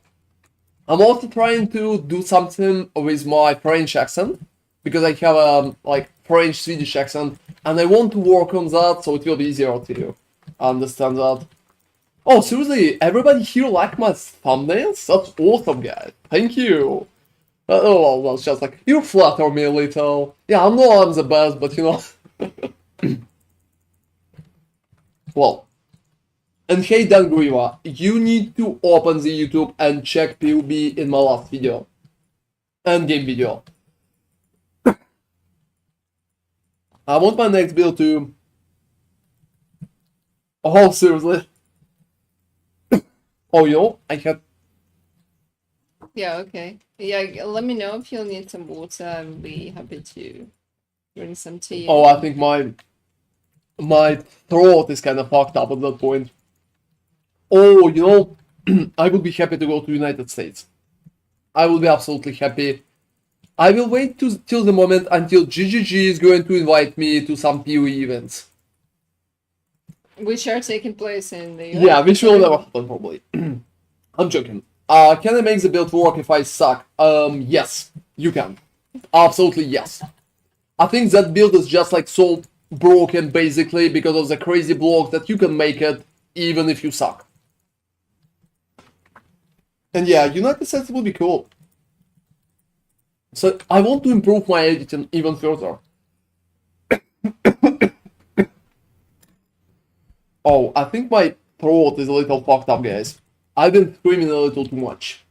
I'm also trying to do something with my French accent, because I have a like French-Swedish accent, and I want to work on that, so it will be easier to understand that. Oh, seriously, everybody here like my thumbnails? That's awesome, guys. Thank you. Oh, well, it's just like, you flatter me a little. Yeah, I know I'm the best, but you know. Well, and hey Dangriva, you need to open the YouTube and check PUB in my last video. Endgame video. I want my next build to... Oh, seriously? Oh, you know, I had... Yeah, okay. Yeah, let me know if you'll need some water. I'll be happy to bring some tea. Oh, I think my throat is kind of fucked up at that point. Oh, you know, I would be happy to go to United States. I will be absolutely happy. I will wait till the moment until GGG is going to invite me to some PoE events. Which are taking place in the US. Yeah, which will never happen probably. I'm joking. Can I make the build work if I suck? Yes, you can. Absolutely yes. I think that build is just like so broken basically because of the crazy block that you can make it even if you suck. And yeah, United States will be cool. So I want to improve my editing even further. Oh, I think my throat is a little fucked up, guys. I've been screaming a little too much.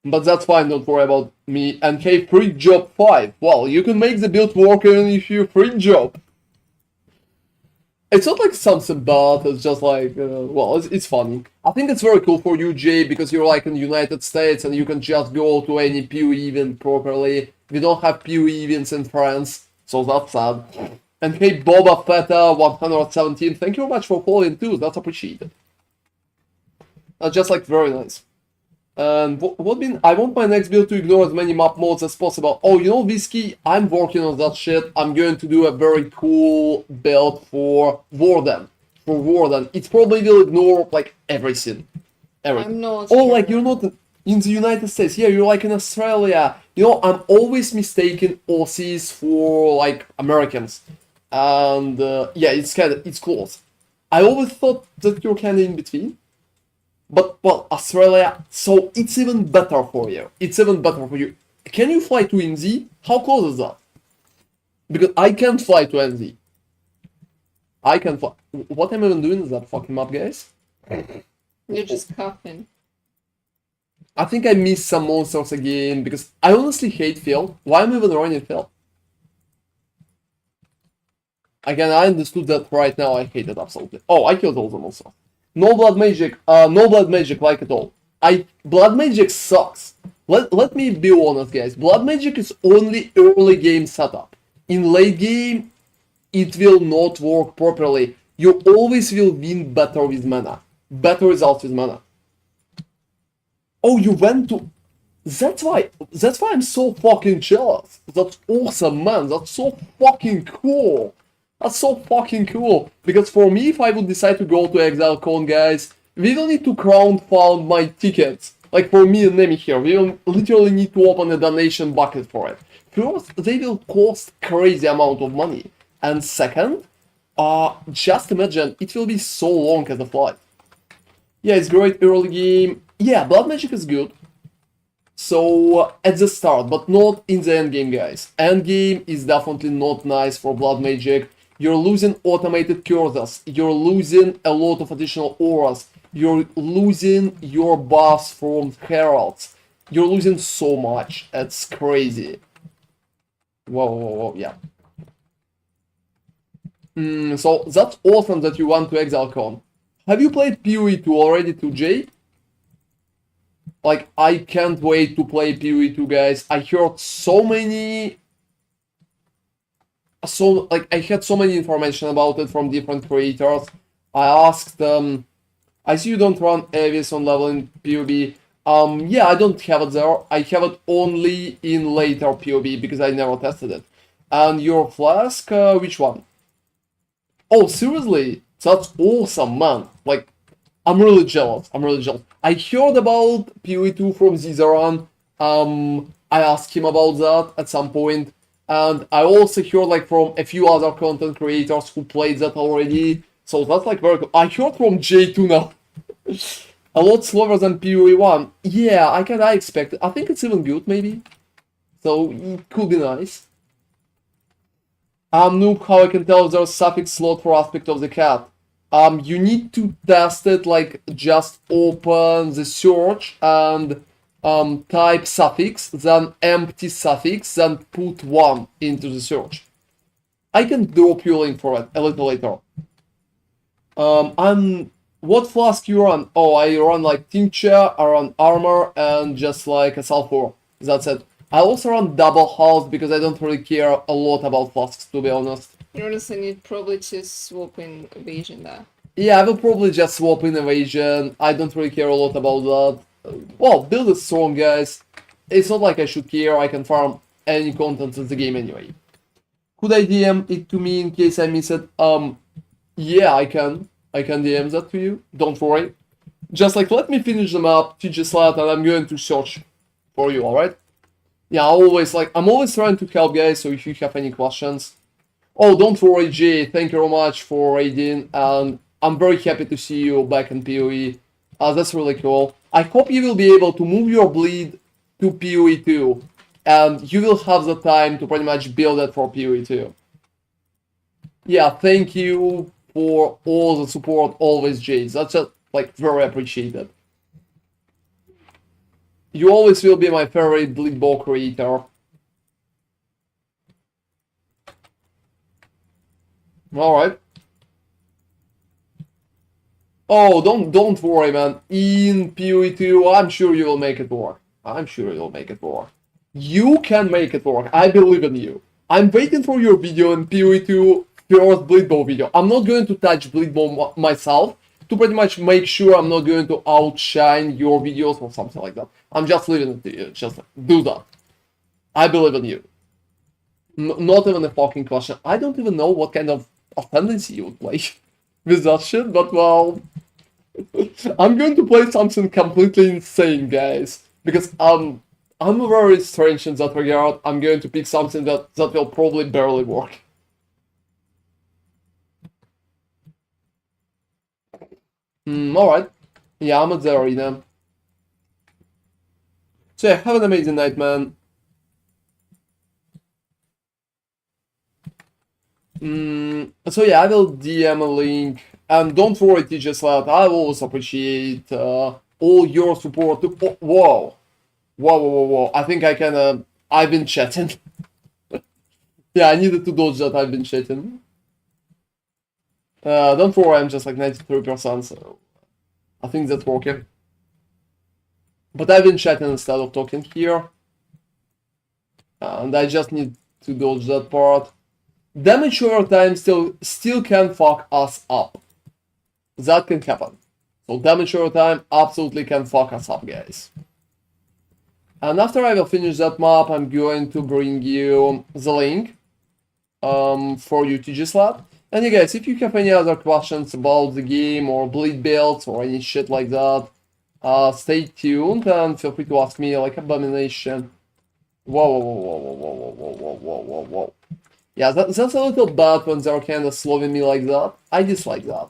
But that's fine, don't worry about me. And hey, free job 5. Well, you can make the build work even if you free job. It's not like something bad, it's just like, well, it's funny. I think it's very cool for you, Jay, because you're like in the United States and you can just go to any PoE event properly. We don't have PoE events in France, so that's sad. And hey, Boba Fetta 117, thank you very much for following too, that's appreciated. That's just like very nice. And I want my next build to ignore as many map modes as possible. Oh, you know, Whiskey, I'm working on that shit. I'm going to do a very cool build for Warden. It probably will ignore like everything. I'm not Oh, sure. like you're not in the United States. Yeah, you're like in Australia. You know, I'm always mistaking Aussies for like Americans. And yeah, it's close. I always thought that you're kind of in between. But, well, Australia, so it's even better for you. It's even better for you. Can you fly to NZ? How close is that? Because I can't fly to NZ. I can fly. What am I even doing in that fucking map, guys? You're just coughing. I think I missed some monsters again, because I honestly hate Phil. Why am I even running Phil? Again, I understood that right now, I hate it absolutely. Oh, I killed all the monsters. No blood magic, like at all. Blood magic sucks. Let me be honest, guys. Blood magic is only early game setup. In late game, it will not work properly. You always will win better with mana. Better results with mana. Oh, you went to... That's why I'm so fucking jealous. That's awesome, man. That's so fucking cool. That's so fucking cool, because for me, if I would decide to go to ExileCon, guys, we don't need to crowdfund my tickets. Like for me and Nemi here, we don't literally need to open a donation bucket for it. First, they will cost crazy amount of money. And second, just imagine, it will be so long as a flight. Yeah, it's great early game. Yeah, Blood Magic is good. So, at the start, but not in the end game, guys. End game is definitely not nice for Blood Magic. You're losing automated curses, you're losing a lot of additional auras, you're losing your buffs from heralds, you're losing so much, it's crazy. Whoa, yeah. So that's awesome that you went to ExileCon. Have you played PoE 2 already, 2J? Like, I can't wait to play PoE 2, guys. I heard so many... So, like, I had so many information about it from different creators. I asked them, I see you don't run Avis on level in PoB. Yeah, I don't have it there. I have it only in later PoB because I never tested it. And your flask, which one? Oh, seriously? That's awesome, man. Like, I'm really jealous. I heard about PoE 2 from Zizaran. I asked him about that at some point. And I also heard like from a few other content creators who played that already. So that's like very cool. I heard from J2 now. A lot slower than PoE 1. Yeah, I expect it. I think it's even good, maybe. So, it could be nice. Noob, how I can tell if there's a suffix slot for aspect of the cat. You need to test it, like, just open the search and type suffix, then empty suffix, then put 1 into the search. I can drop you a link for it a little later. What flask you run? Oh, I run like tincture, I run armor, and just like a sulfur. That's it. I also run double house because I don't really care a lot about flasks, to be honest. You honestly need probably to swap in evasion there. Yeah, I will probably just swap in evasion. I don't really care a lot about that. Well, build is strong, guys. It's not like I should care. I can farm any content in the game anyway. Could I DM it to me in case I miss it? Yeah, I can. I can DM that to you. Don't worry. Just like let me finish the map, TG slot, and I'm going to search for you, alright? Yeah, I'm always trying to help, guys, so if you have any questions. Oh, don't worry, Jay. Thank you very much for raiding, and I'm very happy to see you back in PoE. That's really cool. I hope you will be able to move your bleed to PoE 2, and you will have the time to pretty much build it for PoE 2. Yeah, thank you for all the support always, Jay. That's just, like, very appreciated. You always will be my favorite bleed ball creator. Alright. Oh, don't worry, man. In PoE 2, I'm sure you will make it work. I'm sure you'll make it work. You can make it work. I believe in you. I'm waiting for your video in PoE 2 first Bleed Ball video. I'm not going to touch Bleed Ball myself to pretty much make sure I'm not going to outshine your videos or something like that. I'm just leaving it to you. Just do that. I believe in you. Not even a fucking question. I don't even know what kind of tendency you would play with that shit, but well, I'm going to play something completely insane, guys, because I'm very strange in that regard. I'm going to pick something that will probably barely work. Alright. Yeah, I'm at the arena. So yeah, have an amazing night, man. So yeah, I will DM a link, and don't worry, TJ Slat, I will always appreciate all your support. Oh, whoa. I think I can, I've been chatting. Yeah, I needed to dodge that, I've been chatting. Don't worry, I'm just like 93%, so I think that's working. But I've been chatting instead of talking here. And I just need to dodge that part. Damage over time still can fuck us up. That can happen. So damage over time absolutely can fuck us up, guys. And after I will finish that map, I'm going to bring you the link for you to just lab. And you guys, if you have any other questions about the game or bleed builds or any shit like that, stay tuned and feel free to ask me like Abomination. Whoa. Yeah, that's a little bad when they're kind of slowing me like that. I dislike that.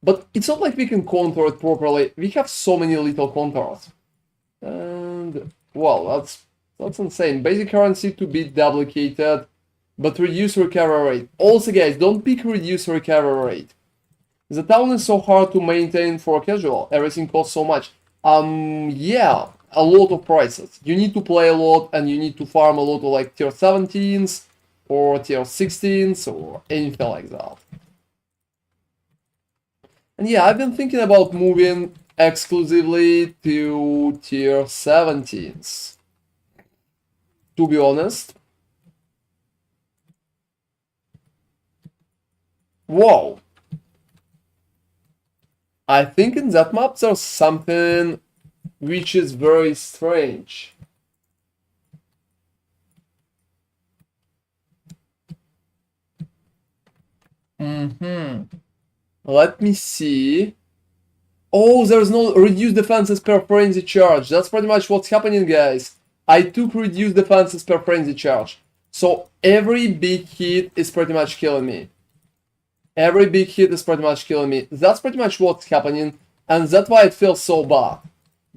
But it's not like we can counter it properly. We have so many little counters. And, well, that's insane. Basic currency to be duplicated, but reduce recovery rate. Also, guys, don't pick reduce recovery rate. The town is so hard to maintain for a casual. Everything costs so much. Yeah, a lot of prices. You need to play a lot, and you need to farm a lot of like tier 17s or tier 16s or anything like that. And yeah, I've been thinking about moving exclusively to tier 17s. To be honest. Whoa. I think in that map there's something which is very strange. Let me see. Oh, there's no reduced defenses per frenzy charge. That's pretty much what's happening, guys. I took reduced defenses per frenzy charge. So every big hit is pretty much killing me. Every big hit is pretty much killing me. That's pretty much what's happening. And that's why it feels so bad.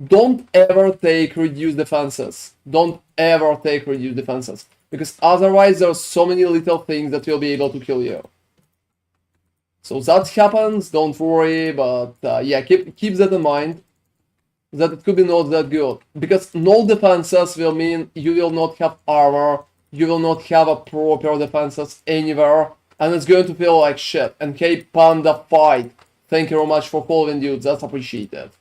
Don't ever take reduced defenses. Don't ever take reduced defenses. Because otherwise there's so many little things that will be able to kill you. So that happens, don't worry, but yeah, keep that in mind. That it could be not that good. Because no defenses will mean you will not have armor, you will not have a proper defenses anywhere, and it's going to feel like shit. And hey, Panda Fight, thank you very much for following, dude, that's appreciated.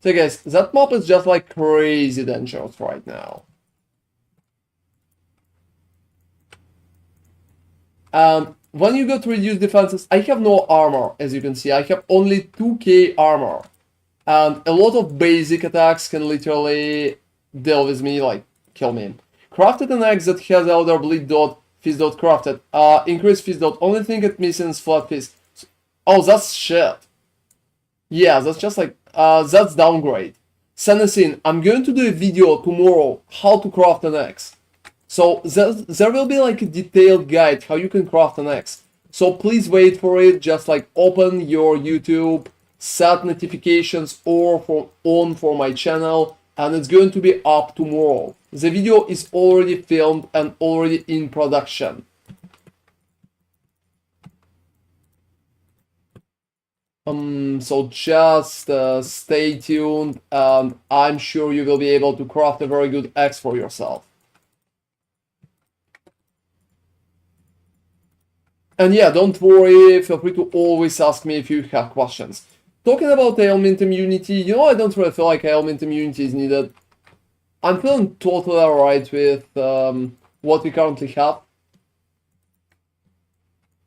So guys, that map is just like crazy dangerous right now. And when you go to reduce defenses, I have no armor, as you can see. I have only 2k armor. And a lot of basic attacks can literally deal with me, like, kill me. Crafted an axe that has elder bleed dot, fist dot crafted. Increase fist dot, only thing it missing is flat fist. Oh, that's shit. Yeah, that's just like, that's downgrade. Send us in. I'm going to do a video tomorrow, how to craft an axe. So there will be like a detailed guide how you can craft an axe. So please wait for it, just like open your YouTube, set notifications on for my channel, and it's going to be up tomorrow. The video is already filmed and already in production. So just stay tuned, and I'm sure you will be able to craft a very good axe for yourself. And yeah, don't worry, feel free to always ask me if you have questions. Talking about ailment immunity, you know, I don't really feel like ailment immunity is needed. I'm feeling totally alright with what we currently have.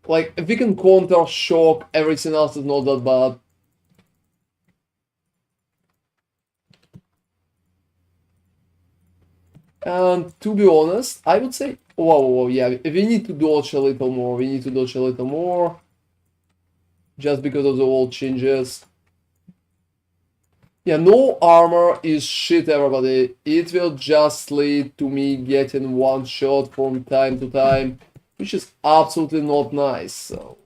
Like, if we can counter shock, everything else is not that bad. And to be honest, I would say, whoa, yeah, we need to dodge a little more. We need to dodge a little more. Just because of the world changes. Yeah, no armor is shit, everybody. It will just lead to me getting one shot from time to time, which is absolutely not nice. So,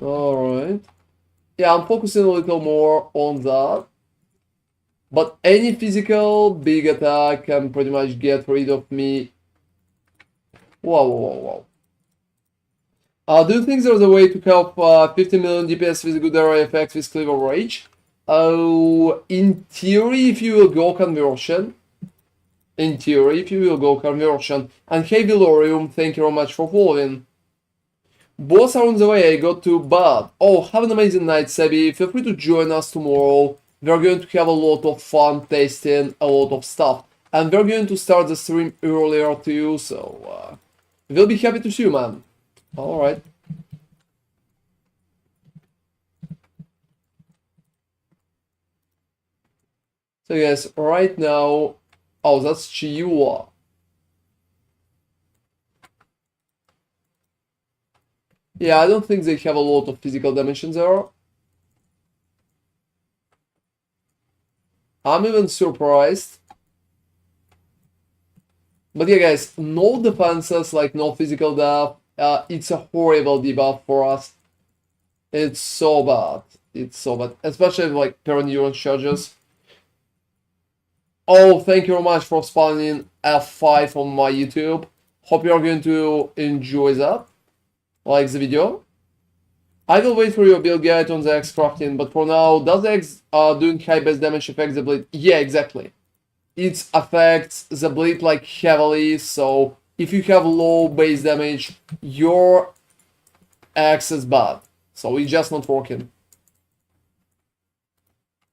alright. Yeah, I'm focusing a little more on that. But any physical big attack can pretty much get rid of me. Whoa. Do you think there's a way to help 50 million DPS with good array effects with Cleaver Rage? In theory, if you will go conversion. And hey, Vilorium, thank you very much for following. Boss are on the way, I got to bad. Oh, have an amazing night, Sebi. Feel free to join us tomorrow. We're going to have a lot of fun tasting a lot of stuff. And we're going to start the stream earlier too, so we'll be happy to see you, man. Alright. So guys, right now... Oh, that's Chihuahua. Yeah, I don't think they have a lot of physical dimensions there. I'm even surprised. But yeah, guys, no defenses, like no physical death. It's a horrible debuff for us. It's so bad. It's so bad. Especially like per-neuron charges. Oh, thank you very much for spawning F5 on my YouTube. Hope you're going to enjoy that. Like the video. I will wait for your build guide on the X crafting, but for now, does the X doing high base damage affect the bleed? Yeah, exactly. It affects the bleed like heavily, so if you have low base damage, your X is bad. So it's just not working.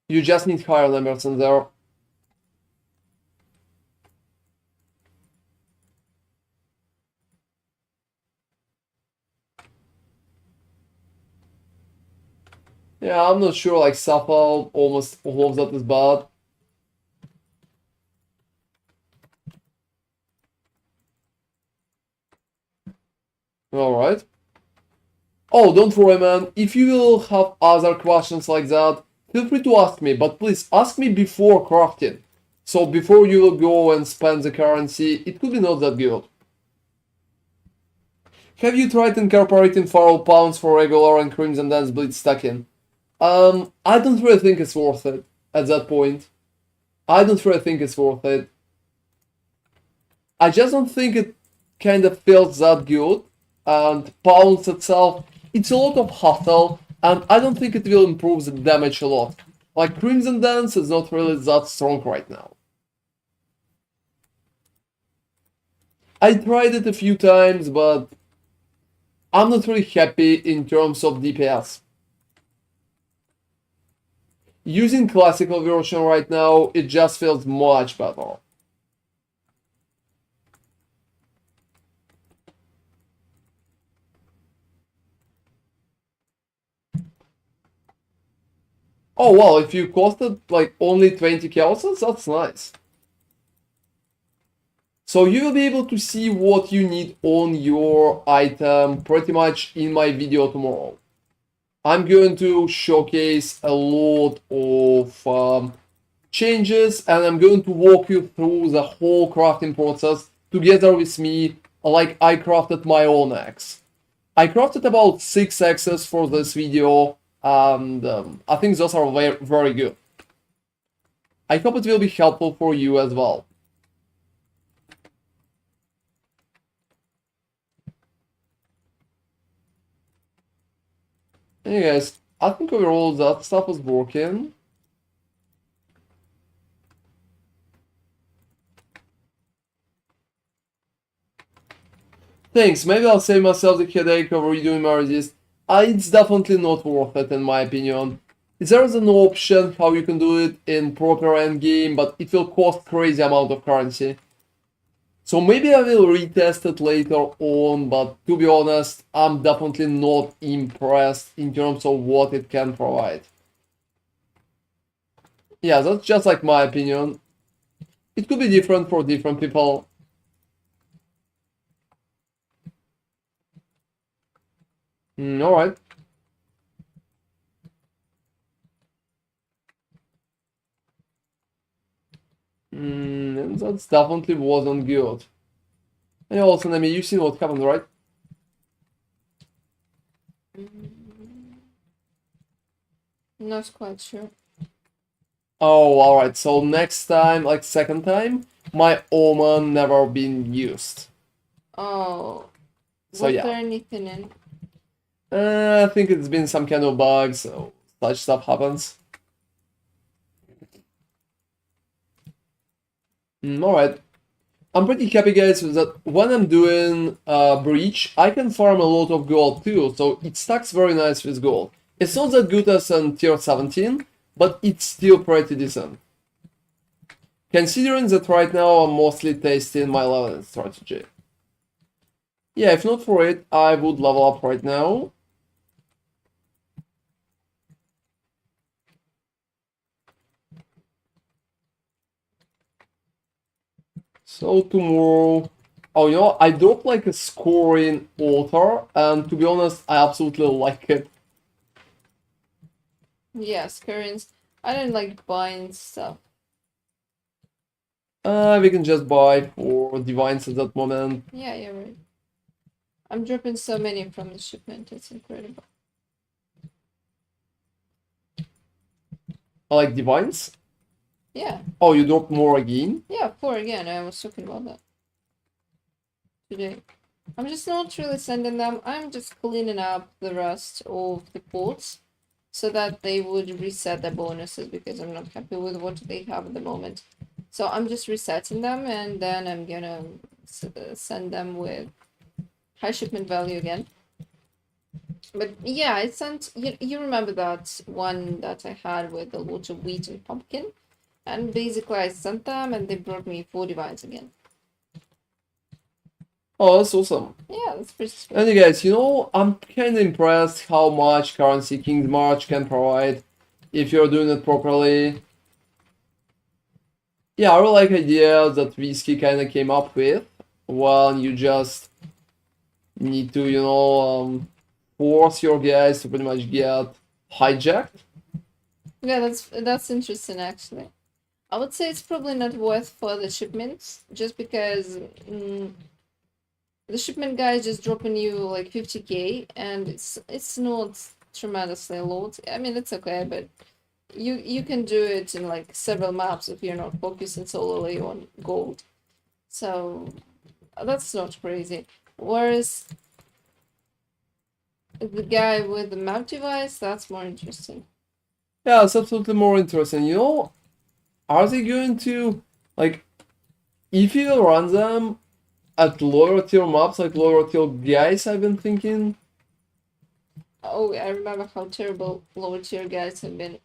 You just need higher numbers in there. Yeah, I'm not sure, like Safal, almost all of that is bad. Alright. Oh, don't worry, man. If you will have other questions like that, feel free to ask me, but please ask me before crafting. So before you will go and spend the currency, it could be not that good. Have you tried incorporating Feral Pounds for regular and Crimson Dance Bleed stacking? I don't really think it's worth it at that point. I don't really think it's worth it. I just don't think it kind of feels that good. And Pounds itself, it's a lot of hustle, and I don't think it will improve the damage a lot. Like, Crimson Dance is not really that strong right now. I tried it a few times, but I'm not really happy in terms of DPS. Using classical version right now, it just feels much better. Oh well, if you costed like only 20 Kelsos, that's nice. So you will be able to see what you need on your item pretty much in my video tomorrow. I'm going to showcase a lot of changes, and I'm going to walk you through the whole crafting process together with me, like I crafted my own axe. I crafted about 6 axes for this video, and I think those are very, very good. I hope it will be helpful for you as well. Anyways, I think overall that stuff is working. Thanks, maybe I'll save myself the headache of redoing my resist. It's definitely not worth it in my opinion. There is an option how you can do it in proper endgame, but it will cost crazy amount of currency. So maybe I will retest it later on, but to be honest, I'm definitely not impressed in terms of what it can provide. Yeah, that's just like my opinion. It could be different for different people. Alright. That definitely wasn't good. And also, I mean, you've seen what happened, right? Not quite sure. Oh, alright, so next time, like second time, my Omen never been used. Oh. So Was yeah. there anything in? I think it's been some kind of bug, so such stuff happens. Alright. I'm pretty happy, guys, with that when I'm doing Breach, I can farm a lot of gold too, so it stacks very nice with gold. It's not that good as on tier 17, but it's still pretty decent. Considering that right now I'm mostly testing my leveling strategy. Yeah, if not for it, I would level up right now. So tomorrow... Oh, you know, I dropped like a scoring altar, and to be honest, I absolutely like it. Yes, currents. I don't like buying stuff. We can just buy for divines at that moment. Yeah, you're right. I'm dropping so many from the shipment, it's incredible. I like divines. Yeah. Oh, you dropped more again? Yeah, 4 again. I was talking about that today. I'm just not really sending them. I'm just cleaning up the rest of the ports so that they would reset their bonuses because I'm not happy with what they have at the moment. So I'm just resetting them, and then I'm gonna send them with high shipment value again. But yeah, I sent you remember that one that I had with a lot of wheat and pumpkin, and basically I sent them and they brought me 4 divines again. Oh, that's awesome. Yeah, that's pretty sweet. And you guys, you know, I'm kind of impressed how much currency King's March can provide if you're doing it properly. Yeah, I really like idea that Whiskey kind of came up with. Well, you just need to, you know, force your guys to pretty much get hijacked. Yeah, that's interesting actually. I would say it's probably not worth for the shipments, just because The shipment guy is just dropping you like 50k, and it's not tremendously a lot. I mean, it's okay, but you can do it in like several maps if you're not focusing solely on gold. So that's not crazy. Whereas the guy with the map device, that's more interesting. Yeah, it's absolutely more interesting. You know, are they going to, like, if you run them at lower tier maps, like lower tier guys, I've been thinking. Oh, I remember how terrible lower tier guys have been.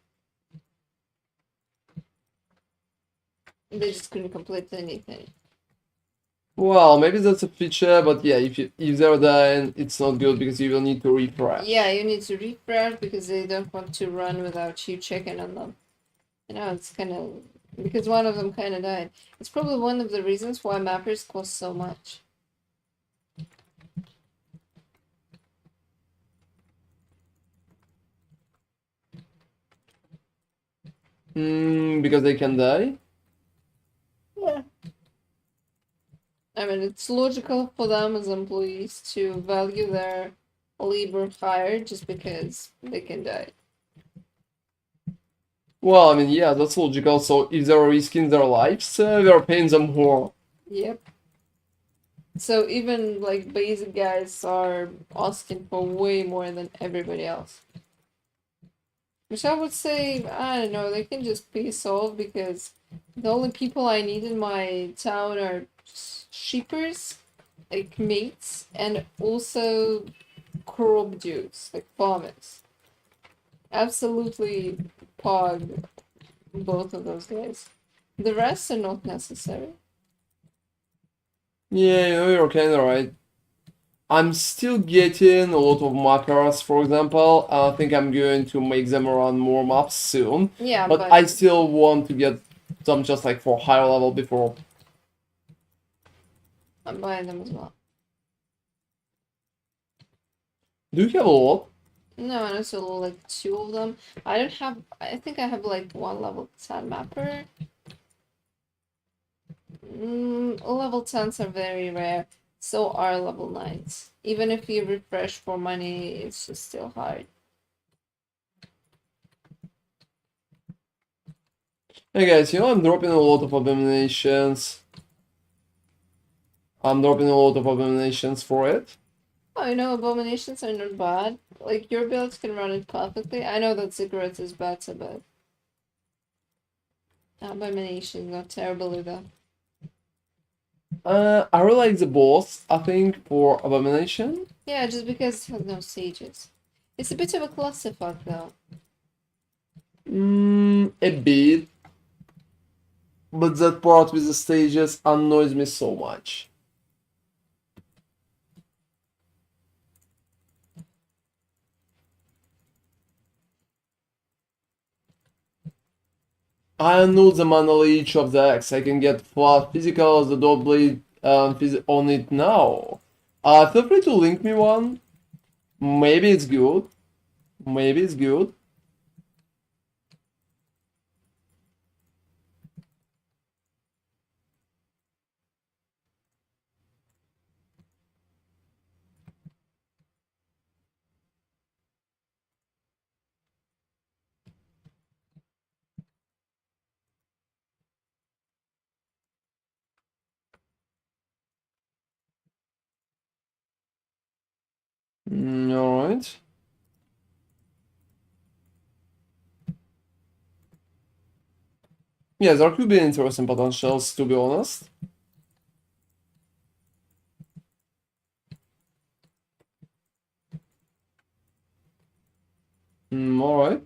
They just couldn't complete anything. Well, maybe that's a feature, but yeah, if they're then it's not good because you will need to refresh. Yeah, you need to refresh because they don't want to run without you checking on them. You know, it's kind of because one of them kind of died. It's probably one of the reasons why mappers cost so much. Because they can die. Yeah. I mean, it's logical for them as employees to value their labor higher just because they can die. Well, I mean, yeah, that's logical. So if they're risking their lives, they're paying them more. Yep. So even like basic guys are asking for way more than everybody else. Which I would say, I don't know, they can just piss off because the only people I need in my town are sheepers, like mates, and also crop dudes, like farmers. Absolutely pog both of those guys. The rest are not necessary. Yeah, you know, you're kinda right. I'm still getting a lot of markers, for example. I think I'm going to make them around more maps soon. Yeah, But but I still want to get them just like for higher level before. I'm buying them as well. Do you have a lot? No, and also like two of them. I don't have. I think I have like one level 10 mapper. Level 10s are very rare. So are level 9s. Even if you refresh for money, it's just still hard. Hey guys, you know I'm dropping a lot of abominations. I'm dropping a lot of abominations for it. Oh, you know, abominations are not bad. Like, your builds can run it perfectly. I know that cigarettes is better, but abominations are terrible either. I really like the boss, I think, for abomination. Yeah, just because it has no sages. It's a bit of a clusterfuck, though. A bit. But that part with the stages annoys me so much. I know the mana leech of the axe. I can get flat physical as the dot blade on it now. Feel free to link me one. Maybe it's good. Maybe it's good. Alright. Yeah, there could be interesting potentials, to be honest. Alright.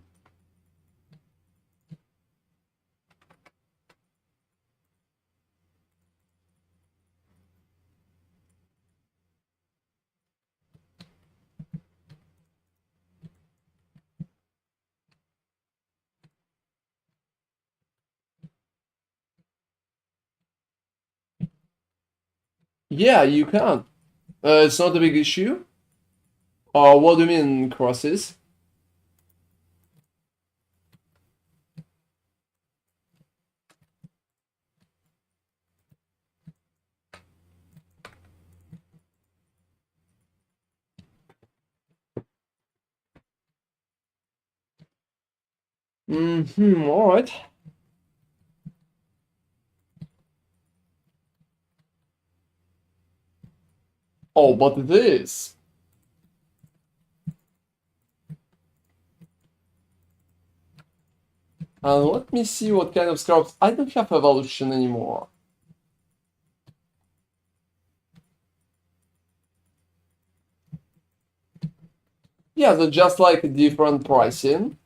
Yeah, you can. It's not a big issue. What do you mean, crosses? Alright. Oh, but this. Let me see what kind of scraps. I don't have evolution anymore. Yeah, so just like different pricing.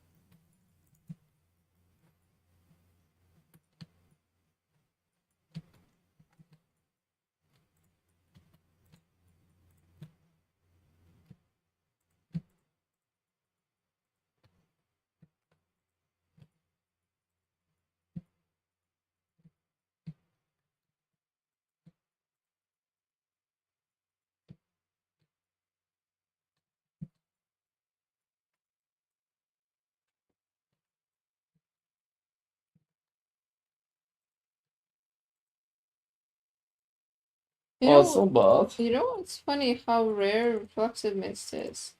You Oh, it's know, not bad. you know, it's funny how rare reflexive mist is.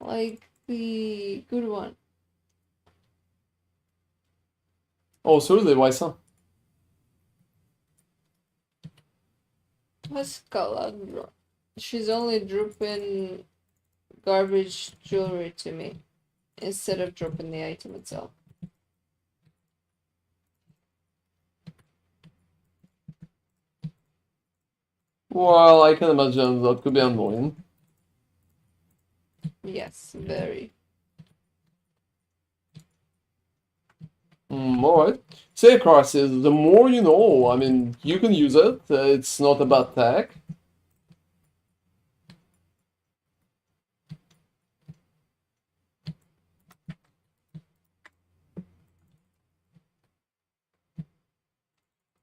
Like the good one. Oh, seriously, why so? What's Calandra? She's only dropping garbage jewelry to me instead of dropping the item itself. Well, I can imagine that could be annoying. Yes, very. Alright. Say crisis, the more you know. I mean, you can use it. It's not a bad tech.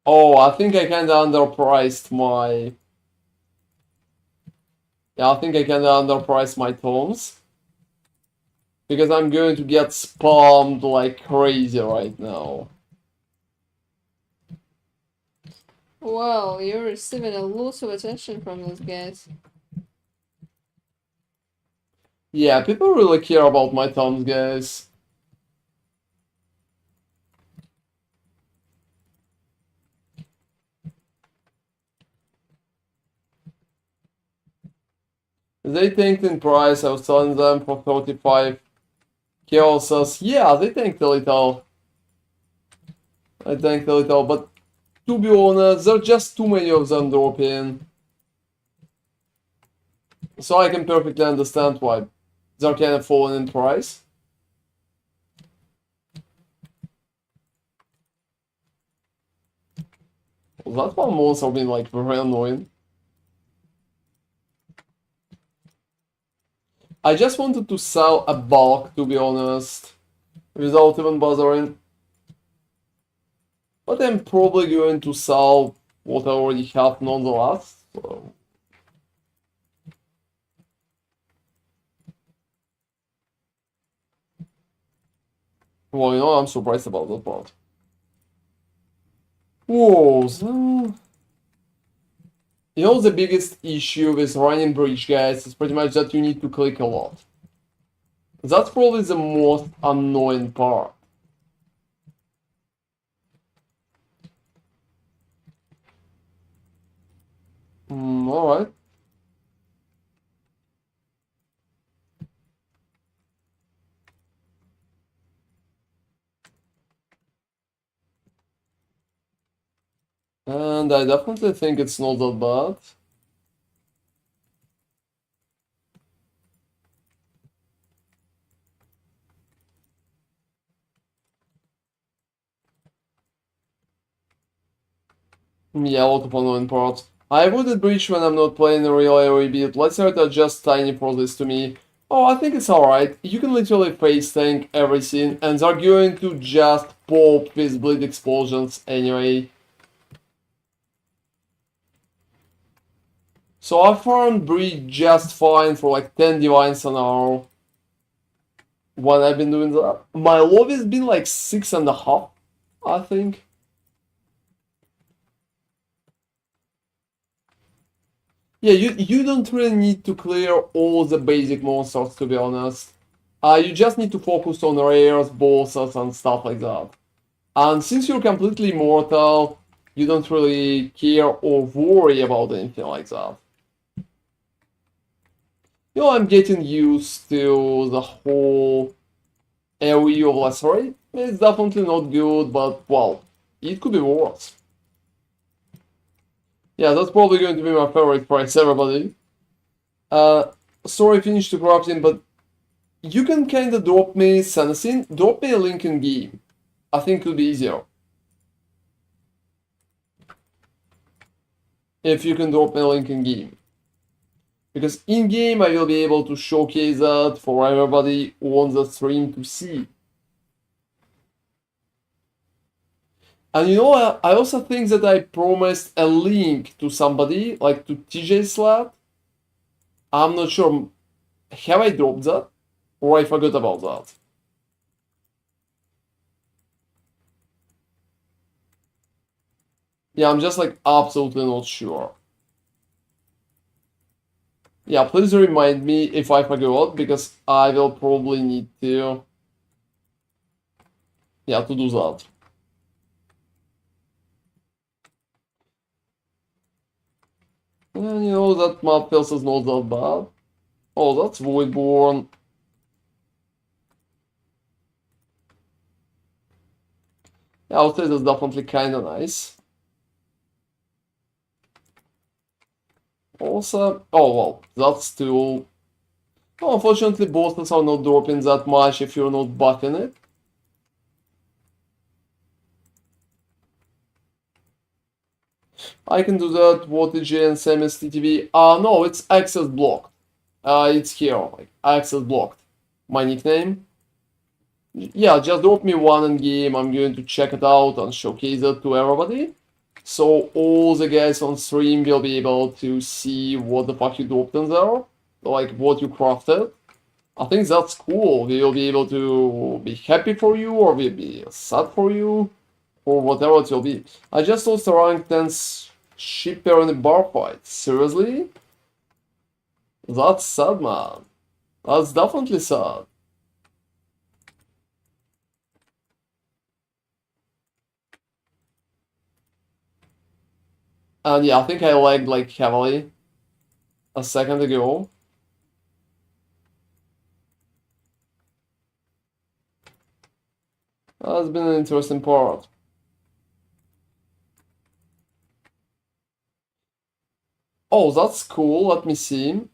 Oh, I think I kinda underpriced my... Yeah, I think I kinda underpriced my tomes. Because I'm going to get spammed like crazy right now. Well, you're receiving a lot of attention from those guys. Yeah, people really care about my tomes, guys. They tanked in price. I was selling them for 35. Chaos says, yeah, they tanked a little. I tanked a little, but to be honest, there are just too many of them dropping. So I can perfectly understand why they're kind of falling in price. That one monster been like very annoying. I just wanted to sell a bulk, to be honest, without even bothering. But I'm probably going to sell what I already have nonetheless. So. Well, you know, I'm surprised about that part. Whoa, so... You know, the biggest issue with running bridge, guys, is pretty much that you need to click a lot. That's probably the most annoying part. Alright. And I definitely think it's not that bad. Yeah, a lot of annoying parts. I avoided breach when I'm not playing a real AoE build. Lacerate are just tiny for this to me. Oh, I think it's alright. You can literally face tank everything, and they're going to just pop with bleed explosions anyway. So I farmed breach just fine for like 10 divines an hour. When I've been doing that. My lobby has been like 6.5, I think. Yeah, you don't really need to clear all the basic monsters, to be honest. You just need to focus on rares, bosses, and stuff like that. And since you're completely immortal, you don't really care or worry about anything like that. You know, I'm getting used to the whole AoE of Lacerate. It's definitely not good, but, well, it could be worse. Yeah, that's probably going to be my favorite price, everybody. Sorry, finished the crafting, but you can kinda drop me Senacin, drop me a link in game. I think it would be easier. If you can drop me a link in game. Because in game I will be able to showcase that for everybody on the stream to see. And you know, I also think that I promised a link to somebody, like to TJ Slat. I'm not sure, have I dropped that? Or I forgot about that? Yeah, I'm just like absolutely not sure. Yeah, please remind me if I forgot, because I will probably need to, yeah, to do that. And you know, that map feels is not that bad. Oh, that's Voidborn. Yeah, I would say that's definitely kinda nice. Also, oh well, that's too... Oh, unfortunately, bosses are not dropping that much if you're not buffing it. I can do that, wattage and semis TTV. No, it's access blocked. It's here, like, access blocked. My nickname. Yeah, just drop me one in game, I'm going to check it out and showcase it to everybody. So all the guys on stream will be able to see what the fuck you dropped in there, like what you crafted. I think that's cool. We will be able to be happy for you, or we'll be sad for you, or whatever it will be. I just lost a rank 10 shipper in a bar fight. Seriously? That's sad, man. That's definitely sad. And yeah, I think I lagged like heavily a second ago. That's been an interesting part. Oh, that's cool. Let me see.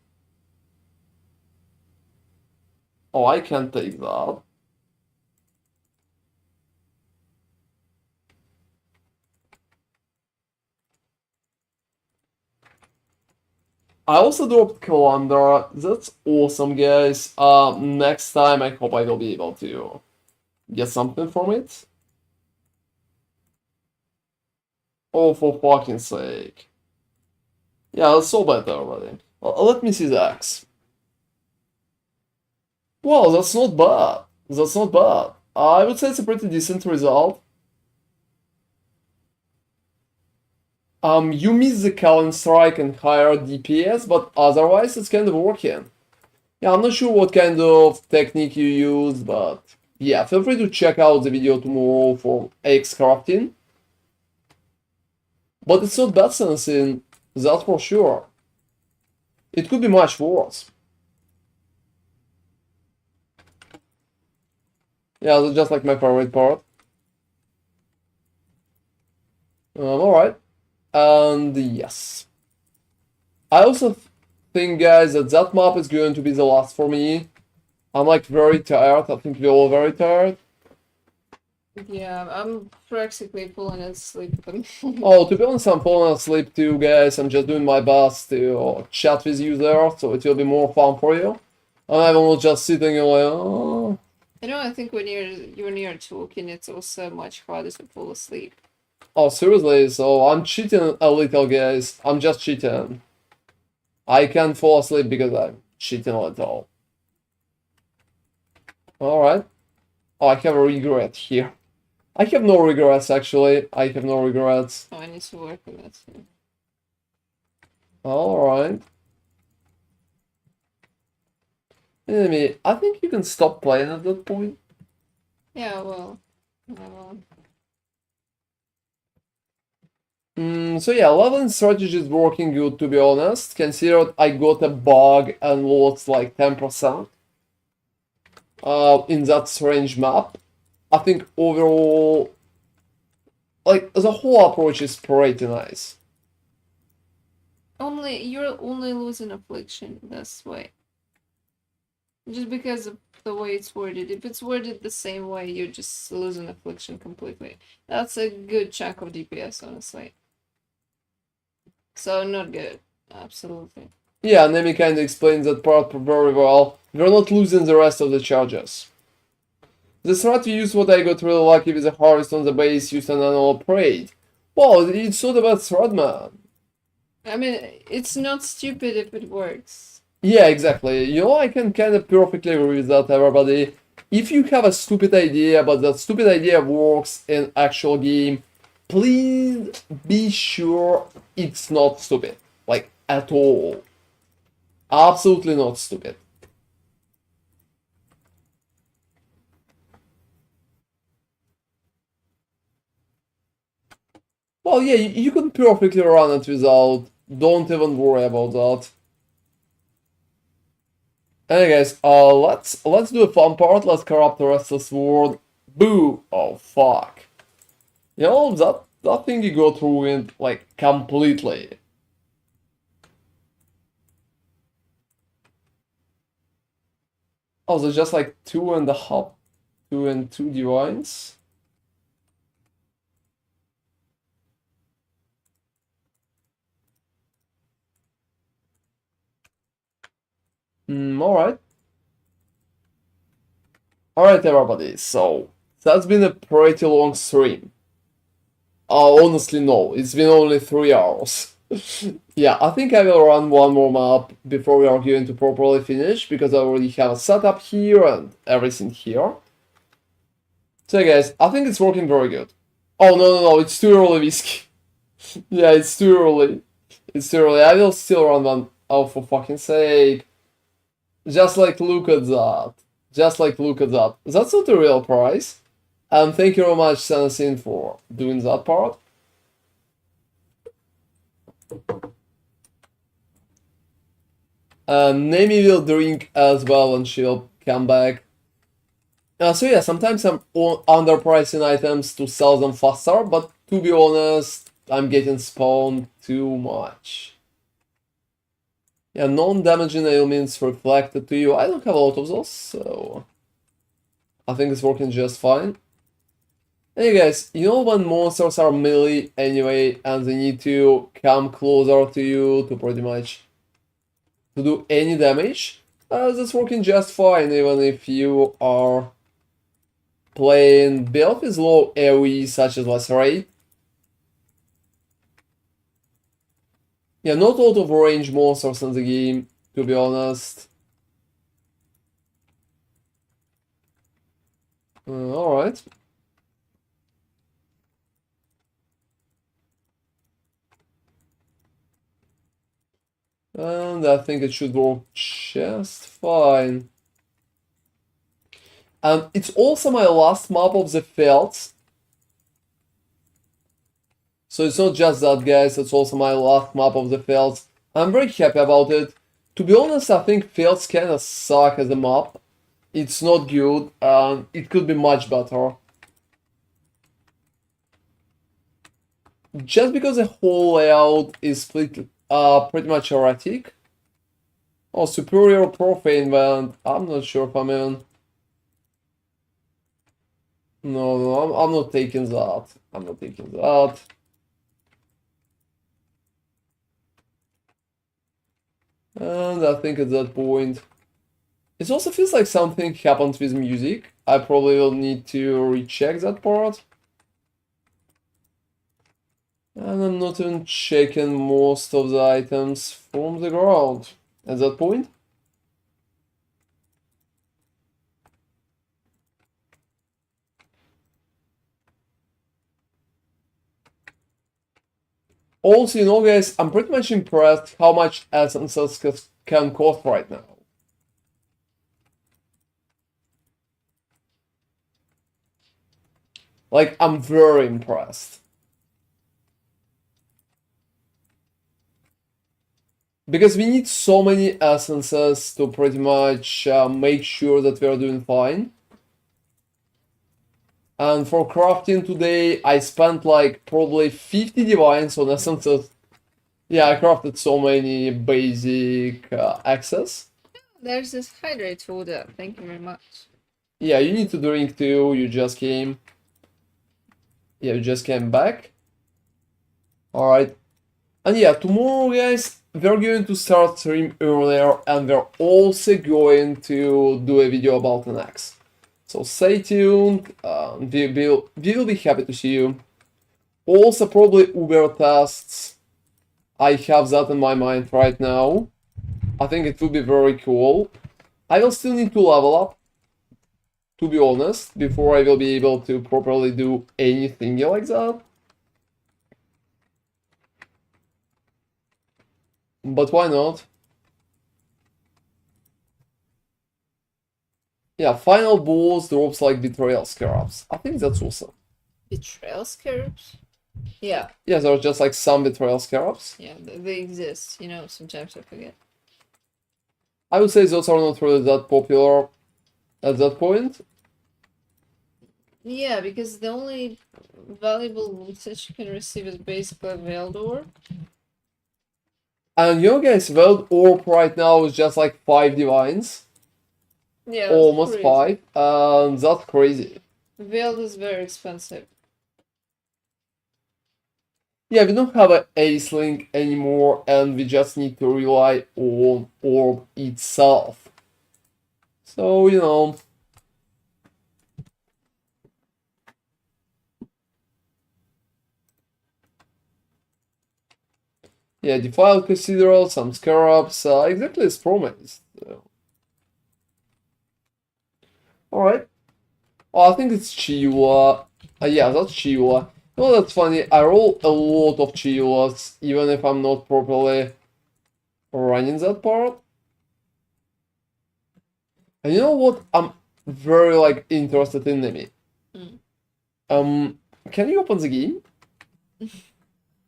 Oh, I can't take that. I also dropped Calendar. That's awesome, guys. Next time I hope I will be able to get something from it. Oh, for fucking sake. Yeah, that's so bad already. Well, let me see the axe. Well, that's not bad. That's not bad. I would say it's a pretty decent result. You miss the Callan Strike and higher DPS, but otherwise it's kind of working. Yeah, I'm not sure what kind of technique you use, but yeah, feel free to check out the video tomorrow for X crafting. But it's not bad sensing, that's for sure. It could be much worse. Yeah, that's just like my favorite part. Alright. And yes. I also think, guys, that that map is going to be the last for me. I'm like very tired. I think we're all very tired. Yeah, I'm practically falling asleep at the moment. Oh, to be honest, I'm falling asleep too, guys. I'm just doing my best to chat with you there, so it will be more fun for you. And I will not just sitting and like, oh. You know, I think when you're near talking, it's also much harder to fall asleep. Oh, seriously? So I'm cheating a little, guys. I'm just cheating. I can't fall asleep because I'm cheating a little. Alright. Oh, I have a regret here. I have no regrets, actually. I have no regrets. Oh, I need to work on that too. Alright. Enemy, I think you can stop playing at that point. Yeah, well. So yeah, leveling strategy is working good, to be honest. Consider I got a bug and lost like 10% in that strange map. I think overall, like, the whole approach is pretty nice. You're only losing affliction this way. Just because of the way it's worded. If it's worded the same way, you're just losing affliction completely. That's a good chunk of DPS, honestly. So not good. Absolutely. Yeah, Nemi kinda explains that part very well. We're not losing the rest of the charges. The strat you use what I got really lucky with the harvest on the base, used an annual parade. Well, it's not about strat, man. I mean, it's not stupid if it works. Yeah, exactly. You know, I can kind of perfectly agree with that, everybody. If you have a stupid idea, but that stupid idea works in actual game, please be sure it's not stupid. Like, at all. Absolutely not stupid. Well, yeah, you can perfectly run it without. Don't even worry about that. Anyways, let's do a fun part. Let's corrupt the restless sword. Boo! Oh fuck! You know that thing you got ruined like completely. Oh, so just like 2 and 2 divines. Alright. Alright, everybody, so that's been a pretty long stream. Honestly, no, it's been only 3 hours. Yeah, I think I will run one more map before we are going to properly finish, because I already have a setup here and everything here. So guys, I think it's working very good. Oh, no, it's too early, Whiskey. Yeah, it's too early. It's too early. I will still run one. Oh, for fucking sake. Just like, look at that. Just like, look at that. That's not the real price. And thank you very much, Sensin, for doing that part. Nemi will drink as well and she'll come back. So yeah, sometimes I'm underpricing items to sell them faster, but to be honest, I'm getting spawned too much. Yeah, non-damaging ailments reflected to you. I don't have a lot of those, so I think it's working just fine. Hey guys, you know when monsters are melee anyway, and they need to come closer to you to pretty much to do any damage? That's working just fine, even if you are playing build with low AoE such as Lacerate. Yeah, not a lot of range monsters in the game, to be honest. Alright. And I think it should work just fine. And it's also my last map of the Felds. So it's not just that, guys, it's also my last map of the Felds. I'm very happy about it. To be honest, I think Felds kinda suck as a map. It's not good, and it could be much better. Just because the whole layout is pretty much erratic. Oh, superior profane band. I'm not sure if I'm in. No, I'm not taking that. I'm not taking that. And I think at that point, it also feels like something happened with music. I probably will need to recheck that part. And I'm not even checking most of the items from the ground at that point. Also, you know, guys, I'm pretty much impressed how much essences can cost right now. Like, I'm very impressed. Because we need so many essences to pretty much make sure that we're doing fine. And for crafting today, I spent like probably 50 divines on essences. Yeah, I crafted so many basic access. There's this hydrate folder. Thank you very much. Yeah, you need to drink too. You just came. Yeah, you just came back. Alright. And yeah, tomorrow, guys, we're going to start stream earlier and we're also going to do a video about an axe. So stay tuned. We will be happy to see you. Also, probably Uber tests. I have that in my mind right now. I think it will be very cool. I will still need to level up, to be honest, before I will be able to properly do anything like that. But why not? Yeah, final boss drops like betrayal scarabs. I think that's awesome. Betrayal scarabs? Yeah. Yeah, there are just like some betrayal scarabs. Yeah, they exist. You know, sometimes I forget. I would say those are not really that popular at that point. Yeah, because the only valuable loot that you can receive is basically a veiled orb. And you know, guys, Veiled Orb right now is just like 5 divines. Yeah, Almost crazy. 5. And that's crazy. Veiled is very expensive. Yeah, we don't have an Ace Link anymore, and we just need to rely on Orb itself. So, you know. Yeah, Defiled Cathedral, some Scarabs, exactly as promised. So. Alright. Oh, I think it's Chiwa. Yeah, that's Chiwa. Oh, that's funny. I roll a lot of Chiwas, even if I'm not properly running that part. And you know what? I'm very like interested in Nemi. Can you open the game?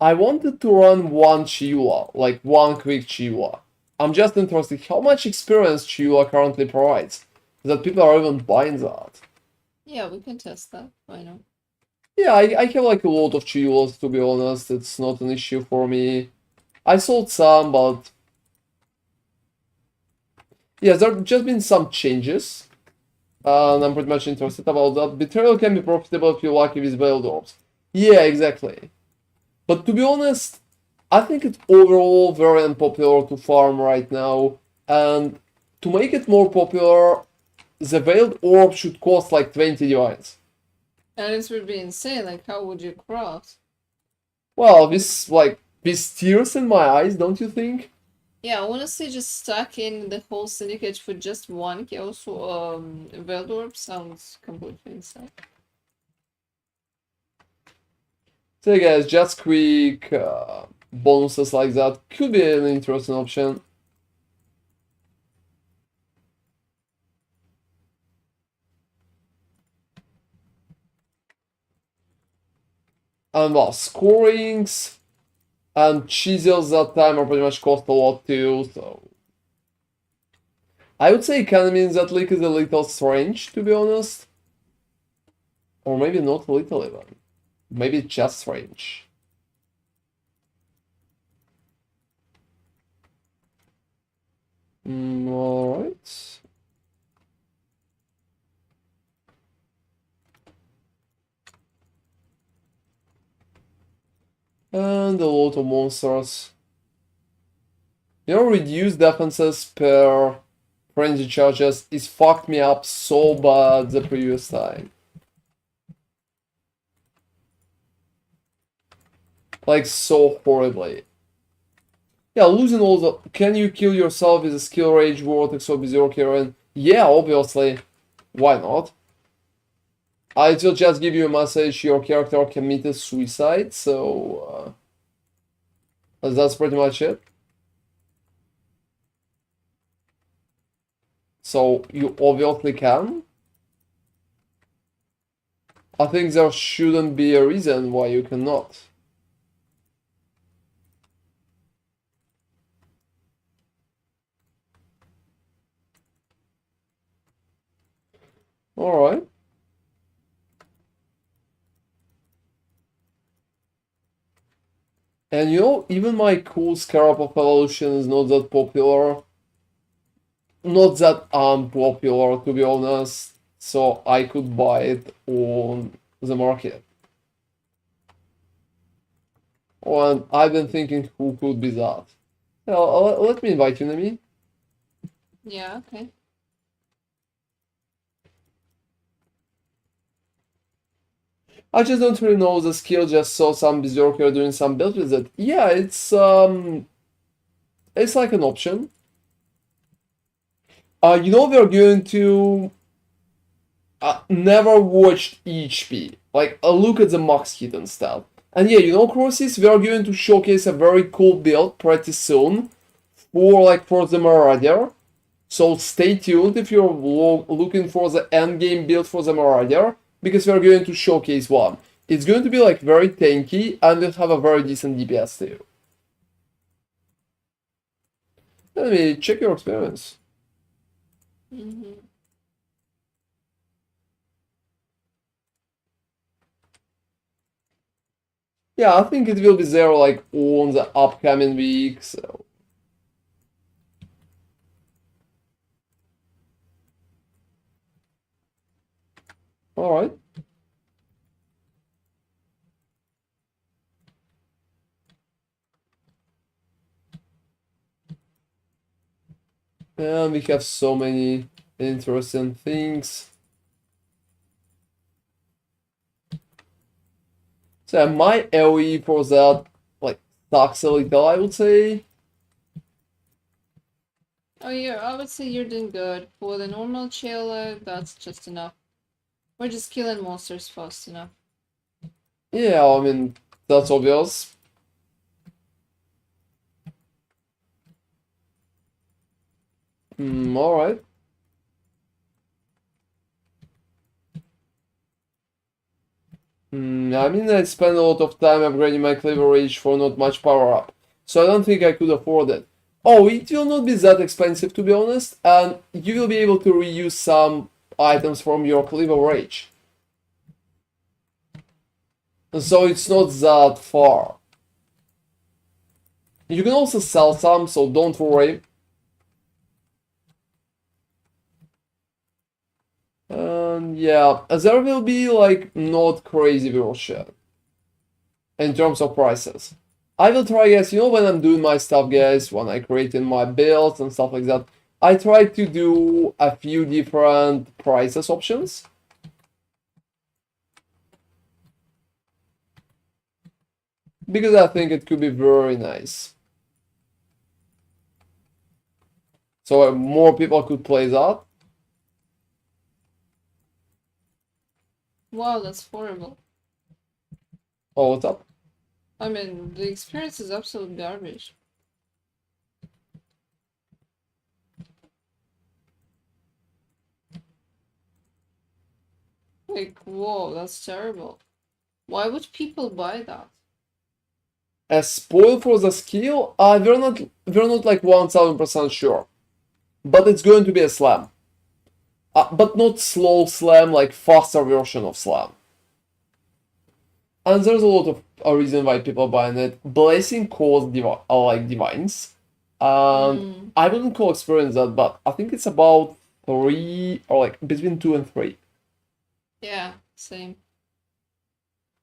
I wanted to run one Chiwa, like one quick Chiwa. I'm just interested how much experience Chiwa currently provides. That people are even buying that. Yeah, we can test that. Why not? Yeah, I have like a lot of Chiwas, to be honest. It's not an issue for me. I sold some, but yeah, there have just been some changes. And I'm pretty much interested about that. Betrayal can be profitable if you're lucky with Veiled Orbs. Yeah, exactly. But to be honest, I think it's overall very unpopular to farm right now. And to make it more popular, the Veiled Orb should cost like 20 divines. And this would be insane. Like, how would you craft? Well, this like with tears in my eyes, don't you think? Yeah, honestly, just stacking the whole syndicate for just one Chaos Veiled Orb sounds completely insane. So guys, just quick bonuses like that could be an interesting option. And well, scorings and chisels that time are pretty much cost a lot too, so I would say economy in that league is a little strange, to be honest. Or maybe not a little even. Maybe just strange. Alright. And a lot of monsters. You know, reduced defenses per frenzy charges is fucked me up so bad the previous time. Like, so horribly. Yeah, losing all the... Can you kill yourself with a skill rage, vortex, or berserker? And yeah, obviously. Why not? I will just give you a message, your character committed suicide, so... that's pretty much it. So, you obviously can. I think there shouldn't be a reason why you cannot. Alright. And you know, even my cool Scarab of Evolution is not that popular. Not that unpopular, to be honest. So I could buy it on the market. Oh, and I've been thinking who could be that. Let me invite you, Nami. Yeah, okay. I just don't really know the skill, just saw some Berserker doing some build with it. Yeah, it's like an option. You know we're going to never watch HP. Like look at the max hit instead. And yeah, you know, Crosses, we are going to showcase a very cool build pretty soon for the Marauder. So stay tuned if you're looking for the endgame build for the Marauder, because we're going to showcase one. It's going to be like very tanky and will have a very decent DPS too. Let me check your experience. Yeah, I think it will be there like on the upcoming weeks. So. Alright. And we have so many interesting things. So my AoE for that, like, sucks a little, I would say. Oh yeah, I would say you're doing good. For the normal chill, that's just enough. We're just killing monsters fast enough. Yeah, I mean, that's obvious. Alright. I mean, I spent a lot of time upgrading my Cleaver for not much power up. So I don't think I could afford it. Oh, it will not be that expensive, to be honest, and you will be able to reuse some items from your Cleaver Rage. So it's not that far. You can also sell some, so don't worry. And yeah, there will be like not crazy bullshit in terms of prices. I will try, guys, you know, when I'm doing my stuff, guys, when I create in my builds and stuff like that, I try to do a few different prices options. Because I think it could be very nice. So more people could play that. Wow, that's horrible. Oh, what's up? I mean, the experience is absolute garbage. Like, whoa, that's terrible. Why would people buy that? A spoil for the skill? We're not like 1000% sure. But it's going to be a slam. But not slow slam, like faster version of slam. And there's a lot of a reason why people are buying it. Blessing calls like divines. And I wouldn't call experience that, but I think it's about 3 or like between 2 and 3. Yeah, same.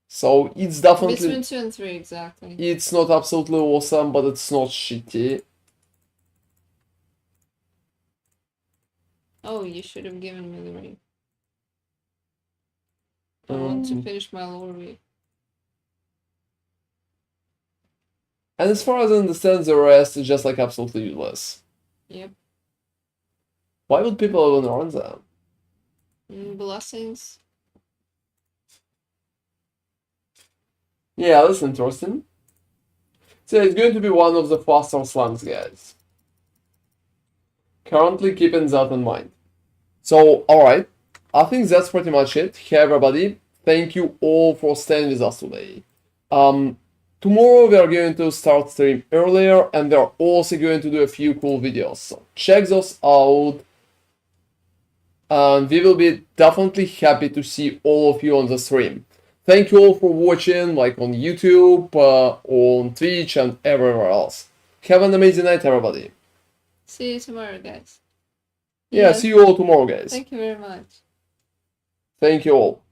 So it's definitely Between 2 and 3, exactly. It's not absolutely awesome, but it's not shitty. Oh, you should have given me the ring. I want to finish my lore week. And as far as I understand, the rest is just like absolutely useless. Yep. Why would people even run them? Blessings. Yeah, that's interesting. So it's going to be one of the faster slams, guys. Currently keeping that in mind. So, alright. I think that's pretty much it. Hey everybody, Thank you all for staying with us today. Tomorrow we are going to start stream earlier, and we are also going to do a few cool videos. So check those out. And we will be definitely happy to see all of you on the stream. Thank you all for watching, like on YouTube, on Twitch, and everywhere else. Have an amazing night, everybody. See you tomorrow, guys. Yeah, Yes. see you all tomorrow, guys. Thank you very much. Thank you all.